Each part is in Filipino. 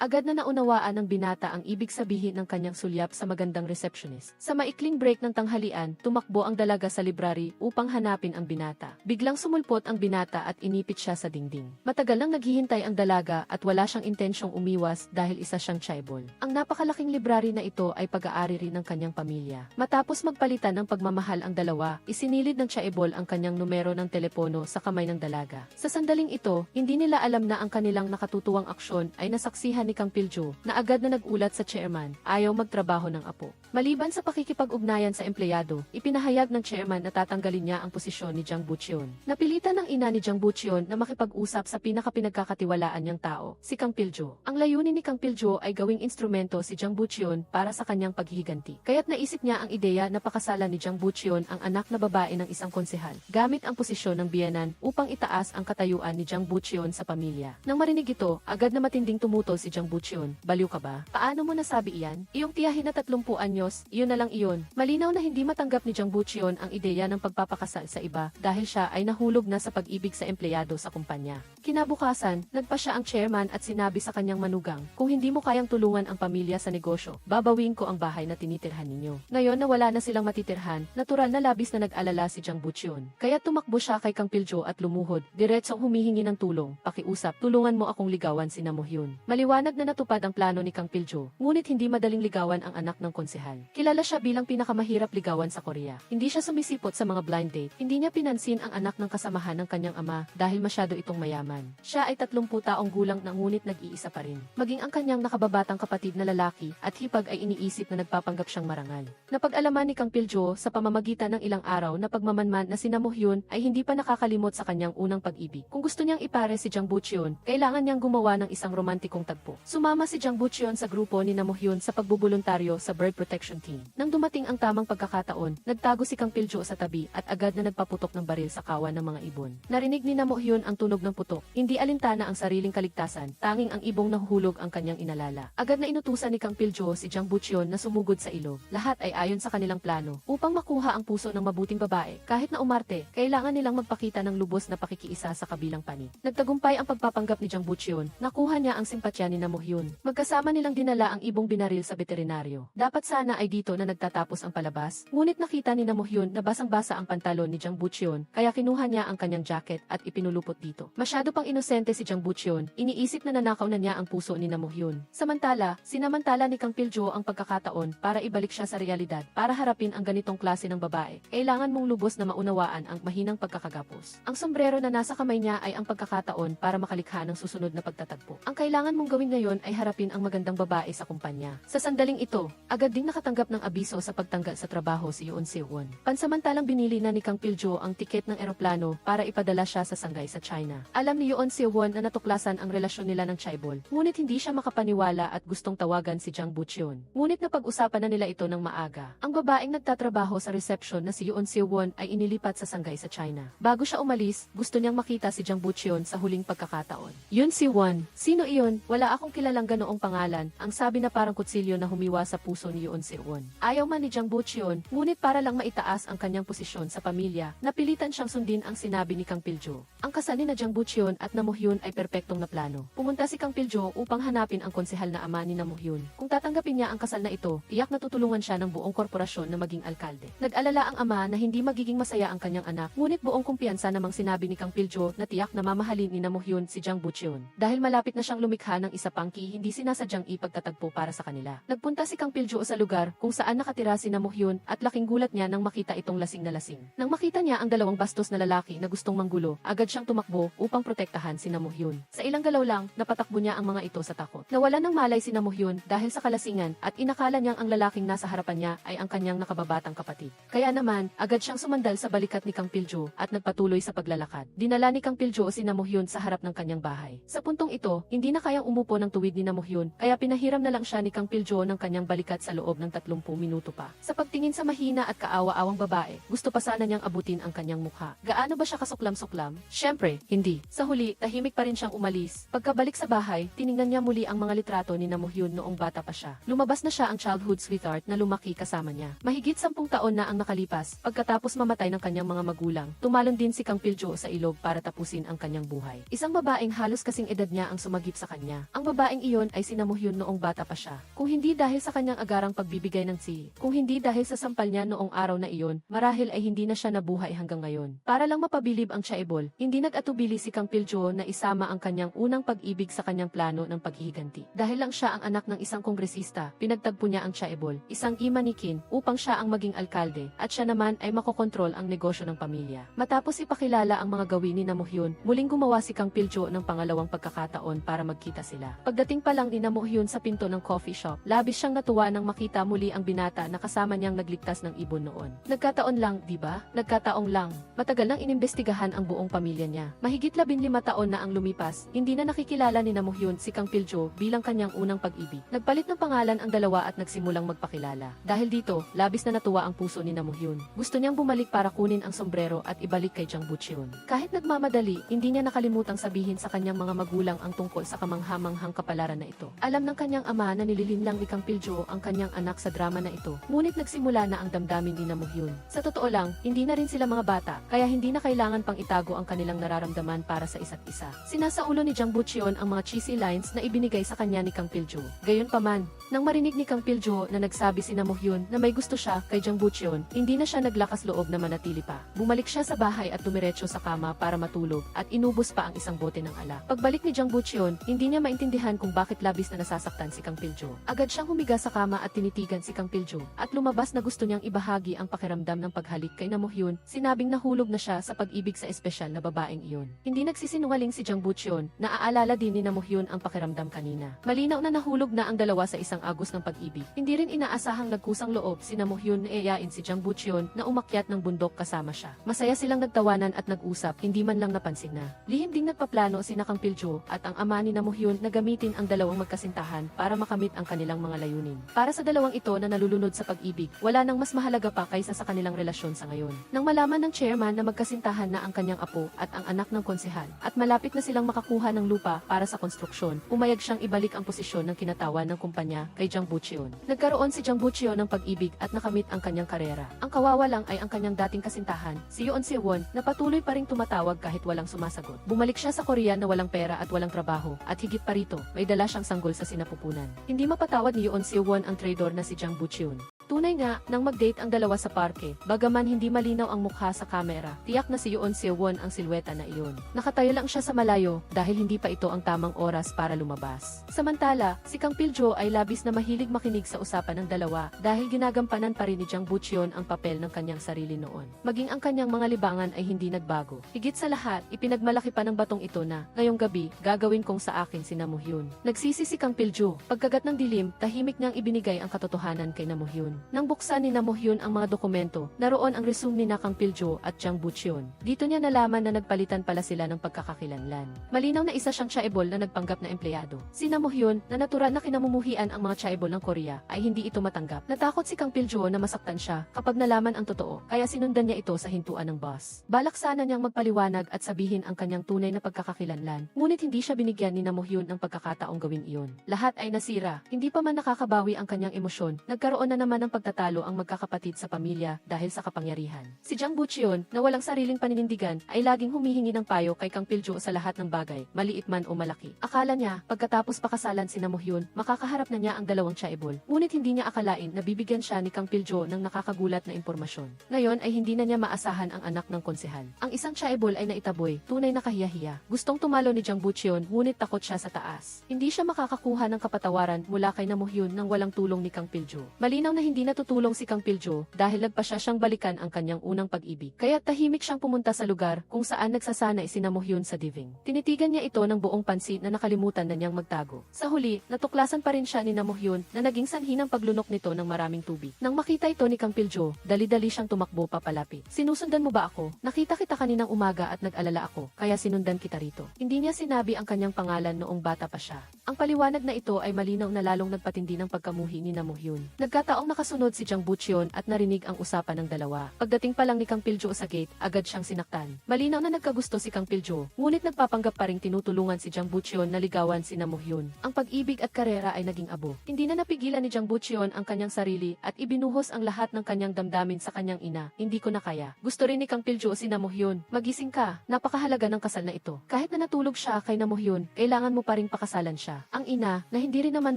Agad na naunawaan ng binata ang ibig sabihin ng kanyang sulyap sa magandang receptionist. Sa maikling break ng tanghalian, tumakbo ang dalaga sa library upang hanapin ang binata. Biglang sumulpot ang binata at inipit siya sa dingding. Matagal nang naghihintay ang dalaga at wala siyang intensyong umiwas dahil isa siyang chaebol. Ang napakalaking library na ito ay pag-aari rin ng kanyang pamilya. Matapos magpalitan ng pagmamahal ang dalawa, isinilid ng chaebol ang kanyang numero ng telepono sa kamay ng dalaga. Sa sandaling ito, hindi nila alam na ang kanilang nakatutuwang aksyon ay nasaksihan ni Kang Piljo na agad na nagulat sa chairman, ayaw magtrabaho ng apo. Maliban sa pakikipag-ugnayan sa empleyado, ipinahayag ng chairman na tatanggalin niya ang posisyon ni Jiang Buchion. Napilitan ng ina ni Jiang Buchion na makipag-usap sa pinakapinagkakatiwalaan niyang tao, si Kang Piljo. Ang layunin ni Kang Piljo ay gawing instrumento si Jiang Buchion para sa kanyang paghihiganti. Kaya't naisip niya ang ideya na pakasalan ni Jiang Buchion ang anak na babae ng isang konsehal, gamit ang posisyon ng biyenan upang itaas ang katayuan ni Jiang Buchion sa pamilya. Nang marinig ito, agad na matinding tumutol si Jiang Buchion. Baliw ka ba? Paano mo nasabi iyan? Iyong tiyahin na 30 anyos, iyon na lang iyon. Malinaw na hindi matanggap ni Jiang Buchion ang ideya ng pagpapakasal sa iba dahil siya ay nahulog na sa pag-ibig sa empleyado sa kumpanya. Kinabukasan, nagpa siya ang chairman at sinabi sa kanyang manugang, kung hindi mo kayang tulungan ang pamilya sa negosyo, babawiin ko ang bahay na tinitirhan ninyo. Ngayon na wala na silang matitirhan, natural na labis na nag-alala si Jiang Buchion. Kaya tumakbo siya kay Kang Piljo at lumuhod, diretsong humihingi ng tulong, pakiusap, tulungan mo akong ligawan si Namuhyun. Maliwanag na natupad ang plano ni Kang Piljo, ngunit hindi madaling ligawan ang anak ng konsehal. Kilala siya bilang pinakamahirap ligawan sa Korea. Hindi siya sumisipot sa mga blind date, hindi niya pinansin ang anak ng kasamahan ng kanyang ama dahil masyado itong mayaman. Siya ay 30 taong gulang na ngunit nag-iisa pa rin. Maging ang kanyang nakababatang kapatid na lalaki at hipag ay iniisip na nagpapanggap siyang marangal. Napag-alaman ni Kang Piljo sa pamamagitan ng ilang araw na pagmamanman na si Namuhyun ay hindi pa nakakalimot sa kanyang unang pag-ibig. Kung gusto niyang ipare si Jiang Buchion, kailangan niyang gumawa ng isang romantikong tagpo. Sumama si Jiang Buchion sa grupo ni Namuhyun sa pagbubuluntaryo sa bird protection team. Nang dumating ang tamang pagkakataon, nagtago si Kang Piljo sa tabi at agad na nagpaputok ng baril sa kawan ng mga ibon. Narinig ni Namuhyun ang tunog ng putok. Hindi alintana ang sariling kaligtasan, tanging ang ibong nahuhulog ang kanyang inalala. Agad na inutusan ni Kang Piljo si Jiang Buchion na sumugod sa ilog. Lahat ay ayon sa kanilang plano. Upang makuha ang puso ng mabuting babae, kahit na umarte, kailangan nilang magpakita ng lubos na pakikiisa sa kabilang panig. Nagtagumpay ang pagpapanggap ni Jiang Buchion, nakuha niya ang simpatya ni Namuhyun. Magkasama nilang dinala ang ibong binaril sa veterinaryo. Dapat sana ay dito na nagtatapos ang palabas, ngunit nakita ni Namuhyun na basang-basa ang pantalon ni Jiang Buchion, kaya kinuha niya ang kanyang jacket at ipinulupot dito. Masyado pang inosente si Jiang Buchion, iniisip na nanakaw na niya ang puso ni Namuhyun. Sinamantala ni Kang Piljo ang pagkakataon para ibalik siya sa realidad. Para harapin ang ganitong klase ng babae, kailangan mong lubos na maunawaan ang mahinang pagkakagapos. Ang sombrero na nasa kamay niya ay ang pagkakataon para makalikha ng susunod na pagtatagpo. Ang kailangan mong gawin ngayon ay harapin ang magandang babae sa kumpanya. Sa sandaling ito, agad ding nakatanggap ng abiso sa pagtanggal sa trabaho si Yoon Seo-won. Pansamantalang binili na ni Kang Piljo ang tiket ng eroplano para ipadala siya sa Shanghai sa China. Alam ni Yoon Seo-won na natuklasan ang relasyon nila ng chaebol, ngunit hindi siya makapaniwala at gustong tawagan si Jiang Buchion. Ngunit napag-usapan na nila ito ng maaga. Ang babaeng nagtatrabaho sa reception na si Yoon Seo-won ay inilipat sa Shanghai sa China. Bago siya umalis, gusto niyang makita si Jiang Buchion sa huling pagkakataon. Yoon Seo-won, sino iyon? Wala akong kilalang ganoong pangalan, ang sabi na parang kutsilyo na humiwa sa puso ni Yoon Seo-won. Ayaw man ni Jiang Buchion, ngunit para lang maitaas ang kanyang posisyon sa pamilya, napilitan siyang sundin ang sinabi ni Kang Piljo. Ang kasal ni Jiang Buchion at Namuhyun ay perpektong na plano. Pumunta si Kang Piljo upang hanapin ang konsehal na ama ni Namuhyun. Kung tatanggapin niya ang kasal na ito, tiyak na tutulungan siya ng buong korporasyon na maging alkalde. Nag-alala ang ama na hindi magiging masaya ang kanyang anak, ngunit buong kumpiyansa namang sinabi ni Kang Piljo na tiyak na mamahalin ni Namuhyun si Jiang Buchion. Dahil malapit na siyang lumikha ng isa pang hindi sinasadyang ipagtatagpo para sa kanila. Nagpunta si Kang Piljo sa lugar kung saan nakatira si Namuhyun at laking gulat niya nang makita itong lasing na lasing. Nang makita niya ang dalawang bastos na lalaki na gustong manggulo, agad siyang tumakbo upang protektahan si Namuhyun. Sa ilang galaw lang, napatakbo niya ang mga ito sa takot. Nawalan ng malay si Namuhyun dahil sa kalasingan at inakala niyang ang lalaking nasa harapan niya ay ang kanyang nakababatang kapatid. Kaya naman, agad siyang sumandal sa balikat ni Kang Piljo at nagpatuloy sa paglalakad. Dinala ni Kang Piljo si Namuhyun sa harap ng kanyang bahay. Sa puntong ito, hindi na kayang umupo ng tuwid ni Namuhyun, kaya pinahiram na lang siya ni Kang Piljo ng kanyang balikat sa loob ng 30 minuto pa. Sa pagtingin sa mahina at kaawa-awang babae, gusto pa sana niyang abutin ang kanyang mukha. Gaano ba siya kasuklam-suklam? Syempre, hindi. Sa huli, tahimik pa rin siyang umalis. Pagkabalik sa bahay, tiningnan niya muli ang mga litrato ni Namuhyun noong bata pa siya. Lumabas na siya ang childhood sweetheart na lumaki kasama niya. Mahigit 10 taon na ang nakalipas, pagkatapos mamatay ng kanyang mga magulang, tumalon din si Kang Piljo sa ilog para tapusin ang kanyang buhay. Isang babaeng halos kasing edad niya ang sumagip sa kanya. Ang babaeng iyon ay si Namuhyun noong bata pa siya. Kung hindi dahil sa kanyang agarang pagbibigay ng tsi, kung hindi dahil sa sampal niya noong araw na iyon, marahil ay hindi na siya nabuhay hanggang ngayon. Para lang mapabilib ang Chaebol, hindi nag-atubili si Kang Piljo na isama ang kanyang unang pag-ibig sa kanyang plano ng paghihiganti. Dahil lang siya ang anak ng isang kongresista, pinagtagpo niya ang Chaebol, isang ima ni Kin, upang siya ang maging alkalde, at siya naman ay makokontrol ang negosyo ng pamilya. Matapos ipakilala ang mga gawin ni Namuhyun, muling gumawa si Kang Piljo ng pangalawang pagkakataon para magkita sila. Pagdating pa lang ni Namuhyun sa pinto ng coffee shop, labis siyang natuwa nang makita muli ang binata na kasama niyang nagligtas ng ibon noon. Nagkataon lang, di ba? Nagkataong lang. Matagal nang inimbestigahan ang buong pamilya niya. Mahigit 15 taon na ang lumipas, hindi na nakikilala ni Namuhyun si Kang Piljo bilang kanyang unang pag-ibig. Nagpalit ng pangalan ang dalawa at nagsimulang magpakilala. Dahil dito, labis na natuwa ang puso ni Namuhyun. Gusto niyang bumalik para kunin ang sombrero at ibalik kay Jang Bucheon. Kahit nagmamadali, hindi niya nakalimutang sabihin sa kanyang mga magulang ang tungkol sa kamanghamanghang kapalaran na ito. Alam ng kanyang ama na nililinlang ni Kang Piljo ang kanyang anak sa drama na ito, ngunit nagsimula na ang damdamin ni Namuhyun. Sa totoo lang, hindi na rin sila mga bata, kaya hindi na kailangan pang itago ang kanilang nararamdaman para sa isa't isa. Sinasaulo ni Jang Bucheon ang mga cheesy lines na ibinigay sa kanya ni Kang Piljo. Gayunpaman, nang marinig ni Kang Piljo na nagsabi si Namuhyun na may gusto siya kay Jang Bucheon, hindi na siya naglakas loob na manatili pa. Bumalik siya sa bahay at dumiretso sa kama para matulog at inubos pa ang isang bote ng alak. Pagbalik ni Jang Bucheon, hindi niya maintindihan kung bakit labis na nasasaktan si Kang Piljo. Agad siyang humiga sa kama at tinitigan si Kang Piljo at lumabas na gusto niyang ibahagi ang pakiramdam ng paghalik kay Namuhyun, sinabing nahulog na siya sa pag-ibig sa espesyal na babaeng iyon. Hindi nagsisinungaling si Jang Bucheon, naaalala din ni Namuhyun ang pakiramdam kanina. Malinaw na nahulog na ang dalawa sa isang agos ng pag-ibig. Hindi rin inaasahang nagkusang loob si Namuhyun na iayain si Jang Bucheon na umakyat ng bundok kasama siya. Masaya silang nagtawanan at nag-usap, hindi man lang napansin na lihim ding nagpaplano si Kang Piljo at ang ama ni Namuhyun na gamitin ang dalawang magkasintahan para makamit ang kanilang mga layunin. Para sa dalawang ito na nalulunod sa pag-ibig, wala nang mas mahalaga pa kaysa sa kanilang relasyon sa ngayon. Nang malaman ng chairman na magkasintahan na ang kanyang apo at ang anak ng konsehal at malapit na silang makakuha ng lupa para sa konstruksyon, umayag siyang ibalik ang posisyon ng kinatawan ng kumpanya kay Jang Bucheon. Nagkaroon si Jang Bucheon ng pag-ibig at nakamit ang kanyang karera. Ang kawawa lang ay ang kanyang dating kasintahan, si Yoon Se-won, na patuloy pa ring tumatawag kahit walang sumasagot. Bumalik siya sa Korea na walang pera at walang trabaho, at higit pa rito, may dala siyang sanggol sa sinapupunan. Hindi mapatawad ni Yoon Se-won ang traidor na si Jang Bucheon. Tunay nga, nang mag-date ang dalawa sa parke, bagaman hindi malinaw ang mukha sa kamera, tiyak na si Yoon Se-won ang silweta na iyon. Nakatayo lang siya sa malayo dahil hindi pa ito ang tamang oras para lumabas. Samantala, si Kang Piljo ay labis na mahilig makinig sa usapan ng dalawa dahil ginagampanan pa rin ni Jang Bucheon ang papel ng kanyang sarili noon. Maging ang kanyang mga libangan ay hindi nagbago. Higit sa lahat, ipinagmalaki pa ng batong ito na, ngayong gabi, gagawin kong sa akin si Namuhyun. Nagsisi si Kang Piljo. Pagkagat ng dilim, tahimik niyang ibinigay ang katotohanan kay Namuhyun. Nang buksan ni Namuhyun ang mga dokumento, naroon ang resume ni Kang Piljo at Jang Bucheon. Dito niya nalaman na nagpalitan pala sila ng pagkakakilanlan. Malinaw na isa siyang chaebol na nagpanggap na empleyado. Si Namuhyun, na natural na kinamumuhian ang mga chaebol ng Korea, ay hindi ito matanggap. Natakot si Kang Piljo na masaktan siya kapag nalaman ang totoo, kaya sinundan niya ito sa hintuan ng boss. Balak sana niyang magpaliwanag at sabihin ang kanyang tunay na pagkakakilanlan, ngunit hindi siya binigyan ni Namuhyun ng pagkakataong gawin iyon. Lahat ay nasira, hindi pa man nakakabawi ang kanyang emosyon, nagkaroon na naman ng pagtatalo ang magkakapatid sa pamilya dahil sa kapangyarihan. Si Jang Bucheon, na walang sariling paninindigan, ay laging humihingi ng payo kay Kang Piljo sa lahat ng bagay, maliit man o malaki. Akala niya, pagkatapos pakasalan si Namuhyun, makakaharap na niya ang dalawang chaebol. Ngunit hindi niya akalain na bibigyan siya ni Kang Piljo ng nakakagulat na impormasyon. Ngayon ay hindi na niya maasahan ang anak ng konsehal. Ang isang chaebol ay naitaboy, tunay na kahiyahiya. Gustong tumalo ni Jang Bucheon, ngunit takot siya sa taas. Hindi siya makakakuha ng kapatawaran mula kay Namuhyun nang walang tulong ni Kang Piljo. Malinaw na hindi natutulong si Kang Piljo dahil nagpa siyang balikan ang kanyang unang pag-ibig. Kaya tahimik siyang pumunta sa lugar kung saan nagsasanay si Namuhyun sa diving. Tinitigan niya ito ng buong pansin na nakalimutan na niyang magtago. Sa huli, natuklasan pa rin siya ni Namuhyun na naging sanhi ng paglunok nito ng maraming tubig. Nang makita ito ni Kang Piljo, dali-dali siyang tumakbo papalapit. Sinusundan mo ba ako? Nakita kita kaninang umaga at nag-alala ako, kaya sinundan kita rito. Hindi niya sinabi ang kanyang pangalan noong bata pa siya. Ang paliwanag na ito ay malinaw na lalong nagpatindi ng pagkamuhi ni Namuhyun. Nagkataong makasunod si Jang Bucheon at narinig ang usapan ng dalawa. Pagdating pa lang ni Kang Piljo sa gate, agad siyang sinaktan. Malinaw na nagkagusto si Kang Piljo, ngunit nagpapanggap pa ring tinutulungan si Jang Bucheon na ligawan si Namuhyun. Ang pag-ibig at karera ay naging abo. Hindi na napigilan ni Jang Bucheon ang kanyang sarili at ibinuhos ang lahat ng kanyang damdamin sa kanyang ina. Hindi ko na kaya. Gusto rin ni Kang Piljo si Namuhyun. Magising ka, napakahalaga ng kasal na ito. Kahit na natulog siya kay Namuhyun, kailangan mo pa ring pakasalan siya. Ang ina, na hindi rin naman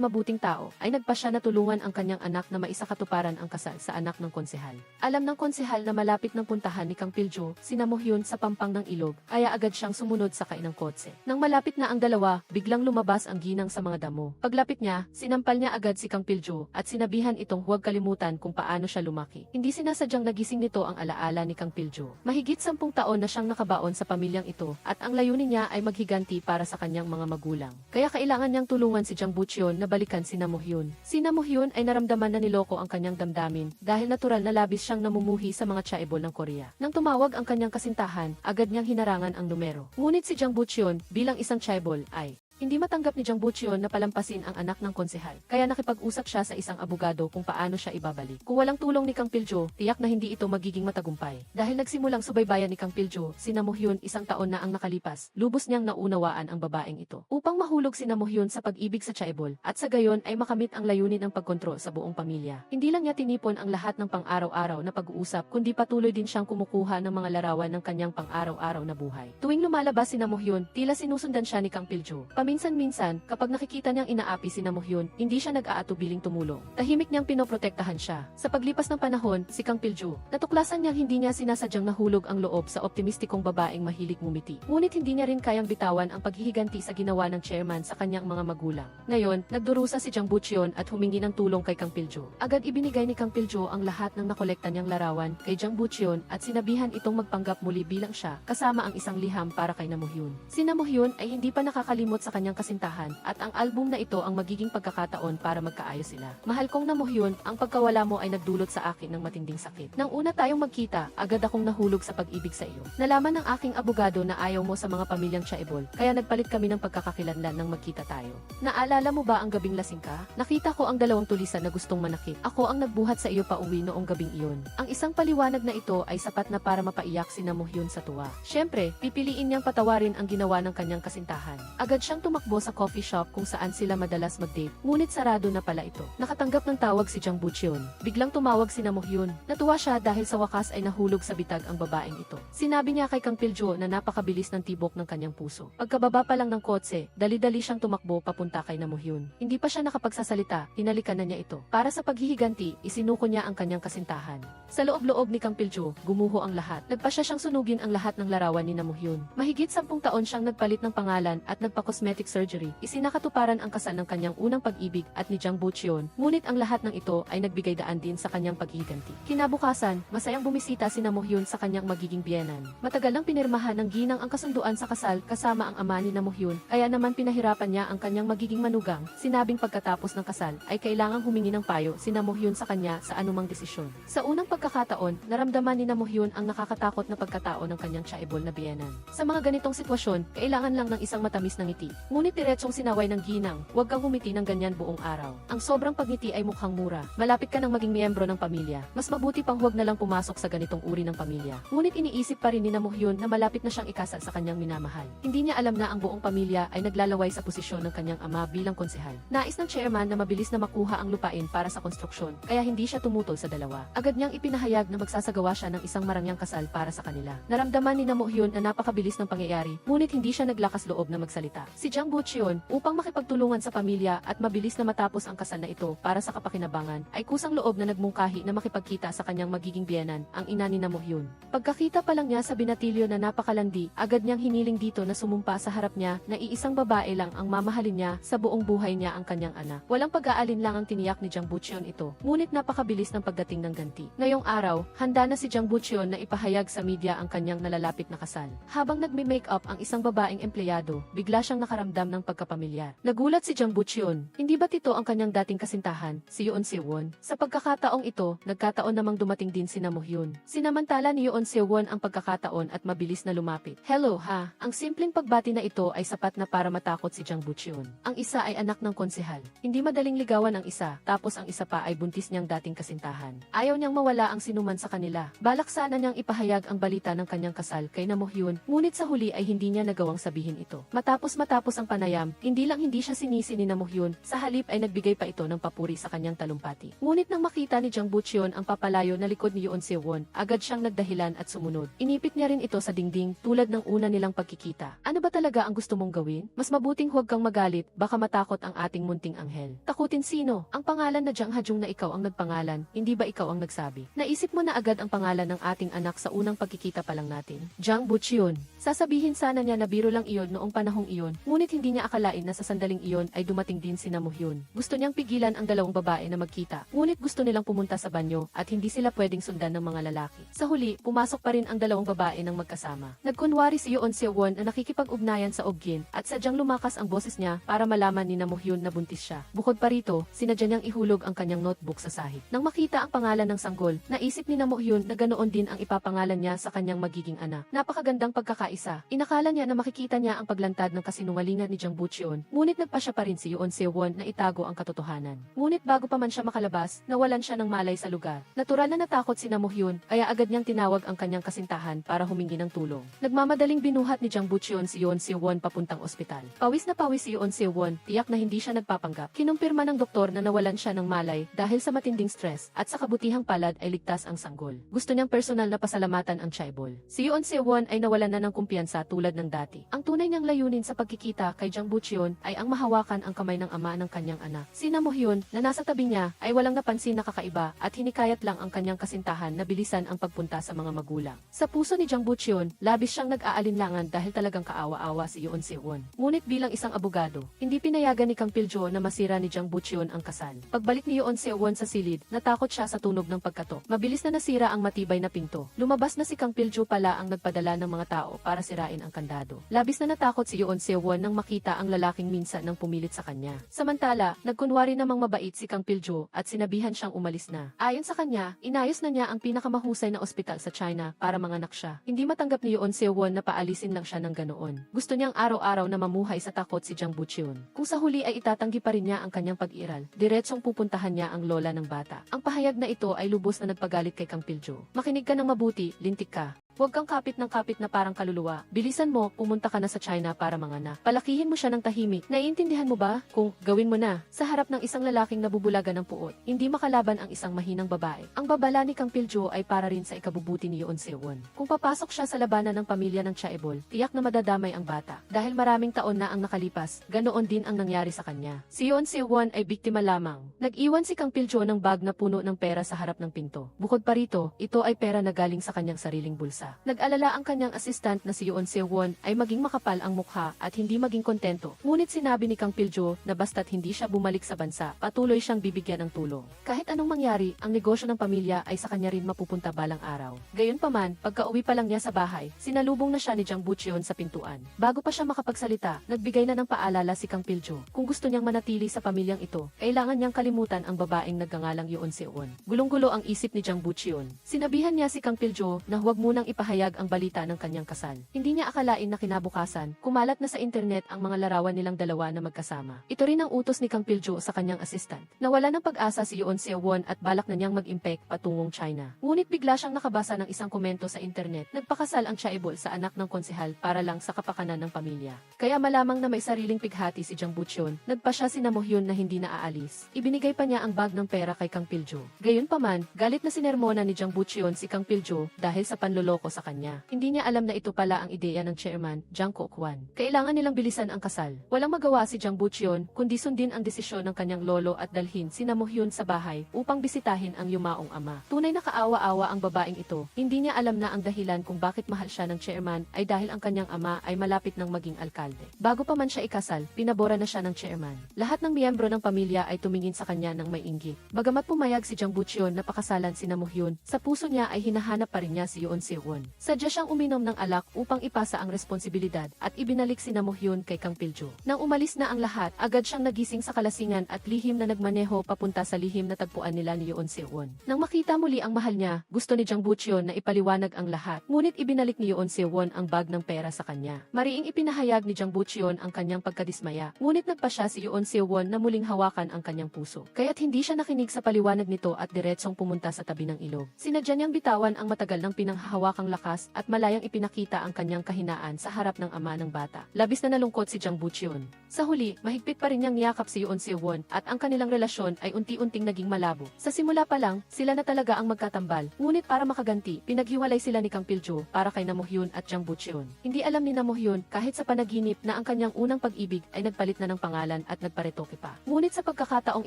mabuting tao, ay nagpasya na tulungan ang kanyang anak na maisakatuparan ang kasal sa anak ng konsehal. Alam ng konsehal na malapit ng puntahan ni Kang Piljo si Namuhyun sa pampang ng ilog, kaya agad siyang sumunod sakay ng kotse. Nang malapit na ang dalawa, biglang lumabas ang ginang sa mga damo. Paglapit niya, sinampal niya agad si Kang Piljo at sinabihan itong huwag kalimutan kung paano siya lumaki. Hindi sinasadyang nagising nito ang alaala ni Kang Piljo. Mahigit 10 taon na siyang nakabaon sa pamilyang ito at ang layunin niya ay maghiganti para sa kanyang mga magulang. Kaya kailangan niyang tulungan si Jang Bucheon na balikan si Namuhyun. Si Namuhyun ay naramdaman na niloko ang kanyang damdamin dahil natural na labis siyang namumuhi sa mga chaebol ng Korea. Nang tumawag ang kanyang kasintahan, agad niyang hinarangan ang numero. Ngunit si Jang Bucheon bilang isang chaebol ay hindi matanggap ni Jang Bucheon na palampasin ang anak ng konsehal, kaya nakipag-usap siya sa isang abogado kung paano siya ibabalik. Kung walang tulong ni Kang Piljo, tiyak na hindi ito magiging matagumpay. Dahil nagsimulang subaybayan ni Kang Piljo, si Namuhyun 1 taon na ang nakalipas, lubos niyang naunawaan ang babaeng ito. Upang mahulog si Namuhyun sa pag-ibig sa chaebol, at sa gayon ay makamit ang layunin ng pagkontrol sa buong pamilya. Hindi lang niya tinipon ang lahat ng pang-araw-araw na pag-uusap, kundi patuloy din siyang kumukuha ng mga larawan ng kanyang pang-araw-araw na buhay. Tuwing lumalabas si Namuhyun, tila sinusundan siya ni Kang Piljo. Paminsan-minsan, kapag nakikita niyang inaapi si Namuhyun, hindi siya nag-aatubiling tumulong. Tahimik niyang pinoprotektahan siya. Sa paglipas ng panahon, si Kang Piljo, natuklasan niyang hindi niya sinasadyang nahulog ang loob sa optimistikong babaeng mahilig ngumiti. Ngunit hindi niya rin kayang bitawan ang paghihiganti sa ginawa ng chairman sa kanyang mga magulang. Ngayon, nagdurusa si Jang Bucheon at humingi ng tulong kay Kang Piljo. Agad ibinigay ni Kang Piljo ang lahat ng nakolekta niyang larawan kay Jang Bucheon at sinabihan itong magpanggap muli bilang siya, kasama ang isang liham para kay Namuhyun. Si Namuhyun ay hindi pa nakakalimot sa kanyang kasintahan at ang album na ito ang magiging pagkakataon para magkaayos sila. Mahal kong Namuhyun, ang pagkawala mo ay nagdulot sa akin ng matinding sakit. Nang una tayong magkita, agad akong nahulog sa pag-ibig sa iyo. Nalaman ng aking abogado na ayaw mo sa mga pamilyang chaebol, kaya nagpalit kami ng pagkakakilanlan nang magkita tayo. Naalala mo ba ang gabing lasing ka? Nakita ko ang dalawang tulisan na gustong manakit. Ako ang nagbuhat sa iyo pauwi noong gabing iyon. Ang isang paliwanag na ito ay sapat na para mapaiyak si Namuhyun sa tuwa. Siyempre, pipiliin niyang patawarin ang ginawa ng kanyang kasintahan. Agad siyang tumakbo sa coffee shop kung saan sila madalas mag-date, ngunit sarado na pala ito. Nakatanggap ng tawag si Jang Bucheon. Biglang tumawag si Namuhyun. Natuwa siya dahil sa wakas ay nahulog sa bitag ang babaeng ito. Sinabi niya kay Kang Piljo na napakabilis ng tibok ng kanyang puso. Pagkababa pa lang ng kotse, dali-dali siyang tumakbo papunta kay Namuhyun. Hindi pa siya nakapagsasalita, hinalikan na niya ito. Para sa paghihiganti, isinuko niya ang kanyang kasintahan. Sa loob-loob ni Kang Piljo, gumuho ang lahat. Nagpasya siyang sunugin ang lahat ng larawan ni Namuhyun. Mahigit 10 taon siyang nagpalit ng pangalan at nagpa-cosmetic surgery. Isinakatuparan ang kasal ng kanyang unang pag-ibig at ni Jang Bucheon, ngunit ang lahat ng ito ay nagbigay daan din sa kanyang paghihiganti. Kinabukasan, masayang bumisita si Namuhyun sa kanyang magiging biyenan. Matagal nang pinirmahan ng ginang ang kasunduan sa kasal kasama ang ama ni Namuhyun, kaya naman pinahirapan niya ang kanyang magiging manugang. Sinabing pagkatapos ng kasal ay kailangang humingi ng payo si Namuhyun sa kanya sa anumang desisyon. Sa unang pagkakataon, naramdaman ni Namuhyun ang nakakatakot na pagkatao ng kanyang chaebol na biyenan. Sa mga ganitong sitwasyon, kailangan lang ng isang matamis na ngiti. Ngunit diretsong sinaway ng ginang, huwag kang humiti ng ganyan buong araw. Ang sobrang pagngiti ay mukhang mura. Malapit ka nang maging miyembro ng pamilya. Mas mabuti pang huwag na lang pumasok sa ganitong uri ng pamilya. Ngunit iniisip pa rin ni Namuhyun na malapit na siyang ikasal sa kanyang minamahal. Hindi niya alam na ang buong pamilya ay naglalaway sa posisyon ng kanyang ama bilang konsehal. Nais ng chairman na mabilis na makuha ang lupain para sa konstruksyon, kaya hindi siya tumutol sa dalawa. Agad niyang ipinahayag na magsasagawa siya ng isang marangyang kasal para sa kanila. Naramdaman ni Namuhyun na napakabilis ng pangyayari, ngunit hindi siya naglakas loob na magsalita. Si Jang Bucheon, upang makipagtulungan sa pamilya at mabilis na matapos ang kasal na ito para sa kapakinabangan, ay kusang loob na nagmungkahi na makipagkita sa kanyang magiging biyenan, ang ina ni Namuhyun. Pagkakita pa lang niya sa binatilyo na napakalandi, agad niyang hiniling dito na sumumpa sa harap niya na iisang babae lang ang mamahalin niya sa buong buhay niya ang kanyang anak. Walang pag-aalin lang ang tiniyak ni Jang Bucheon ito, ngunit napakabilis ng pagdating ng ganti. Ngayong araw, handa na si Jang Bucheon na ipahayag sa media ang kanyang nalalapit na kasal. Habang nagme-makeup ang isang babaeng empleyado, bigla siyang nakaramdam pakiramdam ng pagkapamilyar. Nagulat si Jang Buchyon. Hindi ba't ito ang kanyang dating kasintahan, si Yoon Se-won? Sa pagkakataong ito, nagkataon namang dumating din si Namuhyun. Sinamantala ni Yoon Se-won ang pagkakataon at mabilis na lumapit. Hello ha, ang simpleng pagbati na ito ay sapat na para matakot si Jang Buchyon. Ang isa ay anak ng konsehal. Hindi madaling ligawan ang isa, tapos ang isa pa ay buntis niyang dating kasintahan. Ayaw niyang mawala ang sinuman sa kanila. Balak sana niyang ipahayag ang balita ng kanyang kasal kay Namuhyun, ngunit sa huli ay hindi niya nagawang sabihin ito. Matapos ang panayam, hindi siya sinisi ni Namuhyun, sa halip ay nagbigay pa ito ng papuri sa kanyang talumpati. Ngunit nang makita ni Jang Buchyon ang papalayo na likod ni Yoon Se-won, agad siyang nagdahilan at sumunod. Inipit niya rin ito sa dingding tulad ng una nilang pagkikita. Ano ba talaga ang gusto mong gawin? Mas mabuting huwag kang magalit, baka matakot ang ating munting anghel. Takutin sino? Ang pangalan na Jang Hajung na ikaw ang nagpangalan, hindi ba ikaw ang nagsabi? Naisip mo na agad ang pangalan ng ating anak sa unang pagkikita pa lang natin. Jang Buchyon. Sasabihin sana niya na biro lang iyon noong panahong iyon, ngunit hindi niya akalain na sa sandaling iyon ay dumating din si Namuhyun. Gusto niyang pigilan ang dalawang babae na magkita, ngunit gusto nilang pumunta sa banyo at hindi sila pwedeng sundan ng mga lalaki. Sa huli, pumasok pa rin ang dalawang babae ng magkasama. Nagkunwari si Yoon Se-won na nakikipag-ugnayan sa Obgyn at sadyang lumakas ang boses niya para malaman ni Namuhyun na buntis siya. Bukod pa rito, sinadya niyang ihulog ang kanyang notebook sa sahig. Nang makita ang pangalan ng sanggol, naisip ni Namuhyun na ganoon din ang ipapangalan niya sa kanyang magiging anak. Napakagandang pagkakaisa. Inakala niya na makikita niya ang paglantad ng kasinungalingan ni Jang Buchyon, ngunit nagpasya pa rin si Yoon Se-won na itago ang katotohanan. Ngunit bago pa man siya makalabas, nawalan siya ng malay sa lugar. Natural na natakot si Namuhyun, kaya agad niyang tinawag ang kanyang kasintahan para humingi ng tulong. Nagmamadaling binuhat ni Jang Buchyon si Yoon Se-won papuntang ospital. Pawis na pawis si Yoon Se-won, tiyak na hindi siya nagpapanggap. Kinumpirma ng doktor na nawalan siya ng malay dahil sa matinding stress at sa kabutihang palad ay ligtas ang sanggol. Gusto niyang personal na pasalamatan ang chaebol. Si Yoon Se-won ay nawalan na ng kumpiyansa tulad ng dati. Ang tunay niyang layunin sa pagkikita kay Jang Buchyon ay ang mahawakan ang kamay ng ama ng kanyang anak. Si Namuhyun, na nasa tabi niya, ay walang napansin na kakaiba at hinikayat lang ang kanyang kasintahan na bilisan ang pagpunta sa mga magulang. Sa puso ni Jang Buchyon, labis siyang nag-aalinlangan dahil talagang kaawa-awa si Yoon Se-won. Ngunit bilang isang abogado, hindi pinayagan ni Kang Pil-jo na masira ni Jang Buchyon ang kasal. Pagbalik ni Yoon Se-won sa silid, natakot siya sa tunog ng pagkatok. Mabilis na nasira ang matibay na pinto. Lumabas na si Kang Pil-jo pala ang nagpadala ng mga tao para sirain ang kandado. Labis na natakot si Yoon Se-won nang makita ang lalaking minsan nang pumilit sa kanya. Samantala, nagkunwari namang mabait si Kang Pil-jo at sinabihan siyang umalis na. Ayon sa kanya, inayos na niya ang pinakamahusay na ospital sa China para manganak siya. Hindi matanggap ni Yoon Se-won na paalisin lang siya ng ganoon. Gusto niyang araw-araw na mamuhay sa takot si Jang Buchyon. Kung sa huli ay itatanggi pa rin niya ang kanyang pag-iral, diretsong pupuntahan niya ang lola ng bata. Ang pahayag na ito ay lubos na nagpagalit kay Kang Pil-jo. Makinig ka ng mabuti, lintik ka. Huwag kang kapit ng kapit na parang kaluluwa. Bilisan mo, pumunta ka na sa China para manganak. Palakihin mo siya ng tahimik. Naiintindihan mo ba? Kung gawin mo na, sa harap ng isang lalaking nabubulaga ng puot, hindi makalaban ang isang mahinang babae. Ang babala ni Kang Pil-jo ay para rin sa ikabubuti ni Yoon Se-won. Kung papasok siya sa labanan ng pamilya ng chaebol, tiyak na madadamay ang bata. Dahil maraming taon na ang nakalipas, ganoon din ang nangyari sa kanya. Si Yoon Se-won ay biktima lamang. Nag-iwan si Kang Pil-jo ng bag na puno ng pera sa harap ng pinto. Bukod pa rito, ito ay pera na galing sa kanyang sariling bulsa. Nag-alala ang kanyang assistant na si Yoon Se-won ay maging makapal ang mukha at hindi maging kontento. Ngunit sinabi ni Kang Pil-jo na basta't hindi siya bumalik sa bansa, patuloy siyang bibigyan ng tulong. Kahit anong mangyari, ang negosyo ng pamilya ay sa kanya rin mapupunta balang araw. Gayunpaman, pagka-uwi pa lang niya sa bahay, sinalubong na siya ni Jang Buchyon sa pintuan. Bago pa siya makapagsalita, nagbigay na ng paalala si Kang Pil-jo. Kung gusto niyang manatili sa pamilyang ito, kailangan niyang kalimutan ang babaeng nagngangalang Yoon Se-won. Gulong-gulo ang isip ni Jang Buchyon. Sinabihan niya si Kang Pil-jo na huwag munang ipahayag ang balita ng kanyang kasal. Hindi niya akalain na kinabukasan, kumalat na sa internet ang mga larawan nilang dalawa na magkasama. Ito rin ang utos ni Kang Pil-jo sa kanyang assistant. Nawala ng pag-asa si Yoon Se-won at balak na niyang mag-impek patungong China. Ngunit bigla siyang nakabasa ng isang komento sa internet. Nagpakasal ang chaebol sa anak ng konsehal para lang sa kapakanan ng pamilya. Kaya malamang na may sariling pighati si Jang Buchyon, nagpa siya si Namuhyun na hindi na aalis. Ibinigay pa niya ang bag ng pera kay Kang Pil-jo. Gayunpaman, galit na sinermona ni Jang Buchyon si Kang Pil-jo dahil sa panloloko sa kanya. Hindi niya alam na ito pala ang ideya ng chairman, Jang Kok-hwan. Kailangan nilang bilisan ang kasal. Walang magawa si Jang Buchyon kundi sundin ang desisyon ng kanyang lolo at dalhin si Namuhyun sa bahay upang bisitahin ang yumaong ama. Tunay na kaawa-awa ang babaeng ito. Hindi niya alam na ang dahilan kung bakit mahal siya ng chairman ay dahil ang kanyang ama ay malapit ng maging alkalde. Bago pa man siya ikasal, pinabora na siya ng chairman. Lahat ng miyembro ng pamilya ay tumingin sa kanya ng may inggit. Bagamat pumayag si Jang Buchyon na pakasalan si Namuhyun, sa puso niya ay hinahanap pa rin niya si Yoon Se-won. Seo-won. Sadya siyang uminom ng alak upang ipasa ang responsibilidad at ibinalik si Na Mo-hyun kay Kang Pil-jo. Nang umalis na ang lahat, agad siyang nagising sa kalasingan at lihim na nagmaneho papunta sa lihim na tagpuan nila ni Yoon Seo-won. Nang makita muli ang mahal niya, gusto ni Jang Butcheon na ipaliwanag ang lahat. Ngunit ibinalik ni Yoon Seo-won ang bag ng pera sa kanya. Mariing ipinahayag ni Jang Butcheon ang kanyang pagkadismaya. Ngunit nagpasya si Yoon Seo-won na muling hawakan ang kanyang puso. Kaya't hindi siya nakinig sa paliwanag nito at diretsong pumunta sa tabi ng ilog. Sinadya niyang bitawan ang matagal ng pinanghahawakang lakas at malayang ipinakita ang kanyang kahinaan sa harap ng ama ng bata. Labis na nalungkot si Jang Butcheon. Sa huli, mahigpit pa rin niyang niyakap si Yoon Seo-won at ang kanilang relasyon ay unti-unting naging malabo. Sa simula pa lang, sila na talaga ang magkatambal. Ngunit para makaganti, pinaghiwalay sila ni Kang Pil-jo para kay Na Mo-hyun at Jang Butcheon. Hindi alam ni Na Mo-hyun kahit sa panaginip na ang kanyang unang pag-ibig ay nagpalit na ng pangalan at nagparetoke pa. Ngunit sa pagkakataong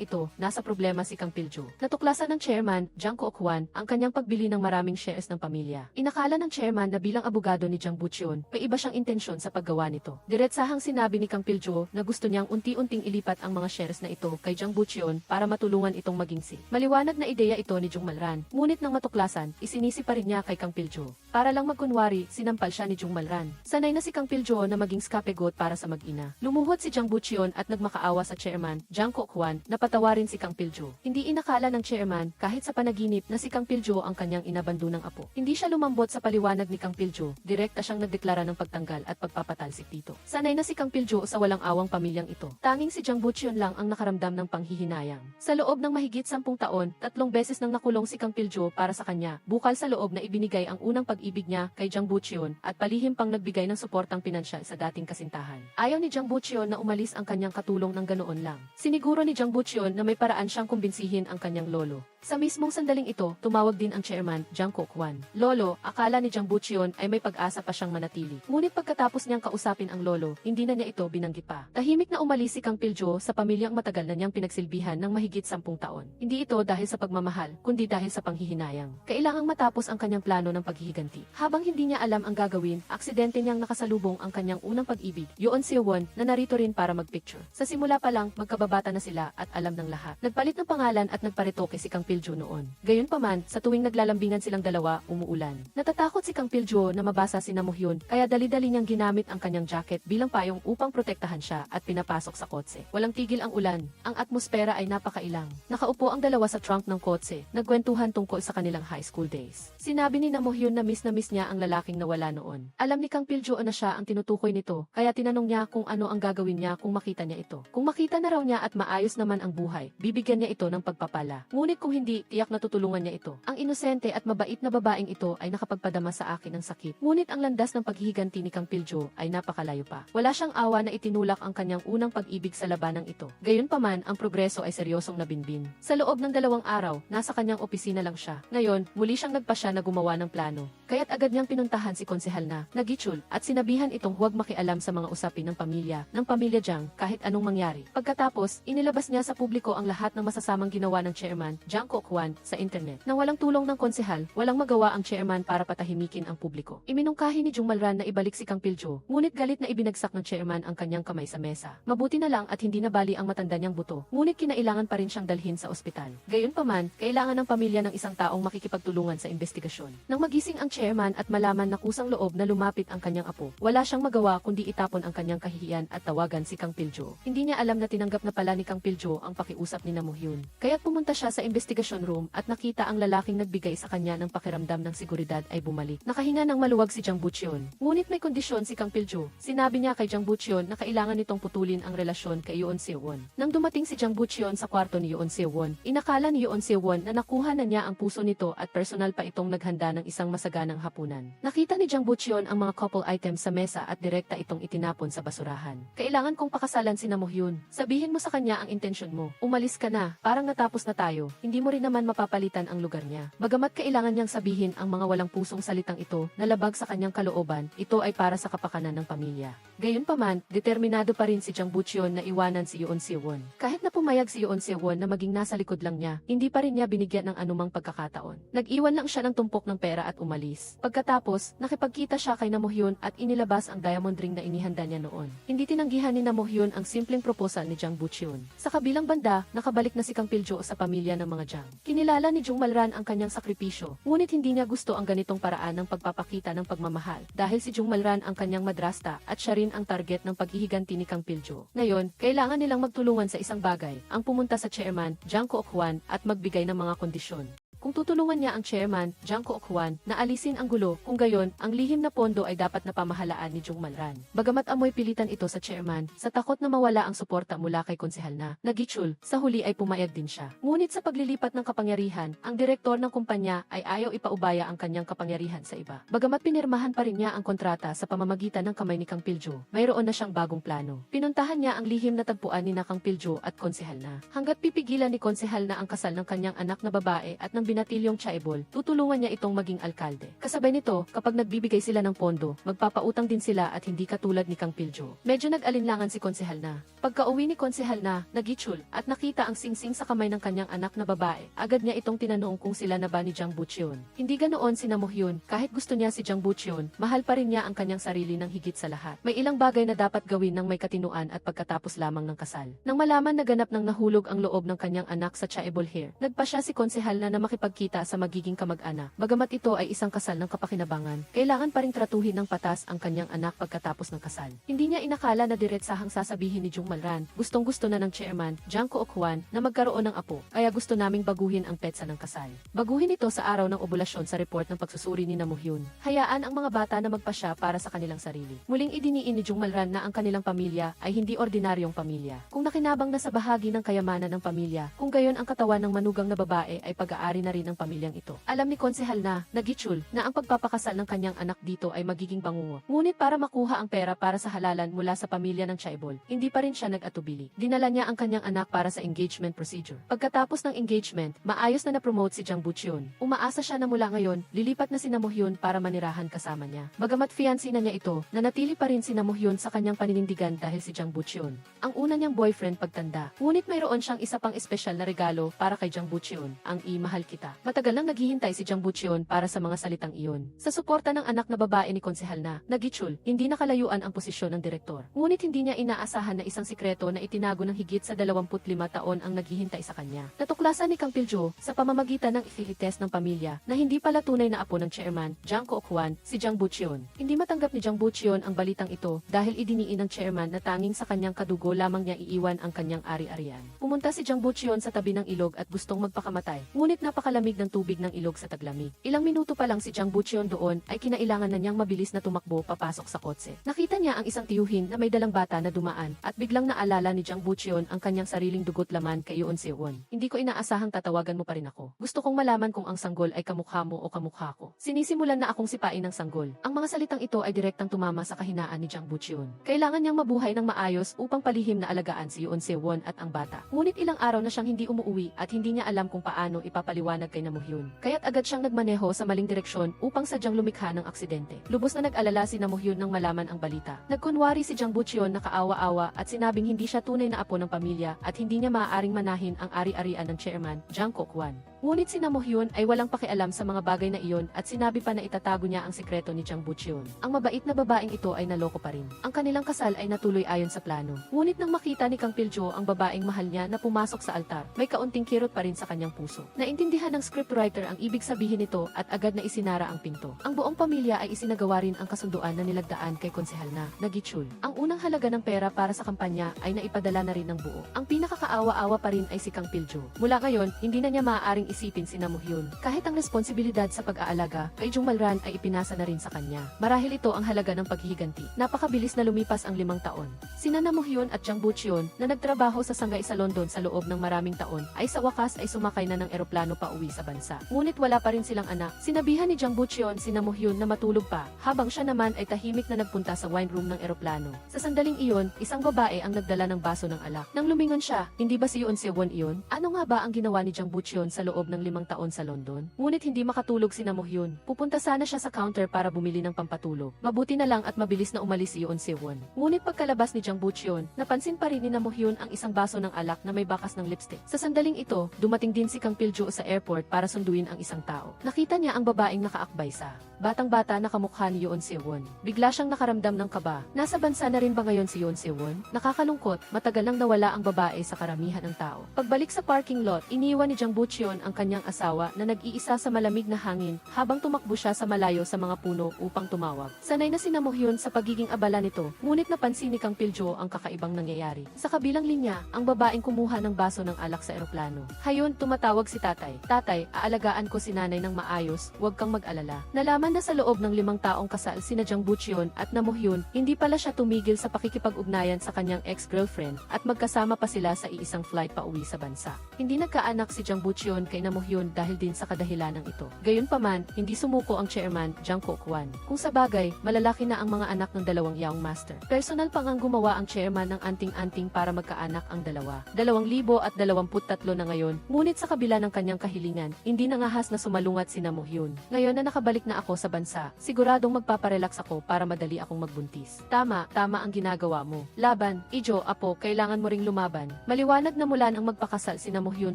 ito, nasa problema si Kang Pil-jo. Natuklasan ng chairman, Jang Kook-hwan, ang kanyang pagbili ng maraming shares ng pamilya. Inakala ng chairman na bilang abogado ni Jang Butcheon, may iba siyang intensyon sa paggawa nito. Diretsahang sinabi ni Kang Pil-jo na gusto niyang unti-unting ilipat ang mga shares na ito kay Jang Butcheon para matulungan itong maging si. Maliwanag na ideya ito ni Jung Malran, ngunit nang matuklasan, isinisi pa rin niya kay Kang Pil-jo. Para lang magkunwari, sinampal siya ni Jung Malran. Sanay na si Kang Pil-jo na maging scapegoat para sa mag-ina. Lumuhod si Jang Butcheon at nagmakaawa sa chairman, Jang Kook-hwan, na patawarin si Kang Pil-jo. Hindi inakala ng chairman kahit sa panaginip na si Kang Pil-jo ang kanyang inabandonang apo. Hindi siya lumambot sa paliwanag ni Kang Pil-jo, direkta siyang nagdeklara ng pagtanggal at pagpapatalsik dito. Sanay na si Kang Pil-jo sa walang awang pamilyang ito. Tanging si Jang Butcheon lang ang nakaramdam ng panghihinayang. Sa loob ng mahigit 10 taon, 3 beses nang nakulong si Kang Pil-jo para sa kanya, bukal sa loob na ibinigay ang unang pag-ibig niya kay Jang Butcheon at palihim pang nagbigay ng suportang pinansyal sa dating kasintahan. Ayaw ni Jang Butcheon na umalis ang kanyang katulong ng ganoon lang. Siniguro ni Jang Butcheon na may paraan siyang kumbinsihin ang kanyang lolo. Sa mismong sandaling ito, tumawag din ang chairman, Jang Kook-hwan. Lolo, akala ni Jang Butcheon ay may pag-asa pa siyang manatili. Ngunit pagkatapos niyang kausapin ang lolo, hindi na niya ito binanggit pa. Tahimik na umalis si Kang Pil-jo sa pamilyang matagal na niyang pinagsilbihan ng mahigit 10 taon. Hindi ito dahil sa pagmamahal, kundi dahil sa panghihinayang. Kailangang matapos ang kanyang plano ng paghihiganti. Habang hindi niya alam ang gagawin, aksidente niyang nakasalubong ang kanyang unang pag-ibig, Yoon Seo-won, na narito rin para magpicture. Sa simula pa lang, magkababata na sila at alam ng lahat. Nagpalit ng pangalan at nagparetoke si Kang Pil-jo noon. Gayunpaman, sa tuwing naglalambingan silang dalawa, umuulan. Natatakot si Kang Pil-jo na mabasa si Na Mo-hyun, kaya dali-dali niyang ginamit ang kanyang jacket bilang payong upang protektahan siya at pinapasok sa kotse. Walang tigil ang ulan. Ang atmosfera ay napakailang. Nakaupo ang dalawa sa trunk ng kotse, nagkwentuhan tungkol sa kanilang high school days. Sinabi ni Na Mo-hyun na miss niya ang lalaking nawala noon. Alam ni Kang Pil-jo na siya ang tinutukoy nito, kaya tinanong niya kung ano ang gagawin niya kung makita niya ito. Kung makita na raw niya at maayos naman ang buhay, bibigyan niya ito ng pagpapala. Ngunit kung hindi, tiyak na tutulungan niya ito. Ang inosente at mabait na babaeng ito ay nakapagpadama sa akin ng sakit. Ngunit ang landas ng paghihiganti ni Kang Pil-jo ay napakalayo pa. Wala siyang awa na itinulak ang kanyang unang pag-ibig sa labanang ito. Gayunpaman, ang progreso ay seryosong nabinbin. Sa loob ng 2 araw, nasa kanyang opisina lang siya. Ngayon, muli siyang nagpasya na gumawa ng plano. Kaya't agad niyang pinuntahan si konsehal na, Nagitchul, at sinabihan itong huwag makialam sa mga usapin ng pamilya Jang, kahit anong mangyari. Pagkatapos, inilabas niya sa publiko ang lahat ng masasamang ginawa ng chairman, Jang Kook-hwan, sa internet. Nang walang tulong ng konsehal, walang magawa ang chairman para patahimikin ang publiko. Iminungkahi ni Jung Malran na ibalik si Kang Pil-jo, ngunit galit na ibinagsak ng chairman ang kanyang kamay sa mesa. Mabuti na lang at hindi nabali ang matanda niyang buto, ngunit kinailangan pa rin siyang dalhin sa ospital. Gayunpaman, kailangan ng pamilya ng isang taong makikipagtulungan sa investigasyon. Nang magising ang chairman at malaman na kusang loob na lumapit ang kanyang apo, wala siyang magawa kundi itapon ang kanyang kahihiyan at tawagan si Kang Pil-jo. Hindi niya alam na tinanggap na pala ni Kang Pil-jo ang pakiusap ni Na Mo-hyun. Kaya't pumunta siya sa investigation room at nakita ang lalaking nagbigay sa kanya ng pakiramdam ng seguridad ay bumalik. Nakahinga ng maluwag si Jang Butcheon. Ngunit may kondisyon si Kang Pil-jo. Sinabi niya kay Jang Butcheon na kailangan nitong putulin ang relasyon kay Yoon Seo-won. Nang dumating si Jang Butcheon sa kwarto ni Yoon Seo-won, inakala ni Yoon Seo-won na nakuha na niya ang puso nito at personal pa itong naghanda ng isang masaganang hapunan. Nakita ni Jang Butcheon ang mga couple items sa mesa at direkta itong itinapon sa basurahan. Kailangan kong pakasalan si Na Mo-hyun. Sabihin mo sa kanya ang intensyon mo. Umalis ka na, parang natapos na tayo. Hindi mo rin naman mapapalitan ang lugar niya. Bagamat kailangan niyang sabihin ang mga walang pusong salitang ito na labag sa kanyang kalooban, ito ay para sa kapakanan ng pamilya. Gayunpaman, determinado pa rin si Jang Butcheon na iwanan si Yoon Seo-won. Kahit na pumayag si Yoon Seo-won na maging nasa likod lang niya, hindi pa rin niya binigyan ng anumang pagkakataon. Nag-iwan lang siya ng tumpok ng pera at umalis. kiss. Pagkatapos, nakipagkita siya kay Namohyun at inilabas ang diamond ring na inihanda niya noon. Hindi tinanggihan ni Namohyun ang simpleng proposal ni Jang Bucheon. Sa kabilang banda, nakabalik na si Kang Piljo sa pamilya ng mga Jang. Kinilala ni Jung Malran ang kanyang sakripisyo, ngunit hindi niya gusto ang ganitong paraan ng pagpapakita ng pagmamahal dahil si Jung Malran ang kanyang madrasta at siya rin ang target ng paghihiganti ni Kang Piljo. Ngayon, kailangan nilang magtulungan sa isang bagay, ang pumunta sa chairman, Jang Kook-hwan, at magbigay ng mga kondisyon. Kung tutulungan niya ang chairman, Jang Kook-hwan, na alisin ang gulo, kung gayon, ang lihim na pondo ay dapat na pamahalaan ni Jung Malran. Bagamat amoy pilitan ito sa chairman, sa takot na mawala ang suporta mula kay konsehal na Nagichul, sa huli ay pumayag din siya. Ngunit sa paglilipat ng kapangyarihan, ang direktor ng kumpanya ay ayaw ipaubaya ang kanyang kapangyarihan sa iba. Bagamat pinirmahan pa rin niya ang kontrata sa pamamagitan ng kamay ni Kang Piljo, mayroon na siyang bagong plano. Pinuntahan niya ang lihim na tagpuan ni Kang Piljo at konsehal na. Hanggat pipigilan ni konsehal na ang kasal ng kanyang anak na babae at ng binatilyong chaebol, tutulungan niya itong maging alkalde. Kasabay nito, kapag nagbibigay sila ng pondo, magpapautang din sila at hindi katulad ni Kang Piljo. Medyo nag-alinlangan si konsehal na. Pagka-uwi ni konsehal na, Nagichul, at nakita ang singsing sa kamay ng kanyang anak na babae, agad niya itong tinanong kung sila na ba ni Jang Bucheon. Hindi ganoon si Namohyun, kahit gusto niya si Jang Bucheon, mahal pa rin niya ang kanyang sarili ng higit sa lahat. May ilang bagay na dapat gawin ng may katinuan at pagkatapos lamang ng kasal. Nang malaman na ganap ng nahulog ang loob ng kanyang anak sa chaebol hair, nagpa siya si konsehal na makipagkita sa magiging kamag-anak. Bagamat ito ay isang kasal ng kapakinabangan, kailangan pa ring tratuhin ng patas ang kanyang anak pagkatapos ng kasal. Hindi niya inakala na diretsahang sasabihin ni Jung Malran, gustong-gusto na ng chairman, Jang Kook-hwan, na magkaroon ng apo, kaya gusto naming baguhin ang petsa ng kasal. Baguhin ito sa araw ng obulasyon sa report ng pagsusuri ni Namohyun. Hayaan ang mga bata na magpasya para sa kanilang sarili. Muling idiniin ni Jung Malran na ang kanilang pamilya ay hindi ordinaryong pamilya. Kung nakinabang na sa bahagi ng kayamanan ng pamilya, kung gayon ang katawan ng manugang na babae ay pag-aari na rin ng pamilyang ito. Alam ni konsehal na Nagichul na ang pagpapakasal ng kanyang anak dito ay magiging bangungot. Ngunit para makuha ang pera para sa halalan mula sa pamilya ng chaebol, hindi pa rin siya nag-atubili. Dinala niya ang kanyang anak para sa engagement procedure. Pagkatapos ng engagement, maayos na na-promote si Jang Bucheon. Umaasa siya na mula ngayon, lilipat na si Namohyun para manirahan kasama niya. Bagamat fiancé na niya ito, nanatili pa rin si Namohyun sa kanyang paninindigan dahil si Jang Bucheon ang una niyang boyfriend pagtanda. Ngunit mayroon siyang isa pang espesyal na regalo para kay Jang Bucheon, ang "I-mahal kita". Matagal nang naghihintay si Jang Bucheon para sa mga salitang iyon. Sa suporta ng anak na babae ni konsehal na Nagichul, hindi nakalayuan ang posisyon ng direktor. Ngunit hindi niya inaasahan na isang sikreto na itinago ng higit sa 25 taon ang naghihintay sa kanya. Natuklasan ni Kang Piljo sa pamamagitan ng i-test ng pamilya na hindi pala tunay na apo ng chairman, Jang Kook-hwan, si Jang Bucheon. Hindi matanggap ni Jang Bucheon ang balitang ito dahil idiniin ng chairman na tanging sa kanyang kadugo lamang niya iiwan ang kanyang ari-arian. Pumunta si Jang Bucheon sa tabi ng ilog at gustong magpakamatay, ngunit napakalamig ng tubig ng ilog sa taglamig. Ilang minuto pa lang si Jang Bucheon doon ay kinailangan na niyang mabilis na tumakbo papasok sa kotse. Nakita niya ang isang tiyuhin na may dalang bata na dumaan at biglang naalala ni Jang Bucheon ang kanyang sariling dugot laman kay Yoon Se-won. Hindi ko inaasahang tatawagan mo pa rin ako. Gusto kong malaman kung ang sanggol ay kamukha mo o kamukha ko. Sinisimulan na akong sipain ng sanggol. Ang mga salitang ito ay direktang tumama sa kahinaan ni Jang Bucheon. Kailangan niyang mabuhay ng maayos upang palihim na alagaan si Yoon Se-won at ang bata. Ngunit ilang araw na siyang hindi umuuwi at hindi niya alam kung paano ipapaliwanag kay Namohyun. Kaya't agad siyang nagmaneho sa maling direksyon upang sadyang lumikha ng aksidente. Lubos na nag-alala si Namohyun nang malaman ang balita. Nagkunwari si Jang Bucheon na kaawa-awa at sinabing hindi siya tunay na apo ng pamilya at hindi niya maaaring manahin ang ari-arian ng chairman, Jang Kook-hwan. Ngunit si Namohyun ay walang pakialam sa mga bagay na iyon at sinabi pa na itatago niya ang sikreto ni Jang Bucheon. Ang mabait na babaeng ito ay naloko pa rin. Ang kanilang kasal ay natuloy ayon sa plano. Ngunit nang makita ni Kang Piljo ang babaeng mahal niya na pumasok sa altar, may kaunting kirot pa rin sa kanyang puso. Naintindihan ng scriptwriter ang ibig sabihin nito at agad na isinara ang pinto. Ang buong pamilya ay isinagawa rin ang kasunduan na nilagdaan kay konsehal na Nagichul. Ang unang halaga ng pera para sa kampanya ay naipadala na rin ng buo. Ang pinakakaawa-awa pa rin ay si Kang Piljo. Mula ngayon, hindi na niya maaaring isipin si Namohyun. Kahit ang responsibilidad sa pag-aalaga kay Jung Malran ay ipinasa na rin sa kanya. Marahil ito ang halaga ng paghihiganti. Napakabilis na lumipas ang 5 taon. Sina Namohyun at Jang Bucheon na nagtrabaho sa sangay sa London sa loob ng maraming taon ay sa wakas ay sumakay na ng eroplano pa uwi sa bansa. Ngunit wala pa rin silang anak. Sinabihan ni Jang Bucheon si Namohyun na matulog pa, habang siya naman ay tahimik na nagpunta sa wine room ng eroplano. Sa sandaling iyon, isang babae ang nagdala ng baso ng alak. Nang lumingon siya, hindi ba si Yoon Se-won iyon? Ano nga ba ang ginawa ni Jang Bucheon sa loob ng 5 taon sa London? Ngunit hindi makatulog si Namohyun. Pupunta sana siya sa counter para bumili ng pampatulog. Mabuti na lang at mabilis na umalis si Yoon Se-won. Ngunit pagkalabas ni Jang Bucheon, napansin pa rin ni Namohyun ang isang baso ng alak na may bakas ng lipstick. Sa sandaling ito, dumating din si Kang Piljo sa airport para sunduin ang isang tao. Nakita niya ang babaeng nakaakbay sa batang-bata na kamukha ni Yoon Se-won. Bigla siyang nakaramdam ng kaba. Nasa bansa na rin ba ngayon si Yoon Se-won? Nakakalungkot, matagal nang nawala ang babae sa karamihan ng tao. Pagbalik sa parking lot, iniwan ni Jang Boo-cheon ang kanyang asawa na nag-iisa sa malamig na hangin habang tumakbo siya sa malayo sa mga puno upang tumawag. Sanay na si Na Mo-hyun sa pagiging abala nito, ngunit napansin ni Kang Pil-jo ang kakaibang nangyayari. Sa kabilang linya, ang babaeng kumuha ng baso ng alak sa eroplano. Hayon, tumatawag si tatay. Tatay, aalagaan ko si nanay ng maayos, huwag kang mag-alala. Nalaman na sa loob ng 5 taong kasal sina Jang Boo-cheon at Na Mo-hyun, hindi pala siya tumigil sa pakikipag-ugnayan sa kanyang ex-girlfriend at magkasama pa sila sa iisang flight pa uwi sa bansa. Hindi nagkaanak si Jang Boo-cheon kay Na Mo-hyun dahil din sa kadahilanang ito. Gayunpaman, hindi sumuko ang chairman, Jang Ko-kwan. Kung sa bagay, malalaki na ang mga anak ng dalawang young master. Personal pang ang gumawa ang chairman ng anting-anting para magkaanak ang dalawa. 2023 na ngayon, ngunit sa kabila ng kanyang kahilingan, hindi nangahas na sumalungat si Na Mo-hyun. Ngayon na nakabalik na ako sa bansa, siguradong magpaparelax ako para madali akong magbuntis. Tama ang ginagawa mo. Laban, Ijo, apo, kailangan mo ring lumaban. Maliwanag na mula nang magpakasal si Na Mo-hyun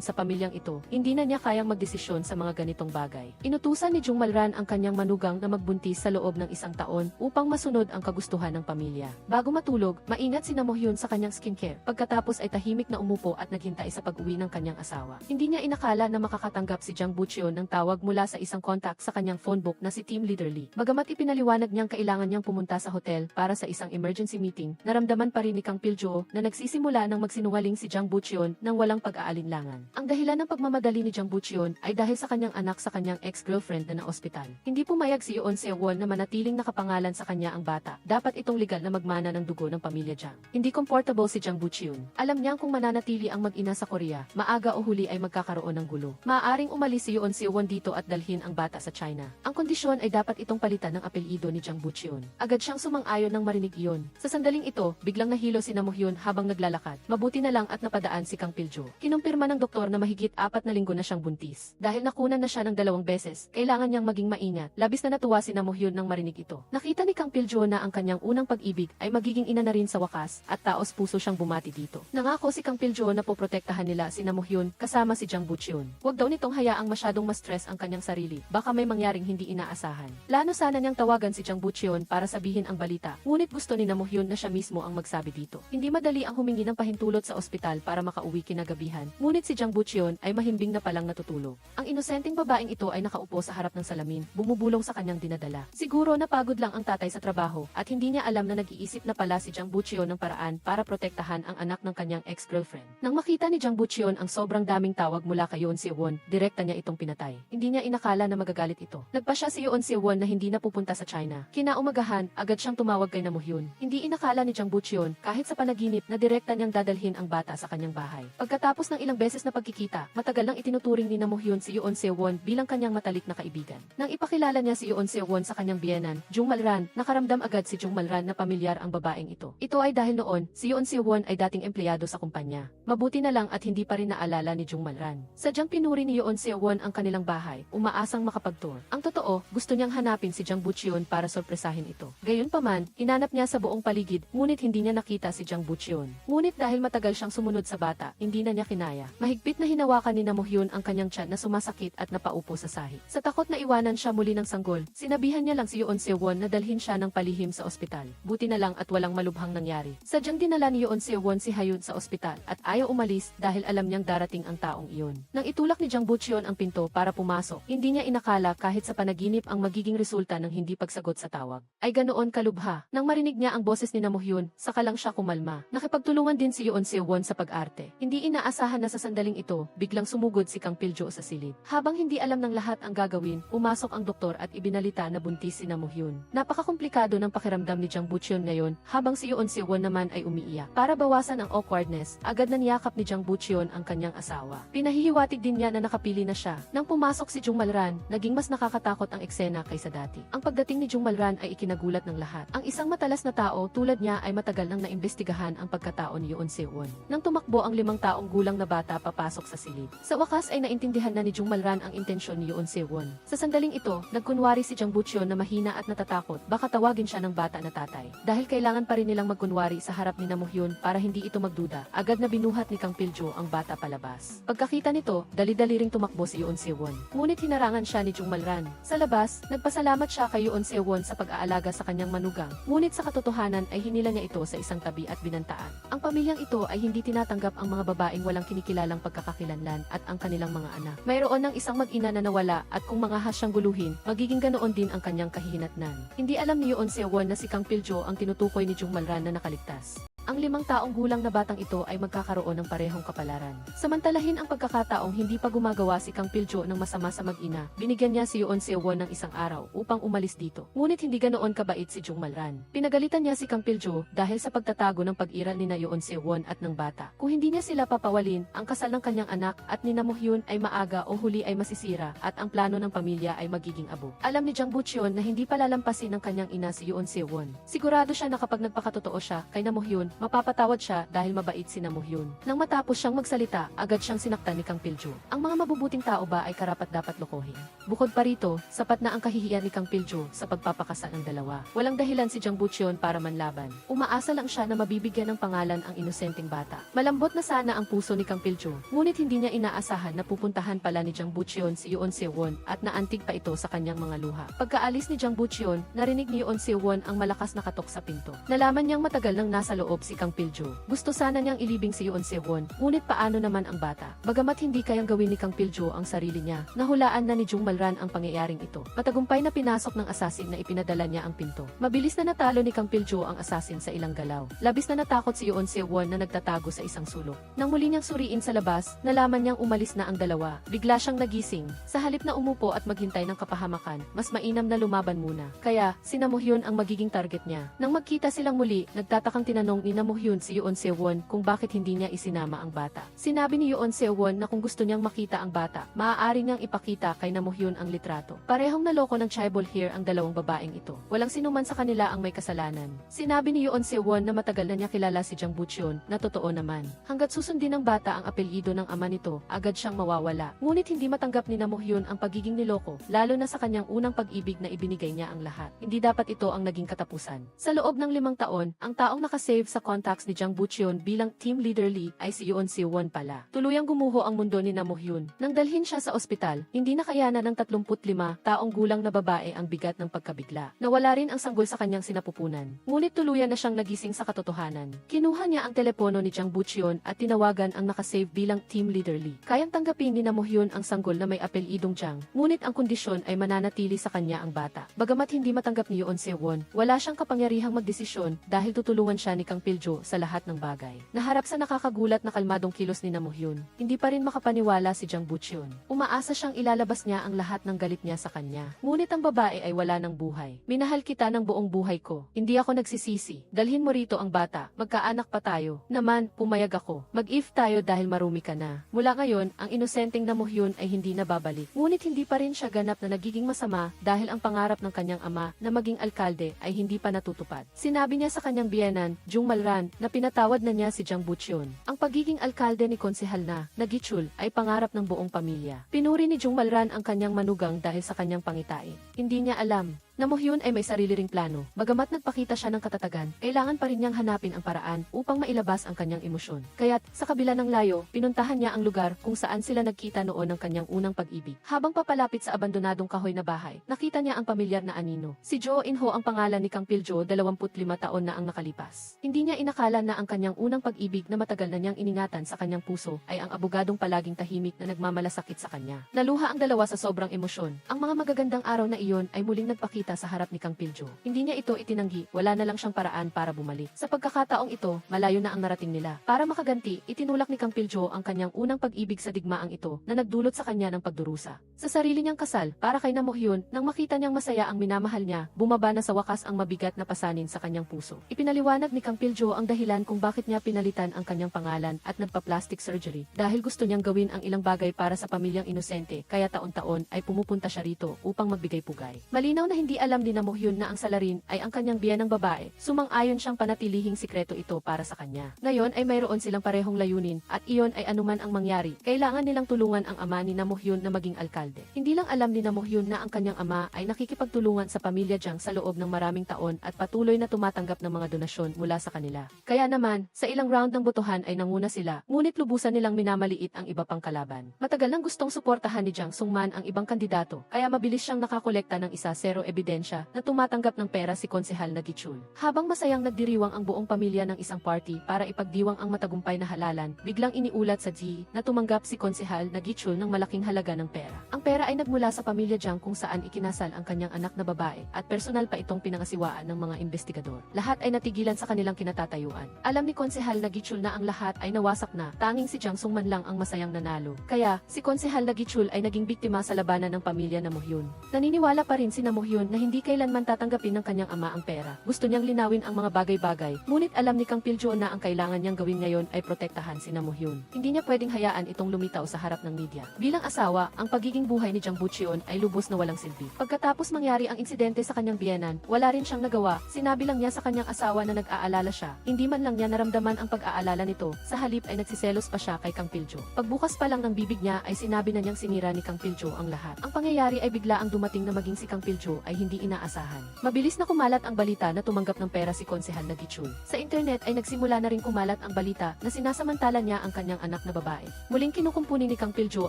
sa pamilyang ito, hindi na niya kayang magdesisyon sa mga ganitong bagay. Inutusan ni Jung Malran ang kanyang manugang na magbuntis sa loob ng 1 taon upang masunod ang kagustuhan ng pamilya. Bago matulog, maingat si Na Mo-hyun sa kanyang skincare. Pagkatapos ay tahimik na umupo at naghintay sa pag-uwi ng kanyang asawa. Hindi niya inakala na makakatanggap si Jang Boo-cheon ng tawag mula sa isang contact sa kanyang phone book na si Team Leader Lee. Bagamat ipinaliwanag niyang kailangan niyang pumunta sa hotel para sa isang emergency meeting, naramdaman pa rin ni Kang Pil-jo na nagsisimula ng magsinungaling si Jang Boo-cheon nang walang pag-aalinlangan. Ang dahilan ng pagmamadali ni Jang Boo-cheon ay dahil sa kanyang anak sa kanyang ex-girlfriend na ospital. Hindi pumayag si Yoon Se-won na manatiling nakapangalan sa kanya ang bata. Dapat itong legal na magmana ng dugo ng pamilya Jang. Hindi comfortable si Jang Boo-cheon. Alam niyang kung mananatili ang mag-ina sa Korea, maaga o huli ay magkakaroon ng gulo. Maaaring umalis si Yoon Se-won dito at dalhin ang bata sa China. Ang kondisyon ay dapat itong palitan ng apelyido ni Jang Boo-cheon. Agad siyang sumang-ayon nang marinig iyon. Sa sandaling ito, biglang nahilo si Na Mo-hyun habang naglalakad. Mabuti na lang at napadaan si Kang Pil-jo. Kinumpirma ng doktor na mahigit 4 na linggo na siyang buntis. Dahil nakunan na siya ng 2 beses, kailangan niyang maging maingat. Labis na natuwa si Na Mo-hyun nang marinig ito. Nakita ni Kang Pil-jo na ang kanyang unang pag-ibig ay magiging ina na rin sa wakas at taos puso siyang bumati dito. Nangako si Kang Pil-jo na poprotektahan nila si Na Mo-hyun kasama si Jang Boo-cheon. Huwag daw nitong hayaang masyadong ma-stress ang kanyang sarili. Baka may mangyaring hindi inaasahan. Plano sana niyang tawagan si Jang Boo-cheon para sabihin ang balita. Ngunit gusto ni Na Mo-hyun na siya mismo ang magsabi dito. Hindi madali ang humingi ng pahintulot sa ospital para makauwi kinagabihan. Ngunit si Jang Boo-cheon ay mahimbing na palang natutulog. Ang inosenteng babaeng ito ay nakaupo sa harap ng salamin, bumubulong sa kanyang dinadala. Siguro napagod lang ang tatay sa trabaho at hindi niya alam na nag-iisip na pala si Jang Boo-cheon ng paraan para protektahan ang anak ng kanyang ex-girlfriend. Nang makita ni Jang Boo-cheon ang sobrang daming tawag mula kay Yoon Se-won, direkta niya itong pinatay. Hindi niya inakala na magagalit ito. Nagpa siya si Yoon Se-won na hindi na pupunta sa China. Kinaumagahan, agad siyang tumawag kay Na Mo-hyun. Hindi inakala ni Jang Boo-cheon kahit sa panaginip na direkta niyang dadalhin ang bata sa kanyang bahay. Pagkatapos ng ilang beses na pagkikita, matagal nang itinuturing ni Na Mo-hyun si Yoon Se-won bilang kanyang matalik na kaibigan. Nang ipakilala niya si Yoon Se-won sa kanyang biyenan, Jung Malran, nakaramdam agad si Jung Malran na pamilyar ang babaeng ito. Ito ay dahil noon, si Yoon Se-won ay dating empleyado sa kumpanya. Mabuti na lang at hindi pa rin naalala ni Jung Malran. Sadyang pinuri ni Yoon Se-won ang kanilang bahay, umaasang makapag-tour. Ang totoo, gusto niyang hanapin si Jang Boo-cheon para sorpresahin ito. Gayunpaman, hinanap niya sa buong paligid, ngunit hindi niya nakita si Jang Boo-cheon. Ngunit dahil matagal siyang sumunod sa bata, hindi na niya kinaya. Mahigpit na hinawakan ni Na Mo-hyun ang kanyang tiyan na sumasakit at napaupo sa sahig. Sa takot na iwanan siya muli ng sanggol, sinabihan niya lang si Yoon Se-won na dalhin siya ng palihim sa ospital. Buti na lang at walang malubhang nangyari. Sadyang dinala ni Yoon Se-won si Hayun sa ospital at ayaw umalis dahil alam niyang darating ang taong iyon. Nang itulak ni Jang Boo-cheon ang pinto para pumasok, hindi niya inakala kahit sa panaginip ang magiging resulta ng hindi pagsagot sa tawag. Ay ganoon kalubha. Nang marinig niya ang boses ni Na Mo-hyun, saka lang siya kumalma. Nakipagtulungan din si Yoon Se-won sa pag-arte. Hindi inaasahan na sa sandaling ito, biglang sumugod si Kang Pil-jo sa silid. Habang hindi alam ng lahat ang gagawin, umasok ang doktor at ibinalita na buntis si Na Mo-hyun. Napakakomplikado ng pakiramdam ni Jang Boo-cheon ngayon, habang si Yoon Se-won naman ay umiiyak. Para bawasan ang awkwardness, agad na niyakap ni Jang Boo-cheon ang kanyang asawa. Pinahihiwatig din niya na nakapili na siya. Nang pumasok si Jung Malran, naging mas nakakatakot ang eksena kaysa dati. Ang pagdating ni Jung Malran ay ikinagulat ng lahat. Ang isang matalas na tao tulad niya ay matagal nang naimbestigahan ang pagkatao ni Yoon Se-won. Nang tumakbo ang 5 taong gulang na bata papasok sa silid. Sa wakas ay naintindihan na ni Jung Malran ang intensyon ni Yoon Se-won. Sa sandaling ito, nagkunwari si Jang Boo-cheon na mahina at natatakot, baka tawagin siya ng bata na tatay. Dahil kailangan pa rin nilang magkunwari sa harap ni Na Mo-hyun para hindi ito magduda, agad na binuhat ni Kang Pil-jo ang bata palabas. Pagkakita nito, dali-dali ring tumakbo si Yoon Se-won. Ngunit hinarangan siya ni Jung Malran. Sa labas, lumabas. Nagpasalamat siya kay Yoon Se-won sa pag-aalaga sa kanyang manugang, ngunit sa katotohanan ay hinila niya ito sa isang tabi at binantaan. Ang pamilyang ito ay hindi tinatanggap ang mga babaeng walang kinikilalang pagkakakilanlan at ang kanilang mga anak. Mayroon ng isang mag-ina na nawala at kung mangahas siyang guluhin, magiging ganoon din ang kanyang kahihinatnan. Hindi alam ni Yoon Se-won na si Kang Pil-jo ang tinutukoy ni Jung Malran na nakaligtas. Ang 5 taong gulang na batang ito ay magkakaroon ng parehong kapalaran. Samantalahin ang pagkakataong hindi pa gumagawa si Kang Pil-jo ng masama sa mag-ina, binigyan niya si Yoon Se-won ng isang araw upang umalis dito. Ngunit hindi ganoon kabait si Jung Malran. Pinagalitan niya si Kang Pil-jo dahil sa pagtatago ng pag-iral ni Yoon Se-won at ng bata. Kung hindi niya sila papawalin, ang kasal ng kanyang anak at ni Mo-hyun ay maaga o huli ay masisira at ang plano ng pamilya ay magiging abo. Alam ni Jang Boo-cheon na hindi palalampasin ng kanyang ina si Yoon Se-won. Sigurado siya na kapag nagpakatotoo siya kay Mo-hyun, mapapatawad siya dahil mabait si Mo-hyun. Nang matapos siyang magsalita, agad siyang sinaktan ni Kang Pil-jo. Ang mga mabubuting tao ba ay karapat-dapat lokohin? Bukod pa rito, sapat na ang kahihiyan ni Kang Pil-jo sa pagpapakasal ng dalawa. Walang dahilan si Jang Boo-cheon para manlaban. Umaasa lang siya na mabibigyan ng pangalan ang inosenteng bata. Malambot na sana ang puso ni Kang Pil-jo, ngunit hindi niya inaasahan na pupuntahan pala ni Jang Boo-cheon si Yoon Se-won at naantig pa ito sa kanyang mga luha. Pagkaalis ni Jang Boo-cheon, narinig ni Yoon Se-won ang malakas na katok sa pinto. Nalaman niyang matagal nang nasa loob si Kang Pil-jo. Gusto sana niyang ilibing si Yoon Se-won, ngunit paano naman ang bata? Bagamat hindi kayang gawin ni Kang Pil-jo ang sarili niya, nahulaan na ni Jung Malran ang pangyayaring ito. Matagumpay na pinasok ng asasin na ipinadala niya ang pinto. Mabilis na natalo ni Kang Pil-jo ang asasin sa ilang galaw. Labis na natakot si Yoon Se-won na nagtatago sa isang sulok. Nang muli niyang suriin sa labas, nalaman niyang umalis na ang dalawa. Bigla siyang nagising. Sa halip na umupo at maghintay ng kapahamakan, mas mainam na lumaban muna. Kaya, si Mo-hyun ang magiging target niya. Nang magkita silang muli, nagtatakang tinanong ni Mo-hyun si Yoon Se-won kung bakit hindi niya isinama ang bata. Sinabi ni Yoon Se-won na kung gusto niyang makita ang bata, maaari niyang ipakita kay Mo-hyun ang litrato. Parehong naloko ng tribal hair ang dalawang babaeng ito. Walang sinuman sa kanila ang may kasalanan. Sinabi ni Yoon Se-won na matagal na niya kilala si Jang Boo-cheon, na totoo naman. Hanggat susundin ng bata ang apelyido ng ama nito, agad siyang mawawala. Ngunit hindi matanggap ni Mo-hyun ang pagiging niloko, lalo na sa kanyang unang pag-ibig na ibinigay niya ang lahat. Hindi dapat ito ang naging katapusan. Sa loob ng 5 taon, ang taong nakasave sa contacts ni Jang Boo-cheon bilang team leader Lee ay si Yoon Se-won pala. Tuluyang gumuho ang mundo ni Mo-hyun. Nang dalhin siya sa ospital, hindi nakayanan ng 35 taong gulang na babae ang bigat ng pagkabigla. Nawala rin ang sanggol sa kanyang sinapupunan. Ngunit tuluyan na siyang nagising sa katotohanan. Kinuha niya ang telepono ni Jang Boo-cheon at tinawagan ang nakasave bilang team leader Lee. Kayang tanggapin ni Mo-hyun ang sanggol na may apelyidong Jang, ngunit ang kondisyon ay mananatili sa kanya ang bata. Bagamat hindi matanggap ni Yoon Se-won, wala siyang kapangyarihang magdesisyon dahil tutulungan siya ni Kang Pil-jo sa lahat ng bagay. Naharap sa nakakagulat na kalmadong kilos ni Mo-hyun, hindi pa rin makapaniwala si Jang Boo-cheon. Umaasa siyang ilalabas niya ang lahat ng galit niya sa kanya. Ngunit ang babae ay wala ng buhay. Minahal kita ng buong buhay ko. Hindi ako nagsisisi. Dalhin mo rito ang bata. Magkaanak pa tayo. Naman, pumayag ako. Mag-if tayo dahil marumi ka na. Mula ngayon, ang inosenteng Mo-hyun ay hindi na babalik. Ngunit hindi pa rin siya ganap na nagiging masama dahil ang pangarap ng kanyang ama na maging alkalde ay hindi pa natutupad. Sinabi niya sa kanyang biyenan, Jung Malran, na pinatawad na niya si Jang Boo-cheon. Ang pagiging alkalde ni konsehal na, Nagitchul, ay pangarap ng buong pamilya. Pinuri ni Jung Malran ang kanyang manugang dahil sa kanyang pangitain. Hindi niya alam na Mo-hyun ay may sarili ring plano. Bagamat nagpakita siya ng katatagan, kailangan pa rin niyang hanapin ang paraan upang mailabas ang kanyang emosyon. Kaya't, sa kabila ng layo, pinuntahan niya ang lugar kung saan sila nagkita noon ng kanyang unang pag-ibig. Habang papalapit sa abandonadong kahoy na bahay, nakita niya ang pamilyar na anino. Si Jo In-ho ang pangalan ni Kang Pil-jo, 25 taon na ang nakalipas. Hindi niya inakala na ang kanyang unang pag-ibig na matagal na niyang iningatan sa kanyang puso ay ang abogadong palaging tahimik na nagmamalasakit sa kanya. Naluha ang dalawa sa sobrang emosyon. Ang mga magagandang araw na iyon ay muling nagpakita sa harap ni Kang Pil-jo. Hindi niya ito itinanggi, wala na lang siyang paraan para bumalik. Sa pagkakataong ito, malayo na ang narating nila. Para makaganti, itinulak ni Kang Pil-jo ang kanyang unang pag-ibig sa digmaang ito na nagdulot sa kanya ng pagdurusa. Sa sarili niyang kasal, para kay Mo-hyun, nang makita niyang masaya ang minamahal niya, bumaba na sa wakas ang mabigat na pasanin sa kanyang puso. Ipinaliwanag ni Kang Pil-jo ang dahilan kung bakit niya pinalitan ang kanyang pangalan at nagpa-plastic surgery dahil gusto niyang gawin ang ilang bagay para sa pamilyang inosente, kaya taon-taon ay pumupunta siya rito upang magbigay pugay. Malinaw na hindi Hindi alam ni Na Mo-hyun na ang salarin ay ang kanyang biyenang babae. Sumang-ayon siyang panatilihing sikreto ito para sa kanya. Ngayon ay mayroon silang parehong layunin at iyon ay anuman ang mangyari. Kailangan nilang tulungan ang ama ni Na Mo-hyun na maging alkalde. Hindi lang alam ni Na Mo-hyun na ang kanyang ama ay nakikipagtulungan sa pamilya Jang sa loob ng maraming taon at patuloy na tumatanggap ng mga donasyon mula sa kanila. Kaya naman, sa ilang round ng botohan ay nanguna sila, ngunit lubusan nilang minamaliit ang iba pang kalaban. Matagal nang gustong suportahan ni Jang Sung-man ang ibang kandidato, kaya mabilis siyang nakakolekta ng isa-zero ebidensya na tumatanggap ng pera si Konsehal na Gi-chul. Habang masayang nagdiriwang ang buong pamilya ng isang party para ipagdiwang ang matagumpay na halalan, biglang iniulat sa Ji na tumanggap si Konsehal na Gi-chul ng malaking halaga ng pera. Ang pera ay nagmula sa pamilya Jang kung saan ikinasal ang kanyang anak na babae at personal pa itong pinangasiwaan ng mga investigador. Lahat ay natigilan sa kanilang kinatatayuan. Alam ni Konsehal na Gi-chul na ang lahat ay nawasak na, tanging si Jang Sung-man lang ang masayang nanalo. Kaya, si Konsehal na Gi-chul ay naging biktima sa labanan ng pamilya Na Mo-hyun. Naniniwala pa rin si Na Mo-hyun na hindi kailanman tatanggapin ng kanyang ama ang pera. Gusto niyang linawin ang mga bagay-bagay, ngunit alam ni Kang Pil-jo na ang kailangan niyang gawin ngayon ay protektahan si Na Mo-hyun. Hindi niya pwedeng hayaan itong lumitaw sa harap ng media. Bilang asawa, ang pagiging buhay ni Jang Bu-cheon ay lubos na walang silbi. Pagkatapos mangyari ang insidente sa kanyang biyenan, wala rin siyang nagawa. Sinabi lang niya sa kanyang asawa na nag-aalala siya. Hindi man lang niya naramdaman ang pag-aalala nito. Sa halip ay nagsiselos pa siya kay Kang Pil-jo. Pagbukas pa lang ng bibig niya ay sinabi na niyang sinira ni Kang Pil-jo ang lahat. Ang pangyayari ay bigla ang dumating na maging si Kang Pil-jo ay hindi inaasahan. Mabilis na kumalat ang balita na tumanggap ng pera si Konsehal na Gi-chul. Sa internet ay nagsimula na rin kumalat ang balita na sinasamantala niya ang kanyang anak na babae. Muling kinukumpuni ni Kang Pil-jo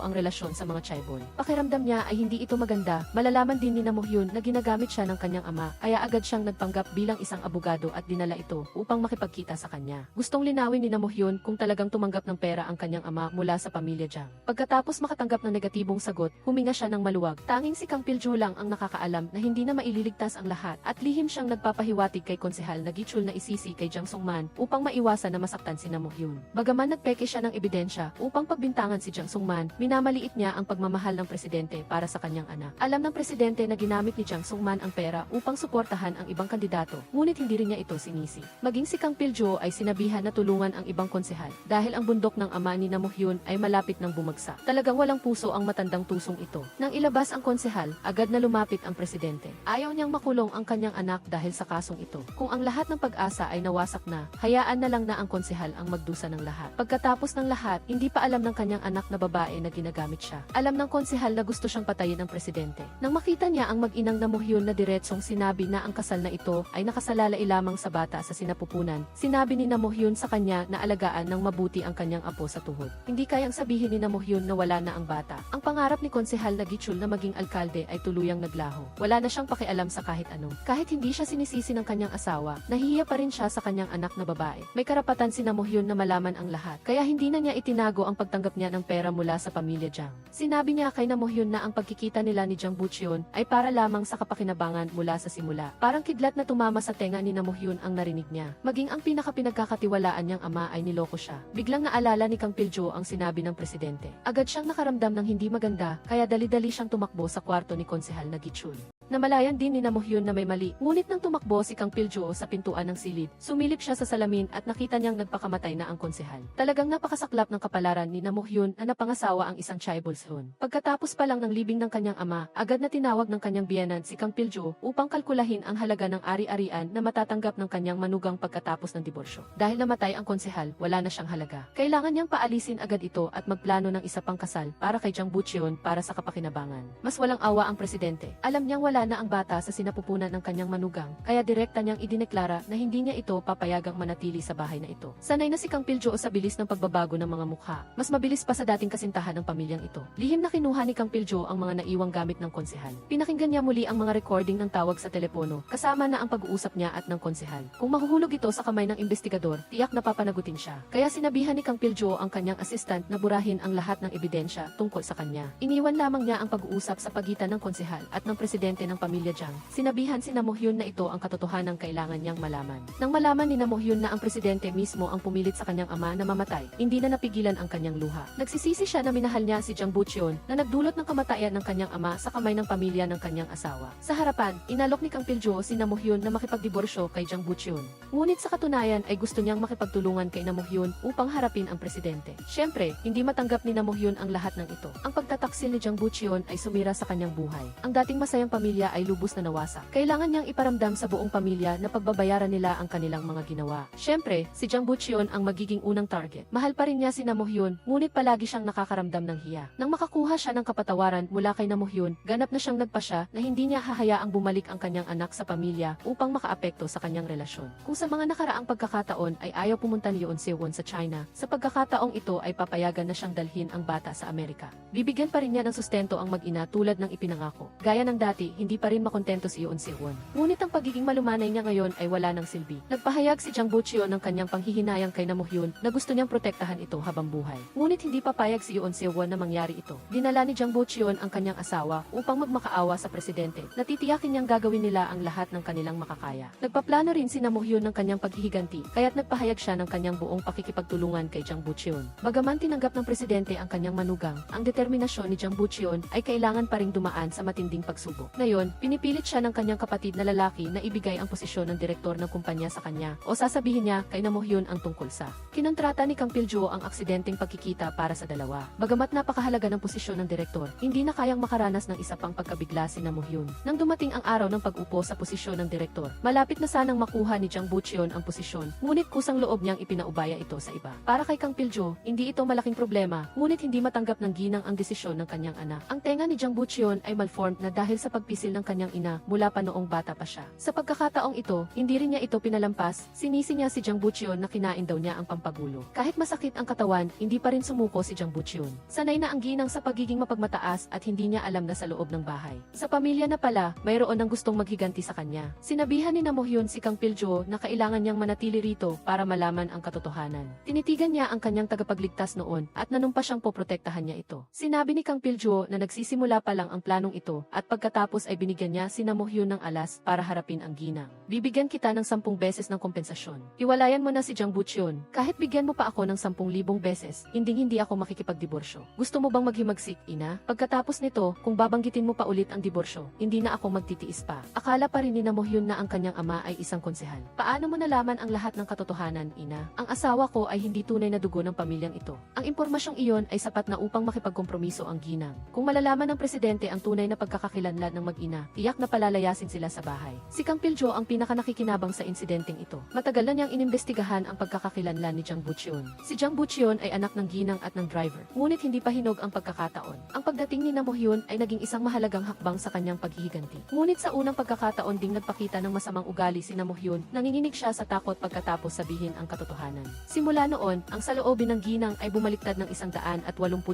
ang relasyon sa mga chaebol. Pakiramdam niya ay hindi ito maganda. Malalaman din ni Na Mo-hyun na ginagamit siya ng kanyang ama, kaya agad siyang nagpanggap bilang isang abogado at dinala ito upang makipagkita sa kanya. Gustong linawin ni Na Mo-hyun kung talagang tumanggap ng pera ang kanyang ama mula sa pamilya Jang. Pagkatapos makatanggap ng negatibong sagot, huminga siya ng maluwag. Tanging si Kang Pil-jo lang ang nakakaalam na hindi na maililigtas ang lahat at lihim siyang nagpapahiwatig kay Konsehal na Gi-chul na isisi kay Jang Sung-man upang maiwasan na masaktan si Na Mo-hyun. Bagaman nagpeke siya ng ebidensya upang pagbintangan si Jang Sung-man, minamaliit niya ang pagmamahal ng presidente para sa kanyang anak. Alam ng presidente na ginamit ni Jang Sung-man ang pera upang suportahan ang ibang kandidato, ngunit hindi rin niya ito sinisi. Maging si Kang Pil-jo ay sinabihan na tulungan ang ibang konsehal dahil ang bundok ng ama ni Na Mo-hyun ay malapit ng bumagsak. Talagang walang puso ang matandang tusong ito. Nang ilabas ang konsehal, agad na lumapit ang presidente. Ayaw niyang makulong ang kanyang anak dahil sa kasong ito. Kung ang lahat ng pag-asa ay nawasak na, hayaan na lang na ang konsehal ang magdusa ng lahat. Pagkatapos ng lahat, hindi pa alam ng kanyang anak na babae na ginagamit siya. Alam ng konsehal na gusto siyang patayin ng presidente. Nang makita niya ang mag-inang Na Mo-hyun na diretsong sinabi na ang kasal na ito ay nakasalalay lamang sa bata sa sinapupunan, sinabi ni Na Mo-hyun sa kanya na alagaan ng mabuti ang kanyang apo sa tuhod. Hindi kayang sabihin ni Na Mo-hyun na wala na ang bata. Ang pangarap ni Konsehal na Gi-chul na maging alkalde ay tuluyang naglaho. Wala na siyang pakialam sa kahit ano. Kahit hindi siya sinisisi ng kanyang asawa, nahihiya pa rin siya sa kanyang anak na babae. May karapatan si Na Mo-hyun na malaman ang lahat, kaya hindi na niya itinago ang pagtanggap niya ng pera mula sa pamilya Jang. Sinabi niya kay Na Mo-hyun na ang pagkikita nila ni Jang Bu-cheon ay para lamang sa kapakinabangan mula sa simula. Parang kidlat na tumama sa tenga ni Na Mo-hyun ang narinig niya. Maging ang pinakapinagkakatiwalaan niyang ama ay niloko siya. Biglang naalala ni Kang Pil-jo ang sinabi ng presidente. Agad siyang nakaramdam ng hindi maganda, kaya dali-dali siyang tumakbo sa kwarto ni Konsehal na Gi-chul. Namalayan din ni Na Mo-hyun na may mali, ngunit nang tumakbo si Kang Pil-jo sa pintuan ng silid, sumilip siya sa salamin at nakita niyang nagpakamatay na ang konsehal. Talagang napakasaklap ng kapalaran ni Na Mo-hyun na napangasawa ang isang chaebol's son. Pagkatapos pa lang ng libing ng kanyang ama, agad na tinawag ng kanyang biyenan si Kang Pil-jo upang kalkulahin ang halaga ng ari-arian na matatanggap ng kanyang manugang pagkatapos ng diborsyo. Dahil namatay ang konsehal, wala na siyang halaga. Kailangan niyang paalisin agad ito at magplano ng isa pang kasal para kay Jang Bu-cheon para sa kapakinabangan. Mas walang awa ang presidente. Alam niyang wala na ang bata sa sinapupunan ng kanyang manugang, kaya direkta niyang idineklara na hindi niya ito papayagang manatili sa bahay na ito. Sanay na si Kang Pil-jo sa bilis ng pagbabago ng mga mukha. Mas mabilis pa sa dating kasintahan ng pamilyang ito. Lihim na kinuha ni Kang Pil-jo ang mga naiwang gamit ng konsehal. Pinakinggan niya muli ang mga recording ng tawag sa telepono, kasama na ang pag-uusap niya at ng konsehal. Kung mahuhulog ito sa kamay ng investigador, tiyak na papanagutin siya. Kaya sinabihan ni Kang Pil-jo ang kanyang assistant na burahin ang lahat ng ebidensya tungkol sa kanya. Iniwan lamang niya ang pag-uusap sa pagitan ng konsehal at ng presidente ng pamilya Jang. Sinabihan si Na Mo-hyun na ito ang katotohanan kailangan niyang malaman. Nang malaman ni Na Mo-hyun na ang presidente mismo ang pumilit sa kanyang ama na mamatay, hindi na napigilan ang kanyang luha. Nagsisisi siya na minahal niya si Jang Bu-cheon na nagdulot ng kamatayan ng kanyang ama sa kamay ng pamilya ng kanyang asawa. Sa harapan, inalok ni Kang Pil-jo si Na Mo-hyun na makipagdiborsyo kay Jang Bu-cheon. Ngunit sa katunayan ay gusto niyang makipagtulungan kay Na Mo-hyun upang harapin ang presidente. Siyempre, hindi matanggap ni Na Mo-hyun ang lahat ng ito. Ang pagtataksil ni Jang Bu-cheon ay sumira sa kanyang buhay. Ang dating masayang pamilya pamilya ay lubos na nawasak. Kailangan niyang iparamdam sa buong pamilya na pagbabayaran nila ang kanilang mga ginawa. Siyempre, si Jang Bucheon ang magiging unang target. Mahal pa rin niya si Namuhyun, ngunit palagi siyang nakakaramdam ng hiya. Nang makakuha siya ng kapatawaran mula kay Namuhyun, ganap na siyang nagpasya na hindi niya hahayaang bumalik ang kanyang anak sa pamilya upang makaapekto sa kanyang relasyon. Kung sa mga nakaraang pagkakataon ay ayaw pumunta ni Yoon Se-won sa China, sa pagkakataong ito ay papayagan na siyang dalhin ang bata sa Amerika. Bibigyan pa rin niya ng sustento ang mag-ina tulad ng ipinangako. Gaya ng dati, hindi pa rin makontento si Yoon Se-won. Ngunit ang pagiging malumanay niya ngayon ay wala ng silbi. Nagpahayag si Jang Bucheon ng kanyang panghihinayang kay Namuhyun na gusto niyang protektahan ito habang buhay. Ngunit hindi papayag si Yoon Se-won na mangyari ito. Dinala ni Jang Bucheon ang kanyang asawa upang magmakaawa sa presidente. Natitiyakin niyang gagawin nila ang lahat ng kanilang makakaya. Nagpaplano rin si Namuhyun ng kanyang paghihiganti, kaya't nagpahayag siya ng kanyang buong pakikipagtulungan kay Jang Bucheon. Bagaman tinanggap ng presidente ang kanyang manugang, ang determinasyon ni Jang Bucheon ay kailangan pa ring dumaan sa matinding pagsubok. Ngayon, pinipilit siya ng kanyang kapatid na lalaki na ibigay ang posisyon ng direktor ng kumpanya sa kanya o sasabihin niya kay Namuhyun ang tungkol sa kinontrata ni Kang Piljo ang aksidenteng pagkikita para sa dalawa. Bagamat napakahalaga ng posisyon ng direktor, hindi na kayang makaranas ng isa pang pagkabigla si Namuhyun. Nang dumating ang araw ng pag-upo sa posisyon ng direktor, malapit na sanang makuha ni Jang Bucheon ang posisyon, ngunit kusang loob niyang ipinaubaya ito sa iba. Para kay Kang Piljo, hindi ito malaking problema, ngunit hindi matanggap ng ginang ang desisyon ng kanyang anak. Ang tenga ni Jang Bucheon ay malformed na dahil sa pagpisil ng kanyang ina mula pa noong bata pa siya. Sa pagkakataong ito, hindi rin niya ito pinalampas, sinisi niya si Jang Bucheon na kinain daw niya ang pampagulo. Kahit masakit ang katawan, hindi pa rin sumuko si Jang Bucheon. Sanay na ang ginang sa pagiging mapagmataas at hindi niya alam na sa loob ng bahay. Sa pamilya na pala, mayroon ang gustong maghiganti sa kanya. Sinabihan ni Namuhyun si Kang Piljo na kailangan niyang manatili rito para malaman ang katotohanan. Tinitigan niya ang kanyang tagapagligtas noon at nanumpa siyang poprotektahan niya ito. Sinabi ni Kang Piljo na nagsisimula pa lang ang planong ito at pagkatapos ay binigyan niya si Namuhyun ng alas para harapin ang ginang. Bibigyan kita ng 10 beses ng kompensasyon. Iwalayan mo na si Jang Bucheon. Kahit bigyan mo pa ako ng 10,000 beses, hindi ako makikipagdiborsyo. Gusto mo bang maghimagsik, ina? Pagkatapos nito, kung babanggitin mo pa ulit ang diborsyo, hindi na ako magtitiis pa. Akala pa rin ni Namuhyun na ang kanyang ama ay isang konsehal. Paano mo nalaman ang lahat ng katotohanan, ina? Ang asawa ko ay hindi tunay na dugo ng pamilyang ito. Ang impormasyong iyon ay sapat na upang makipagkompromiso ang ginang. Kung malalaman ng presidente ang tunay na pagkakakilanlan ng mag-ina, tiyak na palalayasin sila sa bahay. Si Kang Piljo ang pinakanakikinabang sa insidenteng ito. Matagal na niyang inimbestigahan ang pagkakakilanlan ni Jang Bucheon. Si Jang Bucheon ay anak ng ginang at ng driver, ngunit hindi pa hinog ang pagkakataon. Ang pagdating ni Namuhyun ay naging isang mahalagang hakbang sa kanyang paghihiganti. Ngunit sa unang pagkakataon ding nagpakita ng masamang ugali si Namuhyun, nanginginig siya sa takot pagkatapos sabihin ang katotohanan. Simula noon, ang saloobin ng ginang ay bumaliktad ng 180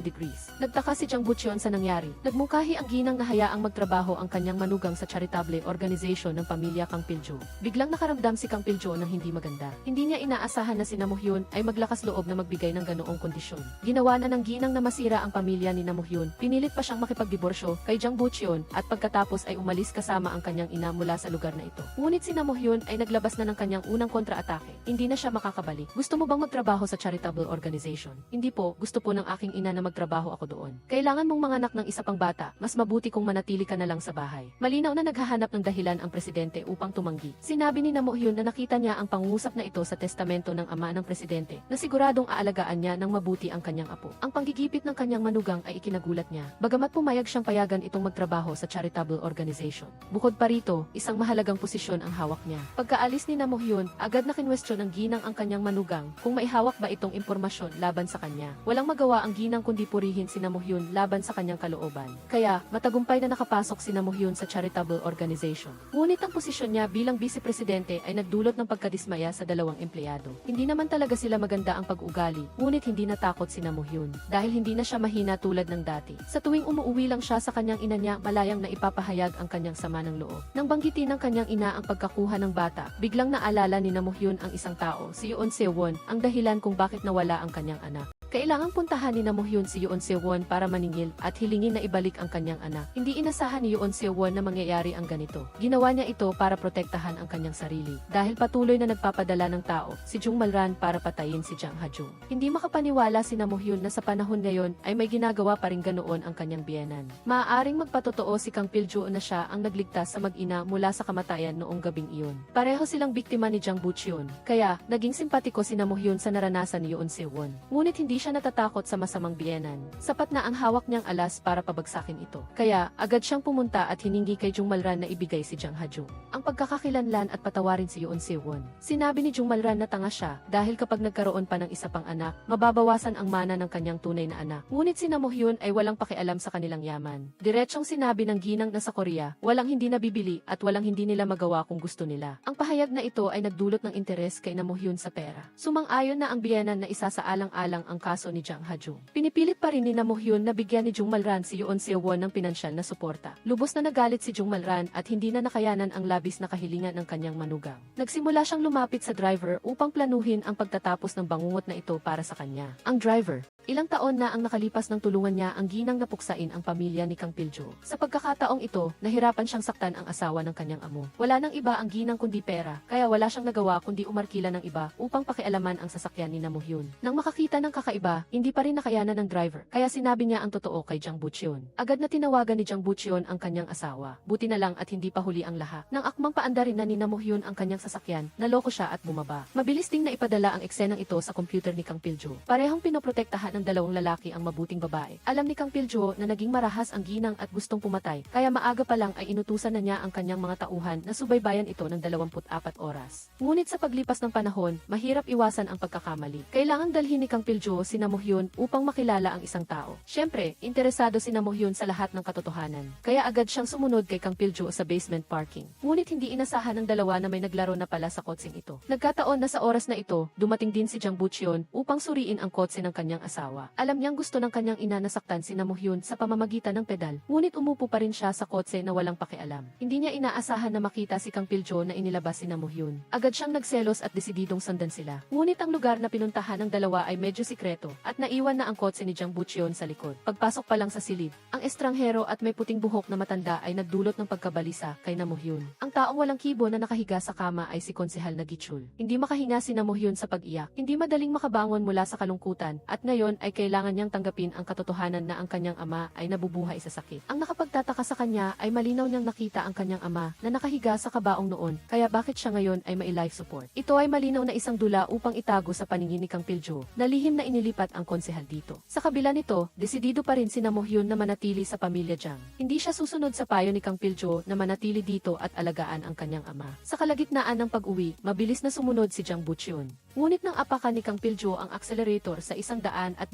degrees. Nagtaka si Jang Bucheon sa nangyari. Nagmungkahi ang ginang na hayaang magtrabaho ang kanyang manugang sa charitable organization ng pamilya Kang Piljo. Biglang nakaramdam si Kang Piljo ng hindi maganda. Hindi niya inaasahan na si Namuhyun ay maglakas loob na magbigay ng ganoong kondisyon. Ginawa na ng ginang na masira ang pamilya ni Namuhyun. Pinilit pa siyang makipagdiborsyo kay Jang Bucheon at pagkatapos ay umalis kasama ang kanyang ina mula sa lugar na ito. Ngunit si Namuhyun ay naglabas na ng kanyang unang kontra-atake. Hindi na siya makakabalik. Gusto mo bang magtrabaho sa charitable organization? Hindi po, gusto po ng aking ina na magtrabaho ako doon. Kailangan mong manganak ng isa pang bata, mas mabuti kung manatili ka na lang sa bahay. Malinaw na naghahanap ng dahilan ang presidente upang tumanggi. Sinabi ni Namuhyun na nakita niya ang pangungusap na ito sa testamento ng ama ng presidente, na siguradong aalagaan niya ng mabuti ang kanyang apo. Ang panggigipit ng kanyang manugang ay ikinagulat niya, bagamat pumayag siyang payagan itong magtrabaho sa charitable organization. Bukod pa rito, isang mahalagang posisyon ang hawak niya. Pagkaalis ni Namuhyun, agad na kinwestiyon ng ginang ang kanyang manugang kung maihawak ba itong impormasyon laban sa kanya. Walang magawa ang ginang kundi purihin si Namuhyun laban sa kanyang kalooban. Kaya, matagumpay na nakapasok si Namuhyun sa charitable organization. Ngunit ang posisyon niya bilang vice-presidente ay nagdulot ng pagkadismaya sa dalawang empleyado. Hindi naman talaga sila maganda ang pag-ugali, ngunit hindi natakot si Namuhyun dahil hindi na siya mahina tulad ng dati. Sa tuwing umuuwi lang siya sa kanyang ina niya, malayang na ipapahayag ang kanyang sama ng loob. Nang banggitin ng kanyang ina ang pagkakuha ng bata, biglang naalala ni Namuhyun ang isang tao, si Yoon Se-won, ang dahilan kung bakit nawala ang kanyang anak. Kailangang puntahan ni Namuhyun si Yoon Se-won para maningil at hilingin na ibalik ang kanyang anak. Hindi inasahan ni Yoon Se-won na mangyayari ang ganito. Ginawa niya ito para protektahan ang kanyang sarili. Dahil patuloy na nagpapadala ng tao, si Jung Malran para patayin si Jang Ha-jung. Hindi makapaniwala si Namuhyun na sa panahon ngayon ay may ginagawa pa rin ganoon ang kanyang biyenan. Maaaring magpatotoo si Kang Piljo na siya ang nagligtas sa mag-ina mula sa kamatayan noong gabing iyon. Pareho silang biktima ni Jang Bucheon. Kaya, naging simpatiko si Namuhyun sa naranasan ni Yoon Se-won. Ngunit hindi siya natatakot sa masamang biyenan. Sapat na ang hawak niyang alas para pabagsakin ito. Kaya, agad siyang pumunta at hiningi kay Jung Malran na ibigay si Jang Hajung. Ang pagkakakilanlan at patawarin si Yoon Se-won. Sinabi ni Jung Malran na tanga siya dahil kapag nagkaroon pa ng isa pang anak, mababawasan ang mana ng kanyang tunay na anak. Ngunit si Nam Hyun ay walang pakialam sa kanilang yaman. Diretsong sinabi ng ginang na sa Korea, walang hindi nabibili at walang hindi nila magawa kung gusto nila. Ang pahayag na ito ay nagdulot ng interes kay Nam Hyun sa pera. Sumang-ayon na ang biyenan na isasaalang-alang ang kaso ni Jang Hajung. Pinipilit pa rin ni Nam Hyun na bigyan ni Jung Malran si Yoon Se-won ng pinansyal na suporta. Lubos na nagalit si Jung Malran at hindi na nakayanan ang labis na kahilingan ng kanyang manugang. Nagsimula siyang lumapit sa driver upang planuhin ang pagtatapos ng bangungot na ito para sa kanya. Ang driver, ilang taon na ang nakalipas ng tulungan niya ang ginang napuksain ang pamilya ni Kang Piljo. Sa pagkakataong ito, nahirapan siyang saktan ang asawa ng kanyang amo. Wala nang iba ang ginang kundi pera, kaya wala siyang nagawa kundi umarkila ng iba upang pakialaman ang sasakyan ni Nam Hyun. Nang makakita ng kakaiba, hindi pa rin nakayanan ng driver, kaya sinabi niya ang totoo kay Jang Bucheon. Agad na tinawagan ni Jang Bucheon ang kanyang asawa. Buti na lang at hindi pa huli ang lahat. Nang akmang paandarin na ni Nam Hyun ang kanyang sasakyan, naloko siya at bumaba. Mabilis ding naipadala ang eksenang ito sa computer ni Kang Piljo. Parehong pinoprotektahan ng dalawang lalaki ang mabuting babae. Alam ni Kang Piljo na naging marahas ang ginang at gustong pumatay, kaya maaga pa lang ay inutusan na niya ang kanyang mga tauhan na subaybayan ito ng 24 oras. Ngunit sa paglipas ng panahon, mahirap iwasan ang pagkakamali. Kailangang dalhin ni Kang Piljo si Nam Hyun upang makilala ang isang tao. Siyempre, interesado si Nam Hyun sa lahat ng katotohanan. Kaya agad siyang sumunod kay Kang Piljo sa basement parking. Ngunit hindi inasahan ng dalawa na may naglaro na pala sa kotseng ito. Nagkataon na sa oras na ito, dumating din si Jang Bucheon upang suriin ang kotse ng kanyang asawa. Alam niyang gusto ng kanyang ina na saktan si Nam Hyun sa pamamagitan ng pedal, ngunit umupo pa rin siya sa kotse na walang pakialam. Hindi niya inaasahan na makita si Kang Piljo na inilabas si Nam Hyun. Agad siyang nagselos at desididong sundan sila. Ngunit ang lugar na pinuntahan ng dalawa ay medyo sikreto at naiwan na ang kotse ni Jang Bucheon sa likod. Pagpasok pa lang sa silid, ang estranghero at may puting buhok na matanda ay nagdulot ng pagkabalisa kay Nam Hyun. Ang taong walang kibo na nakahiga sa kama ay si Konsehal na Gichul. Hindi makahinga si Nam Hyun sa pag-iyak. Hindi madaling makabangon mula sa kalungkutan at ngayon ay kailangan niyang tanggapin ang katotohanan na ang kanyang ama ay nabubuhay sa sakit. Ang nakapagtataka sa kanya ay malinaw niyang nakita ang kanyang ama na nakahiga sa kabaong noon, kaya bakit siya ngayon ay may life support. Ito ay malinaw na isang dula upang itago sa paningin ni Kang Piljo na lihim na inilipat ang konsehal dito. Sa kabila nito, desidido pa rin si Nam Hyun na manatili sa pamilya Jang. Hindi siya susunod sa payo ni Kang Piljo na manatili dito at alagaan ang kanyang ama. Sa kalagitnaan ng pag-uwi, mabilis na sumunod si Jang Bucheon. Ngunit nang apakan ni Kang Piljo ang accelerator sa 120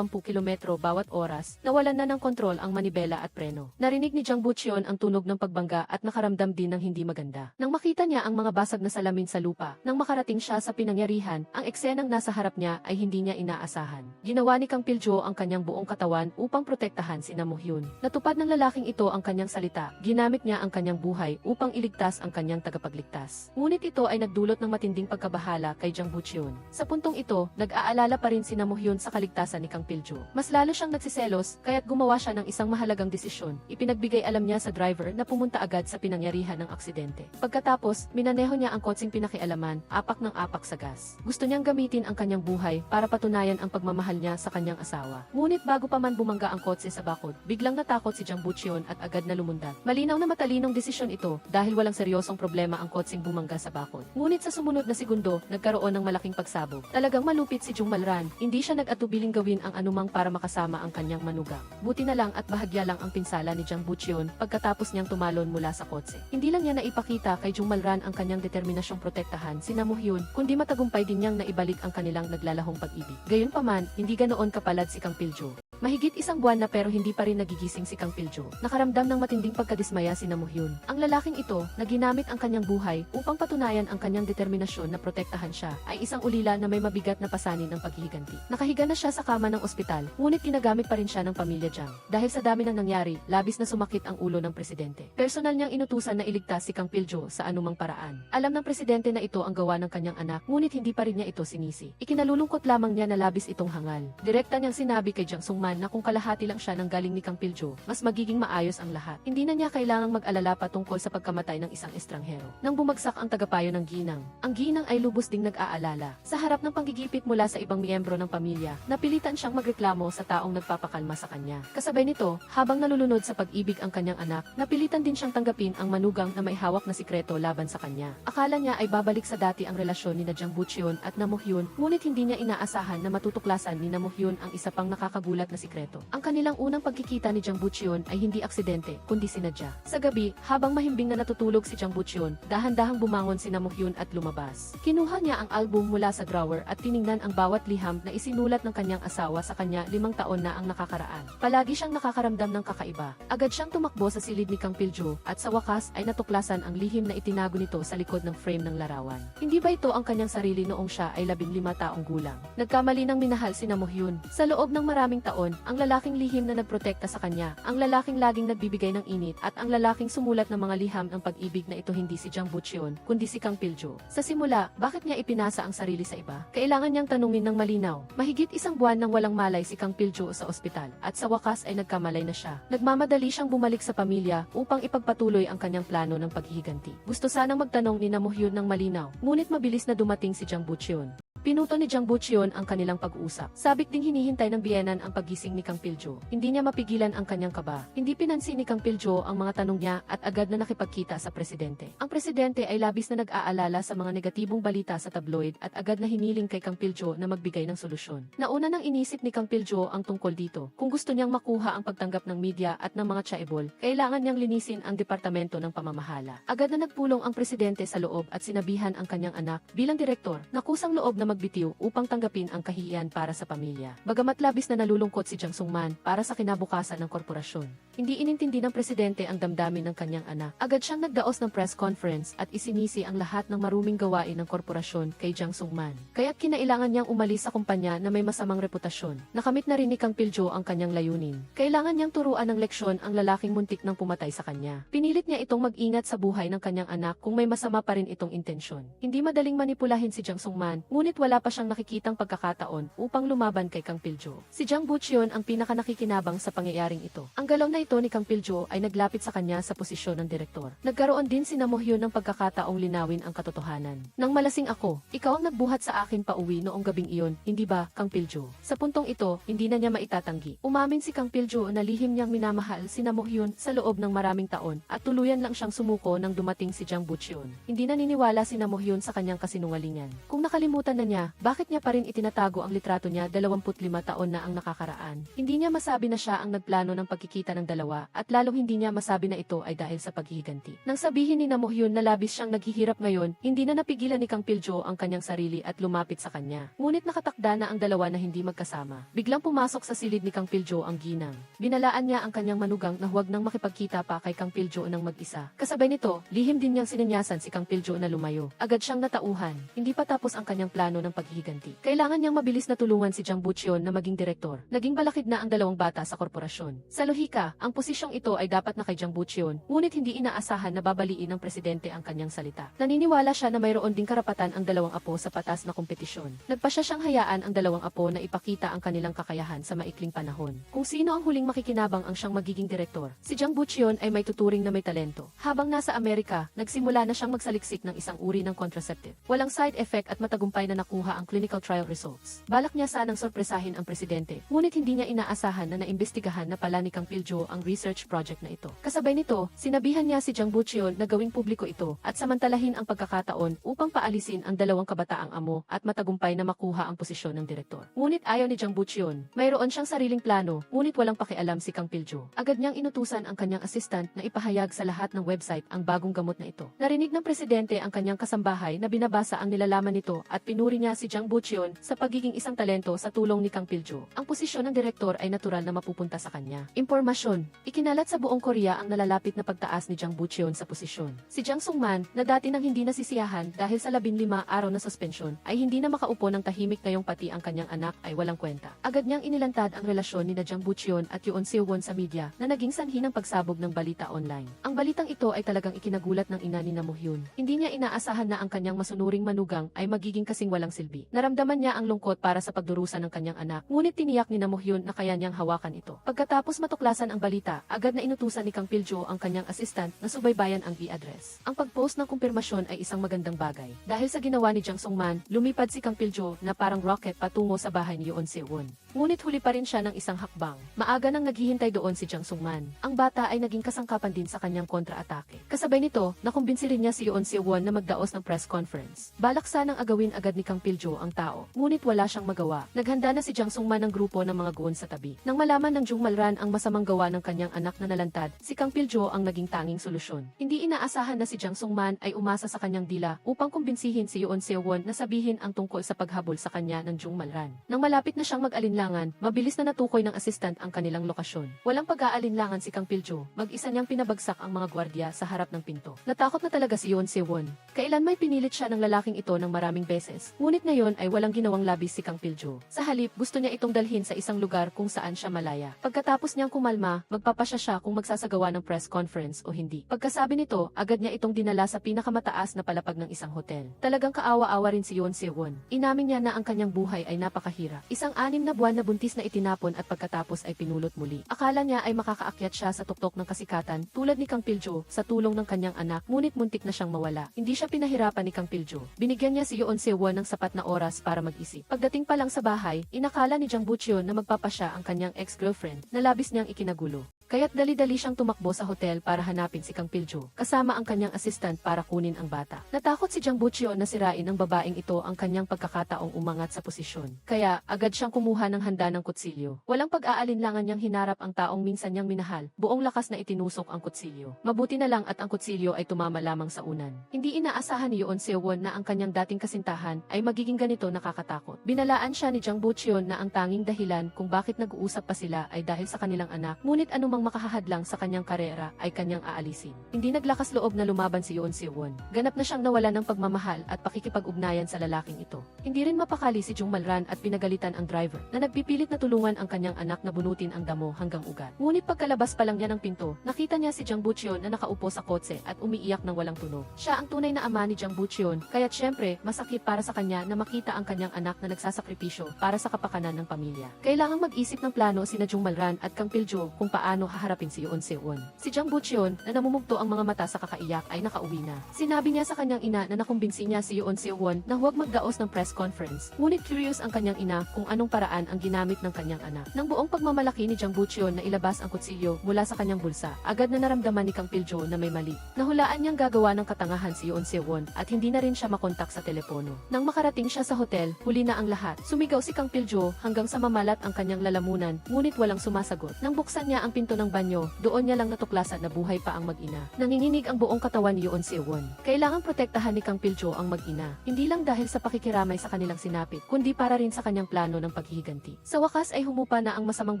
kilometro bawat oras, nawalan na ng kontrol ang manibela at preno. Narinig ni Jang Bucheon ang tunog ng pagbangga at nakaramdam din ng hindi maganda. Nang makita niya ang mga basag na salamin sa lupa, nang makarating siya sa pinangyarihan, ang eksenang nasa harap niya ay hindi niya inaasahan. Ginawa ni Kang Piljo ang kanyang buong katawan upang protektahan si Nam Hyun. Natupad ng lalaking ito ang kanyang salita. Ginamit niya ang kanyang buhay upang iligtas ang kanyang tagapagligtas. Ngunit ito ay nagdulot ng matinding pagkabahala kay Jang Bucheon. Sa puntong ito, nag-aalala pa rin si Nam Hyun sa kaligtasan ni Kang Piljo. Mas lalo siyang nagsiselos, kaya't gumawa siya ng isang mahalagang desisyon. Ipinagbigay alam niya sa driver na pumunta agad sa pinangyarihan ng aksidente. Pagkatapos, minaneho niya ang kotseng pinakialaman, apak ng apak sa gas. Gusto niyang gamitin ang kanyang buhay para patunayan ang pagmamahal niya sa kanyang asawa. Ngunit bago pa man bumangga ang kotse sa bakod, biglang natakot si Jang Bucheon at agad na lumundag. Malinaw na matalinong desisyon ito dahil walang seryosong problema ang kotseng bumangga sa bakod. Ngunit sa sumunod na segundo, nagkaroon ng malaking pagsabog. Talagang malupit si Jung Malran, hindi siya nag-atubiling gawin ang anumang para makasama ang kanyang manugang. Buti na lang at bahagya lang ang pinsala ni Jang Bucheon pagkatapos niyang tumalon mula sa kotse. Hindi lang niya naipakita kay Jung Malran ang kanyang determinasyong protektahan si Nam Hyun, kundi matagumpay din niyang naibalik ang kanilang naglalahong pag-ibig. Gayunpaman, hindi ganoon kapalad si Kang Piljo. Mahigit isang buwan na pero hindi pa rin nagigising si Kang Piljo. Nakaramdam ng matinding pagkadismaya si Nam Hyun. Ang lalaking ito, na ginamit ang kanyang buhay upang patunayan ang kanyang determinasyon na protektahan siya, ay isang ulila na may mabigat na pasanin ng paghihiganti. Nakahiga na siya sa kama ng ospital, ngunit ginagamit pa rin siya ng pamilya Jang. Dahil sa dami ng nangyari, labis na sumakit ang ulo ng presidente. Personal niyang inutusan na iligtas si Kang Piljo sa anumang paraan. Alam ng presidente na ito ang gawa ng kanyang anak, ngunit hindi pa rin niya ito sinisi. Ikinalulungkot lamang niya na labis itong hangal. Direkta niyang sinabi kay Jang Sung Sungman na kung kalahati lang siya ng galing ni Kang Piljo, mas magiging maayos ang lahat. Hindi na niya kailangang mag-alala pa tungkol sa pagkamatay ng isang estranghero. Nang bumagsak ang tagapayo ng ginang, ang ginang ay lubos ding nag-aalala. Sa harap ng panggigipit mula sa ibang miyembro ng pamilya, napilitan siyang magreklamo sa taong nagpapakalma sa kanya. Kasabay nito, habang nalulunod sa pag-ibig ang kanyang anak, napilitan din siyang tanggapin ang manugang na may hawak na sikreto laban sa kanya. Akala niya ay babalik sa dati ang relasyon ni Jang Butcheon at Namuhyun, ngunit hindi niya inaasahan na matutuklasan ni Namuhyun ang isa pang nakakagulat na sikreto. Ang kanilang unang pagkikita ni Jang Butcheon ay hindi aksidente, kundi sinadya. Sa gabi, habang mahimbing na natutulog si Jang Butcheon, dahan-dahang bumangon si Namuhyun at lumabas. Kinuha niya ang album mula sa drawer at tiningnan ang bawat liham na isinulat ng kanyang asawa sa kanya 5 taon na ang nakakaraan. Palagi siyang nakakaramdam ng kakaiba. Agad siyang tumakbo sa silid ni Kang Piljo at sa wakas ay natuklasan ang lihim na itinago nito sa likod ng frame ng larawan. Hindi ba ito ang kanyang sarili noong siya ay 15 taong gulang? Nagkamali ng minahal si Namuhyun. Sa loob ng maraming taon, ang lalaking lihim na nagprotekta sa kanya, ang lalaking laging nagbibigay ng init at ang lalaking sumulat ng mga liham ng pag-ibig na ito hindi si Jang Butcheon, kundi si Kang Piljo. Sa simula, bakit niya ipinasa ang sarili sa iba? Kailangan niyang tanungin ng malinaw. Mahigit 1 buwan nang walang malay si Kang Piljo sa ospital at sa wakas ay nagkamalay na siya. Nagmamadali siyang bumalik sa pamilya upang ipagpatuloy ang kanyang plano ng paghihiganti. Gusto sanang magtanong ni Namuhyun ng malinaw, ngunit mabilis na dumating si Jang Butcheon. Pinuto ni Jang Butcheon ang kanilang pag-uusap. Sabik ding hinihintay ng biyenan ang paggising ni Kang Piljo. Hindi niya mapigilan ang kanyang kaba. Hindi pinansin ni Kang Piljo ang mga tanong niya at agad na nakipagkita sa presidente. Ang presidente ay labis na nag-aalala sa mga negatibong balita sa tabloid at agad na hiniling kay Kang Piljo na magbigay ng solusyon. Nauna nang inisip ni Kang Piljo ang tungkol dito. Kung gusto niyang makuha ang pagtanggap ng media at ng mga chaebol, kailangan niyang linisin ang departamento ng pamamahala. Agad na nagpulong ang presidente sa loob at sinabihan ang kanyang anak bilang direktor na kusang loob na magbitiw upang tanggapin ang kahihiyan para sa pamilya. Bagamat labis na nalulungkot si Jang Sungman para sa kinabukasan ng korporasyon, hindi inintindi ng presidente ang damdamin ng kanyang anak. Agad siyang nagdaos ng press conference at isinisi ang lahat ng maruming gawain ng korporasyon kay Jang Sungman. Kaya't kinailangan niyang umalis sa kumpanya na may masamang reputasyon. Nakamit na rin ni Kang Piljo ang kanyang layunin. Kailangan niyang turuan ng leksyon ang lalaking muntik nang pumatay sa kanya. Pinilit niya itong mag-ingat sa buhay ng kanyang anak kung may masama pa rin itong intensyon. Hindi madaling manipulahin si Jang Sungman, ngunit wala pa siyang nakikitang pagkakataon upang lumaban kay Kang Piljo. Si Jang Butcheon ang pinaka-nakikinabang sa pangyayaring ito. Ang galaw na ito ni Kang Piljo ay naglapit sa kanya sa posisyon ng direktor. Nagkaroon din si Namuhyun ng pagkakataong linawin ang katotohanan. Nang malasing ako, ikaw ang nagbuhat sa akin pauwi noong gabing iyon, hindi ba, Kang Piljo? Sa puntong ito, hindi na niya maitatanggi. Umamin si Kang Piljo na lihim niyang minamahal si Namuhyun sa loob ng maraming taon at tuluyan lang siyang sumuko nang dumating si Jang Butcheon. Hindi naniniwala si Namuhyun sa kanyang kasinungalingan. Kung nakalimutan na niya, bakit niya pa rin itinatago ang litrato niya 25 taon na ang nakakaraan? Hindi niya masabi na siya ang nagplano ng pagkikita ng dalawa at lalong hindi niya masabi na ito ay dahil sa paghihiganti. Nang sabihin ni Namuhyun na labis siyang naghihirap ngayon, hindi na napigilan ni Kang Piljo ang kanyang sarili at lumapit sa kanya. Ngunit nakatakda na ang dalawa na hindi magkasama. Biglang pumasok sa silid ni Kang Piljo ang ginang. Binalaan niya ang kanyang manugang na huwag nang makipagkita pa kay Kang Piljo ng mag-isa. Kasabay nito, lihim din niyang sinanyasan si Kang Piljo na lumayo. Agad siyang natauhan. Hindi pa tapos ang kanyang plano ng paghihiganti. Kailangan niyang mabilis na tulungan si Jang Butcheon na maging direktor. Naging balakid na ang dalawang bata sa korporasyon. Sa lohika, ang posisyong ito ay dapat na kay Jang Butcheon, ngunit hindi inaasahan na babaliin ng presidente ang kanyang salita. Naniniwala siya na mayroon ding karapatan ang dalawang apo sa patas na kompetisyon. Nagpasya siyang hayaan ang dalawang apo na ipakita ang kanilang kakayahan sa maikling panahon. Kung sino ang huling makikinabang ang siyang magiging direktor, si Jang Butcheon ay may tuturing na may talento. Habang nasa Amerika, nagsimula na siyang magsaliksik ng isang uri ng contraceptive. Walang side effect at matagumpay na nakuha ang clinical trial results. Balak niya sanang sorpresahin ang presidente, ngunit hindi niya inaasahan na naimbestigahan na pala ni Kang Piljo ang research project na ito. Kasabay nito, sinabihan niya si Jang Butcheon na gawing publiko ito at samantalahin ang pagkakataon upang paalisin ang dalawang kabataang amo at matagumpay na makuha ang posisyon ng direktor. Ngunit ayaw ni Jang Butcheon. Mayroon siyang sariling plano, ngunit walang pakialam si Kang Piljo. Agad niyang inutusan ang kanyang assistant na ipahayag sa lahat ng website ang bagong gamot na ito. Narinig ng presidente ang kanyang kasambahay na binabasa ang nilalaman nito at pinuri niya si Jang Butcheon sa pagiging isang talento sa tulong ni Kang Piljo. Ang posisyon ng direktor ay natural na mapupunta sa kanya. Impormasyon. Ikinalat sa buong Korea ang nalalapit na pagtaas ni Jang Butcheon sa posisyon. Si Jang Sungman, na dati nang hindi nasisiyahan dahil sa 15 araw na suspensyon, ay hindi na makaupo ng tahimik ngayong pati ang kanyang anak ay walang kwenta. Agad niyang inilantad ang relasyon ni Jang Butcheon at Yoon Seo-won sa media na naging sanhi ng pagsabog ng balita online. Ang balitang ito ay talagang ikinagulat ng ina ni Namuhyun. Hindi niya inaasahan na ang kanyang masunuring manugang ay magiging kasing walang walang silbi. Naramdaman niya ang lungkot para sa pagdurusa ng kanyang anak, ngunit tiniyak ni Na Mo-hyun na kaya niyang hawakan ito. Pagkatapos matuklasan ang balita, agad na inutusan ni Kang Pil-jo ang kanyang assistant na subaybayan ang e-address. Ang pag-post ng kumpirmasyon ay isang magandang bagay. Dahil sa ginawa ni Jang Sung-man, lumipad si Kang Pil-jo na parang rocket patungo sa bahay ni Yoon Se-won. Ngunit huli pa rin siya ng isang hakbang. Maaga nang naghihintay doon si Jang Sung-man. Ang bata ay naging kasangkapan din sa kanyang kontra-atake. Kasabay nito, nakumbinsi rin niya si Yoon Se-won na magdaos ng press conference. Balak sanang agawin agad ni Kang Pil-jo ang tao, ngunit wala siyang magawa. Naghanda na si Jang Sung-man ng grupo ng mga goon sa tabi. Nang malaman ng Jung Malran ang masamang gawa ng kanyang anak na nalantad, si Kang Pil-jo ang naging tanging solusyon. Hindi inaasahan na si Jang Sung-man ay umasa sa kanyang dila upang kumbinsihin si Yoon Se-won na sabihin ang tungkol sa paghabol sa kanya ng Jung Malran. Nang malapit na siyang mag-alinlangan, mabilis na natukoy ng assistant ang kanilang lokasyon. Walang pag-aalinlangan si Kang Pil-jo, mag-isa niyang pinabagsak ang mga gwardiya sa harap ng pinto. Natakot na talaga si Yoon Se-won. Kailan may pinilit siya ng lalaking ito ng maraming beses, ngunit ngayon ay walang ginawang labis si Kang Pil-jo. Sa halip, gusto niya itong dalhin sa isang lugar kung saan siya malaya. Pagkatapos niyang kumalma, magpapasya siya kung magsasagawa ng press conference o hindi. Pagkasabi nito, agad niya itong dinala sa pinakamataas na palapag ng isang hotel. Talagang kaawa-awa rin si Yoon Se-won. Inamin niya na ang kanyang buhay ay napakahirap. Isang 6 na buwan na buntis na itinapon at pagkatapos ay pinulot muli. Akala niya ay makakaakyat siya sa tuktok ng kasikatan tulad ni Kang Pil-jo sa tulong ng kanyang anak, ngunit muntik na siyang mawala. Hindi siya pinahirapan ni Kang Pil-jo. Binigyan niya si Yoon Se-won ng sapat na oras para mag-isip. Pagdating pa lang sa bahay, inakala ni Jang Butcheon na magpapasya ang kanyang ex-girlfriend na labis niyang ikinagulo. Kaya't dali-dali siyang tumakbo sa hotel para hanapin si Kang Pil-jo, kasama ang kanyang assistant para kunin ang bata. Natakot si Jang Butcheon na sirain ng babaeng ito ang kanyang pagkakataong umangat sa posisyon. Kaya, agad siyang kumuha ng handa ng kutsilyo. Walang pag-aalinlangan niyang hinarap ang taong minsan niyang minahal, buong lakas na itinusok ang kutsilyo. Mabuti na lang at ang kutsilyo ay tumama lamang sa unan. Hindi inaasahan ni Yoon Se-won na ang kanyang dating kasintahan ay magiging ganito nakakatakot. Binalaan siya ni Jang Butcheon na ang tanging dahilan kung bakit nag-uusap pa sila ay dahil sa kanilang anak, ngunit anumang makahahadlang sa kanyang karera ay kanyang aalisin. Hindi naglakas loob na lumaban si Yoon Se-won. Ganap na siyang nawala ng pagmamahal at pakikipag-ugnayan sa lalaking ito. Hindi rin mapakali si Jung Malran at pinagalitan ang driver na nagpipilit na tulungan ang kanyang anak na bunutin ang damo hanggang ugat. Ngunit pagkalabas pa lang niya ng pinto, nakita niya si Jang Butcheon na nakaupo sa kotse at umiiyak ng walang tunog. Siya ang tunay na ama ni Jang Butcheon, kaya't syempre masakit para sa kanya na makita ang kanyang anak na nagsasakripisyo para sa kapakanan ng pamilya. Kailangang mag-isip ng plano sina Jung Malran at Kang Pil-jo kung paano haharapin si Yoon Se-won. Si Jang Butcheon, na namumugto ang mga mata sa kakaiyak, ay nakauwi na. Sinabi niya sa kanyang ina na nakumbinsi niya si Yoon Se-won na huwag magdaos ng press conference. Ngunit curious ang kanyang ina kung anong paraan ang ginamit ng kanyang anak. Nang buong pagmamalaki ni Jang Butcheon na ilabas ang kutsilyo mula sa kanyang bulsa, agad na naramdaman ni Kang Pil-jo na may mali. Nahulaan niyang gagawa ng katangahan si Yoon Se-won at hindi na rin siya makontak sa telepono. Nang makarating siya sa hotel, huli na ang lahat. Sumigaw si Kang Pil-jo hanggang sa mamalat ang kanyang lalamunan, ngunit walang sumasagot. Nang buksan niya ang pinto ng banyo, doon niya lang natuklasan na buhay pa ang mag-ina. Nanginginig ang buong katawan ni Yoon Se-won. Kailangang protektahan ni Kang Pil-jo ang mag-ina. Hindi lang dahil sa pakikiramay sa kanilang sinapit, kundi para rin sa kanyang plano ng paghihiganti. Sa wakas ay humupa na ang masamang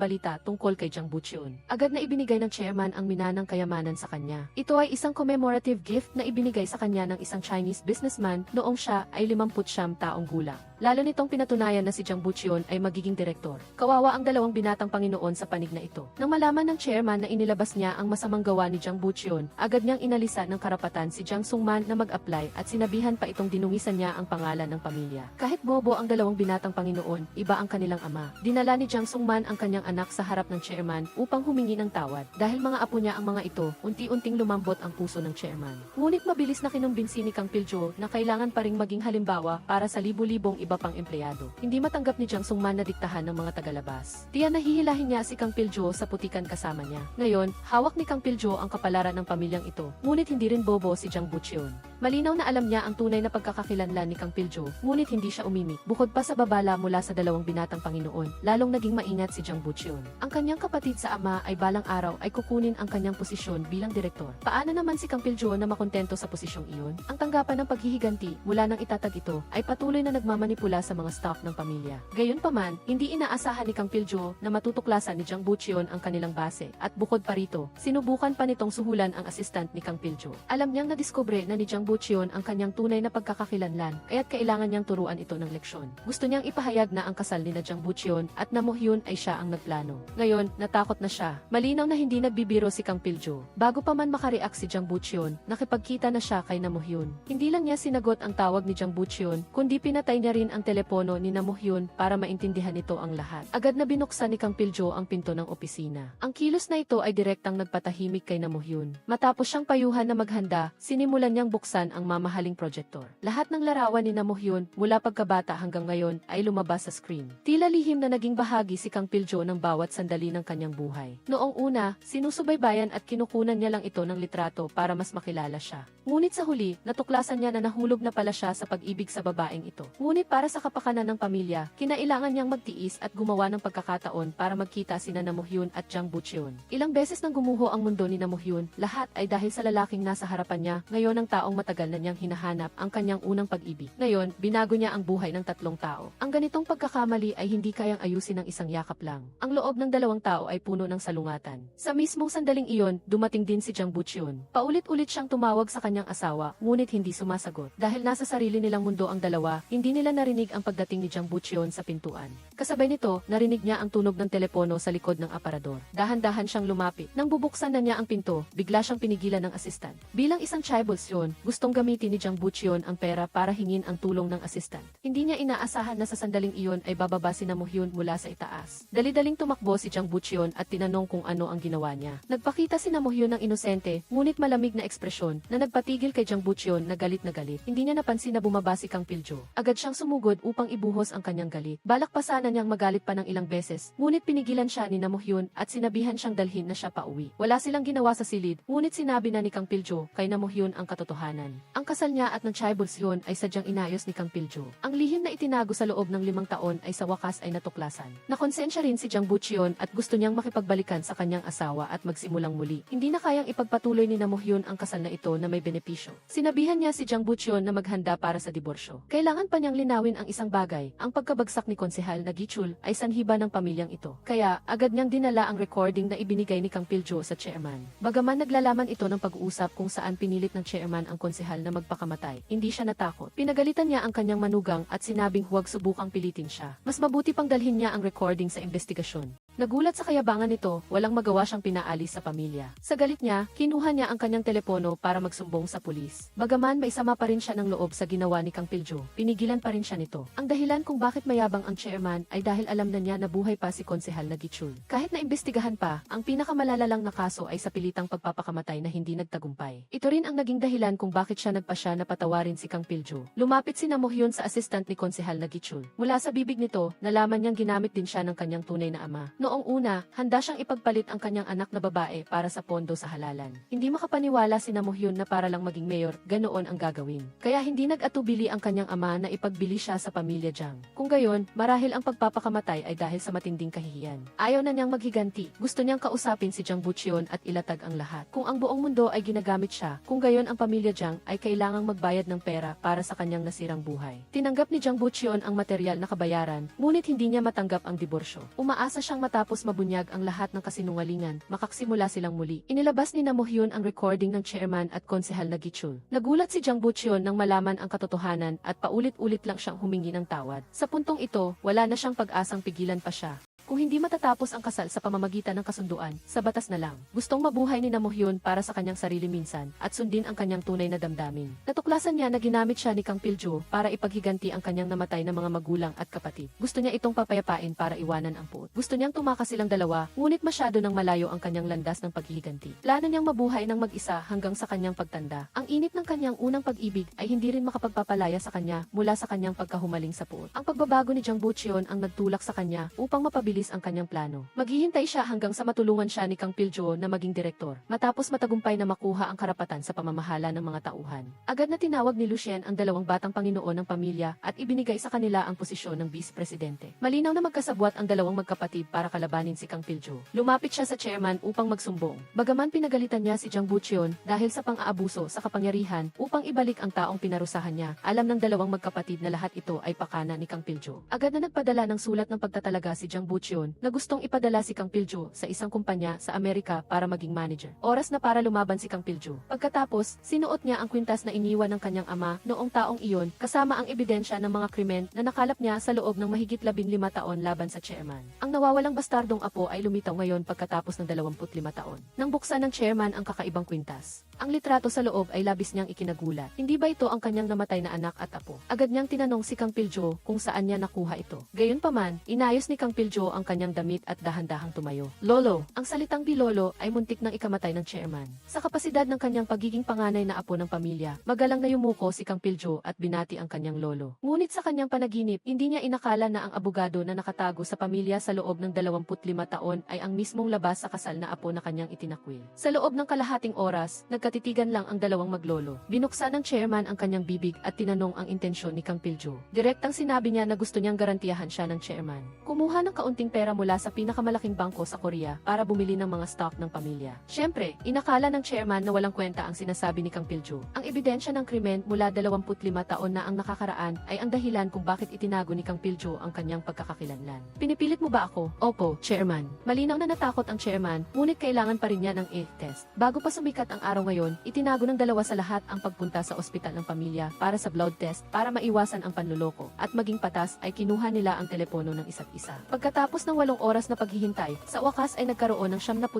balita tungkol kay Jang Butcheon. Agad na ibinigay ng chairman ang minanang kayamanan sa kanya. Ito ay isang commemorative gift na ibinigay sa kanya ng isang Chinese businessman noong siya ay 59 taong gulang. Lalo nitong pinatunayan na si Jang Butcheon ay magiging direktor. Kawawa ang dalawang binatang Panginoon sa panig na ito. Nang malaman ng chairman na inilabas niya ang masamang gawa ni Jang Butcheon, agad niyang inalisan ng karapatan si Jang Sung-man na mag-apply at sinabihan pa itong dinungisan niya ang pangalan ng pamilya. Kahit bobo ang dalawang binatang Panginoon, iba ang kanilang ama. Dinala ni Jang Sung-man ang kanyang anak sa harap ng chairman upang humingi ng tawad. Dahil mga apo niya ang mga ito, unti-unting lumambot ang puso ng chairman. Ngunit mabilis na kinumbinsi ni Kang Pil-jo na kailangan pa ring maging halimbawa para sa libu-libong iba pang empleyado. Hindi matanggap ni Jang Sung-man na diktahan ng mga tagalabas. Tiyan nahihilahin niya si Kang Pil-jo sa putikan kasama niya. Ngayon, hawak ni Kang Pil-jo ang kapalaran ng pamilyang ito, ngunit hindi rin bobo si Jang Butcheon. Malinaw na alam niya ang tunay na pagkakakilanlan ni Kang Pil-jo, ngunit hindi siya umimik. Bukod pa sa babala mula sa dalawang binatang Panginoon, lalong naging maingat si Jang Butcheon. Ang kanyang kapatid sa ama ay balang araw ay kukunin ang kanyang posisyon bilang direktor. Paano naman si Kang Pil-jo na makontento sa posisyong iyon? Ang tanggapan ng paghihiganti mula ng itatag ito ay patuloy na nagmamanipula sa mga staff ng pamilya. Gayunpaman, hindi inaasahan ni Kang Pil-jo na matutuklasan ni Jang Butcheon ang kanilang base, at bukod pa rito, sinubukan pa nitong suhulan ang assistant ni Kang Pil-jo. Alam niyang nadiskubre na ni Jang Bucheon ang kanyang tunay na pagkakakilanlan, kaya't kailangan niyang turuan ito ng leksyon. Gusto niyang ipahayag na ang kasal ni Jang Bucheon at Namuhyun ay siya ang nagplano. Ngayon, natakot na siya. Malinaw na hindi nagbibiro si Kang Piljo. Bago pa man makareact si Jang Bucheon, nakipagkita na siya kay Namuhyun. Hindi lang niya sinagot ang tawag ni Jang Bucheon, kundi pinatay niya rin ang telepono ni Namuhyun para maintindihan nito ang lahat. Agad na binuksan ni Kang Piljo ang pinto ng opisina. Ang kilos na ito ay direktang nagpatahimik kay Namuhyun. Matapos siyang payuhan na maghanda, sinimulan niyang buksan ang mamahaling projector. Lahat ng larawan ni Namuhyun mula pagkabata hanggang ngayon ay lumabas sa screen. Tila lihim na naging bahagi si Kang Piljo ng bawat sandali ng kanyang buhay. Noong una, sinusubaybayan at kinukunan niya lang ito ng litrato para mas makilala siya. Ngunit sa huli, natuklasan niya na nahulog na pala siya sa pag-ibig sa babaeng ito. Ngunit para sa kapakanan ng pamilya, kinailangan niyang magtiis at gumawa ng pagkakataon para magkita sina Namuhyun at Jang Bucheon. Ilang beses nang gumuho ang mundo ni Namuhyun, lahat ay dahil sa lalaking nasa harapan niya, ngayon ang taong matagal na niyang hinahanap ang kanyang unang pag-ibig. Ngayon, binago niya ang buhay ng tatlong tao. Ang ganitong pagkakamali ay hindi kayang ayusin ng isang yakap lang. Ang loob ng dalawang tao ay puno ng salungatan. Sa mismong sandaling iyon, dumating din si Jang Bucheon. Paulit-ulit siyang tumawag sa kanyang asawa, ngunit hindi sumasagot. Dahil nasa sarili nilang mundo ang dalawa, hindi nila narinig ang pagdating ni Jang Bucheon sa pintuan. Kasabay nito, narinig niya ang tunog ng telepono sa likod ng aparador. Dahan-dahan siyang lumapit. Nang bubuksan na niya ang pinto, bigla siyang pinigilan ng asistant. Bilang isang chaebol, gustong gamitin ni Jang Bucheon ang pera para hingin ang tulong ng asistant. Hindi niya inaasahan na sa sandaling iyon ay bababa si Namuhyun mula sa itaas. Dali-daling tumakbo si Jang Bucheon at tinanong kung ano ang ginawa niya. Nagpakita si Namuhyun ng inosente, ngunit malamig na ekspresyon na nagpatigil kay Jang Bucheon na galit na galit. Hindi niya napansin na bumaba si Kang Piljo. Agad siyang sumugod upang ibuhos ang kanyang galit. Balak pa sana niyang magalit pa ng ilang beses, ngunit pinigilan siya ni Namuhyun at sinabihan siyang dalhin na siya pauwi. Wala silang ginawa sa silid, ngunit sinabi na ni Kang Piljo kay Namuhyun ang katotohanan. Ang kasal niya at ng chaebol ay sadyang inayos ni Kang Piljo. Ang lihim na itinago sa loob ng 5 taon ay sa wakas ay natuklasan. Nakonsensya rin si Jang Bucheon at gusto niyang makipagbalikan sa kanyang asawa at magsimulang muli. Hindi na kayang ipagpatuloy ni Namuhyun ang kasal na ito na may benepisyo. Sinabihan niya si Jang Bucheon na maghanda para sa diborsyo. Kailangan pa niyang linawin ang isang bagay, ang pagkabagsak ni Konsehal na Gichul ay sanhiba ng pamilyang ito. Kaya, agad niyang dinala ang recording na ibinigay ni Kang Piljo sa chairman. Bagaman naglalaman ito ng pag-uusap kung saan pinilit ng chairman ang konsehal na magpakamatay, hindi siya natakot. Pinagalitan niya ang kanyang manugang at sinabing huwag subukang pilitin siya. Mas mabuti pang dalhin niya ang recording sa investigasyon. Nagulat sa kayabangan nito, walang magawa siyang pinaalis sa pamilya. Sa galit niya, kinuha niya ang kanyang telepono para magsumbong sa pulis. Bagaman may sama pa rin siya ng loob sa ginawa ni Kang Piljo, pinigilan pa rin siya nito. Ang dahilan kung bakit mayabang ang chairman ay dahil alam na niya na buhay pa si Konsehal na Gichul. Kahit na imbestigahan pa, ang pinakamalalalang na kaso ay sa pilitang pagpapakamatay na hindi nagtagumpay. Ito rin ang naging dahilan kung bakit siya nagpasya na patawarin si Kang Piljo. Lumapit si Namuhyun sa assistant ni Konsehal na Gichul. Mula sa bibig nito, nalaman niyang ginamit din siya ng kanyang tunay na ama. Noong una, handa siyang ipagpalit ang kanyang anak na babae para sa pondo sa halalan. Hindi makapaniwala si Namuhyun na para lang maging mayor, ganoon ang gagawin. Kaya hindi nag-atubili ang kanyang ama na ipagbili siya sa pamilya Jang. Kung gayon, marahil ang pagpapakamatay ay dahil sa matinding kahihiyan. Ayaw na niyang maghiganti. Gusto niyang kausapin si Jang Bucheon at ilatag ang lahat. Kung ang buong mundo ay ginagamit siya, kung gayon ang pamilya Jang ay kailangang magbayad ng pera para sa kanyang nasirang buhay. Tinanggap ni Jang Bucheon ang material na kabayaran, ngunit hindi niya matanggap ang diborsyo. Umaasa siyang matapos mabunyag ang lahat ng kasinungalingan, makaksimula silang muli. Inilabas ni Namuhyun ang recording ng chairman at konsehal na Gichul. Nagulat si Jang Bucheon nang malaman ang katotohanan at paulit-ulit lang siyang humingi ng tawad. Sa puntong ito, wala na siyang pag-asang pigilan pa siya. Kung hindi matatapos ang kasal sa pamamagitan ng kasunduan, sa batas na lang. Gustong mabuhay ni Namuhyun para sa kanyang sarili minsan, at sundin ang kanyang tunay na damdamin. Natuklasan niya na ginamit siya ni Kang Piljo para ipaghiganti ang kanyang namatay na mga magulang at kapatid. Gusto niya itong papayapain para iwanan ang puot. Gusto niyang tumakas silang dalawa, ngunit masyado nang malayo ang kanyang landas ng paghihiganti. Plano niyang mabuhay ng mag-isa hanggang sa kanyang pagtanda. Ang init ng kanyang unang pag-ibig ay hindi rin makapagpapalaya sa kanya mula sa kanyang pagkahumaling sa puot. Ang pagbabago ni Jang Bucheon ang nagtulak sa kanya upang mapabilis ang kanyang plano. Maghihintay siya hanggang sa matulungan siya ni Kang Piljo na maging direktor, matapos matagumpay na makuha ang karapatan sa pamamahala ng mga tauhan. Agad na tinawag ni Lucien ang dalawang batang Panginoon ng pamilya at ibinigay sa kanila ang posisyon ng vice-presidente. Malinaw na magkasabwat ang dalawang magkapatid para kalabanin si Kang Piljo. Lumapit siya sa chairman upang magsumbong. Bagaman pinagalitan niya si Jang Bucheon dahil sa pang-aabuso sa kapangyarihan upang ibalik ang taong pinarusahan niya, alam ng dalawang magkapatid na lahat ito ay pakana ni Kang Piljo. Agad na nagpadala ng sulat ng pagtatalaga si Jang Bucheon Butcheon na gustong ipadala si Kang Piljo sa isang kumpanya sa Amerika para maging manager. Oras na para lumaban si Kang Piljo. Pagkatapos, sinuot niya ang kwintas na iniwan ng kanyang ama noong taong iyon kasama ang ebidensya ng mga krimen na nakalap niya sa loob ng mahigit 15 taon laban sa chairman. Ang nawawalang bastardong apo ay lumitaw ngayon pagkatapos ng 25 taon. Nang buksan ng chairman ang kakaibang kwintas, ang litrato sa loob ay labis niyang ikinagulat. Hindi ba ito ang kanyang namatay na anak at apo? Agad niyang tinanong si Kang Piljo kung saan niya nakuha ito. Gayunpaman, inayos ni Kang Piljo ang kanyang damit at dahan-dahang tumayo. Lolo, ang salitang bilolo ay muntik ng ikamatay ng chairman. Sa kapasidad ng kanyang pagiging panganay na apo ng pamilya, magalang na yumuko si Kang Piljo at binati ang kanyang lolo. Ngunit sa kanyang panaginip, hindi niya inakala na ang abogado na nakatago sa pamilya sa loob ng 25 taon ay ang mismong labas sa kasal na apo na kanyang itinakwil. Sa loob ng kalahating oras, nagkatitigan lang ang dalawang maglolo. Binuksan ng chairman ang kanyang bibig at tinanong ang intensyon ni Kang Piljo. Direktang sinabi niya na gusto niyang garantiyahan siya ng chairman. Kumuha ng kaunting pera mula sa pinakamalaking bangko sa Korea para bumili ng mga stock ng pamilya. Siyempre, inakala ng chairman na walang kwenta ang sinasabi ni Kang Piljo. Ang ebidensya ng krimen mula 25 taon na ang nakakaraan ay ang dahilan kung bakit itinago ni Kang Piljo ang kanyang pagkakakilanlan. Pinipilit mo ba ako? Opo, chairman. Malinaw na natakot ang chairman, ngunit kailangan pa rin niya ng test. Bago pa sumikat ang araw ngayon, itinago ng dalawa sa lahat ang pagpunta sa ospital ng pamilya para sa blood test para maiwasan ang panluloko at maging patas ay kinuha nila ang telepono ng isa't isa. Pagkatapos ng 8 oras na paghihintay, sa wakas ay nagkaroon ng 79%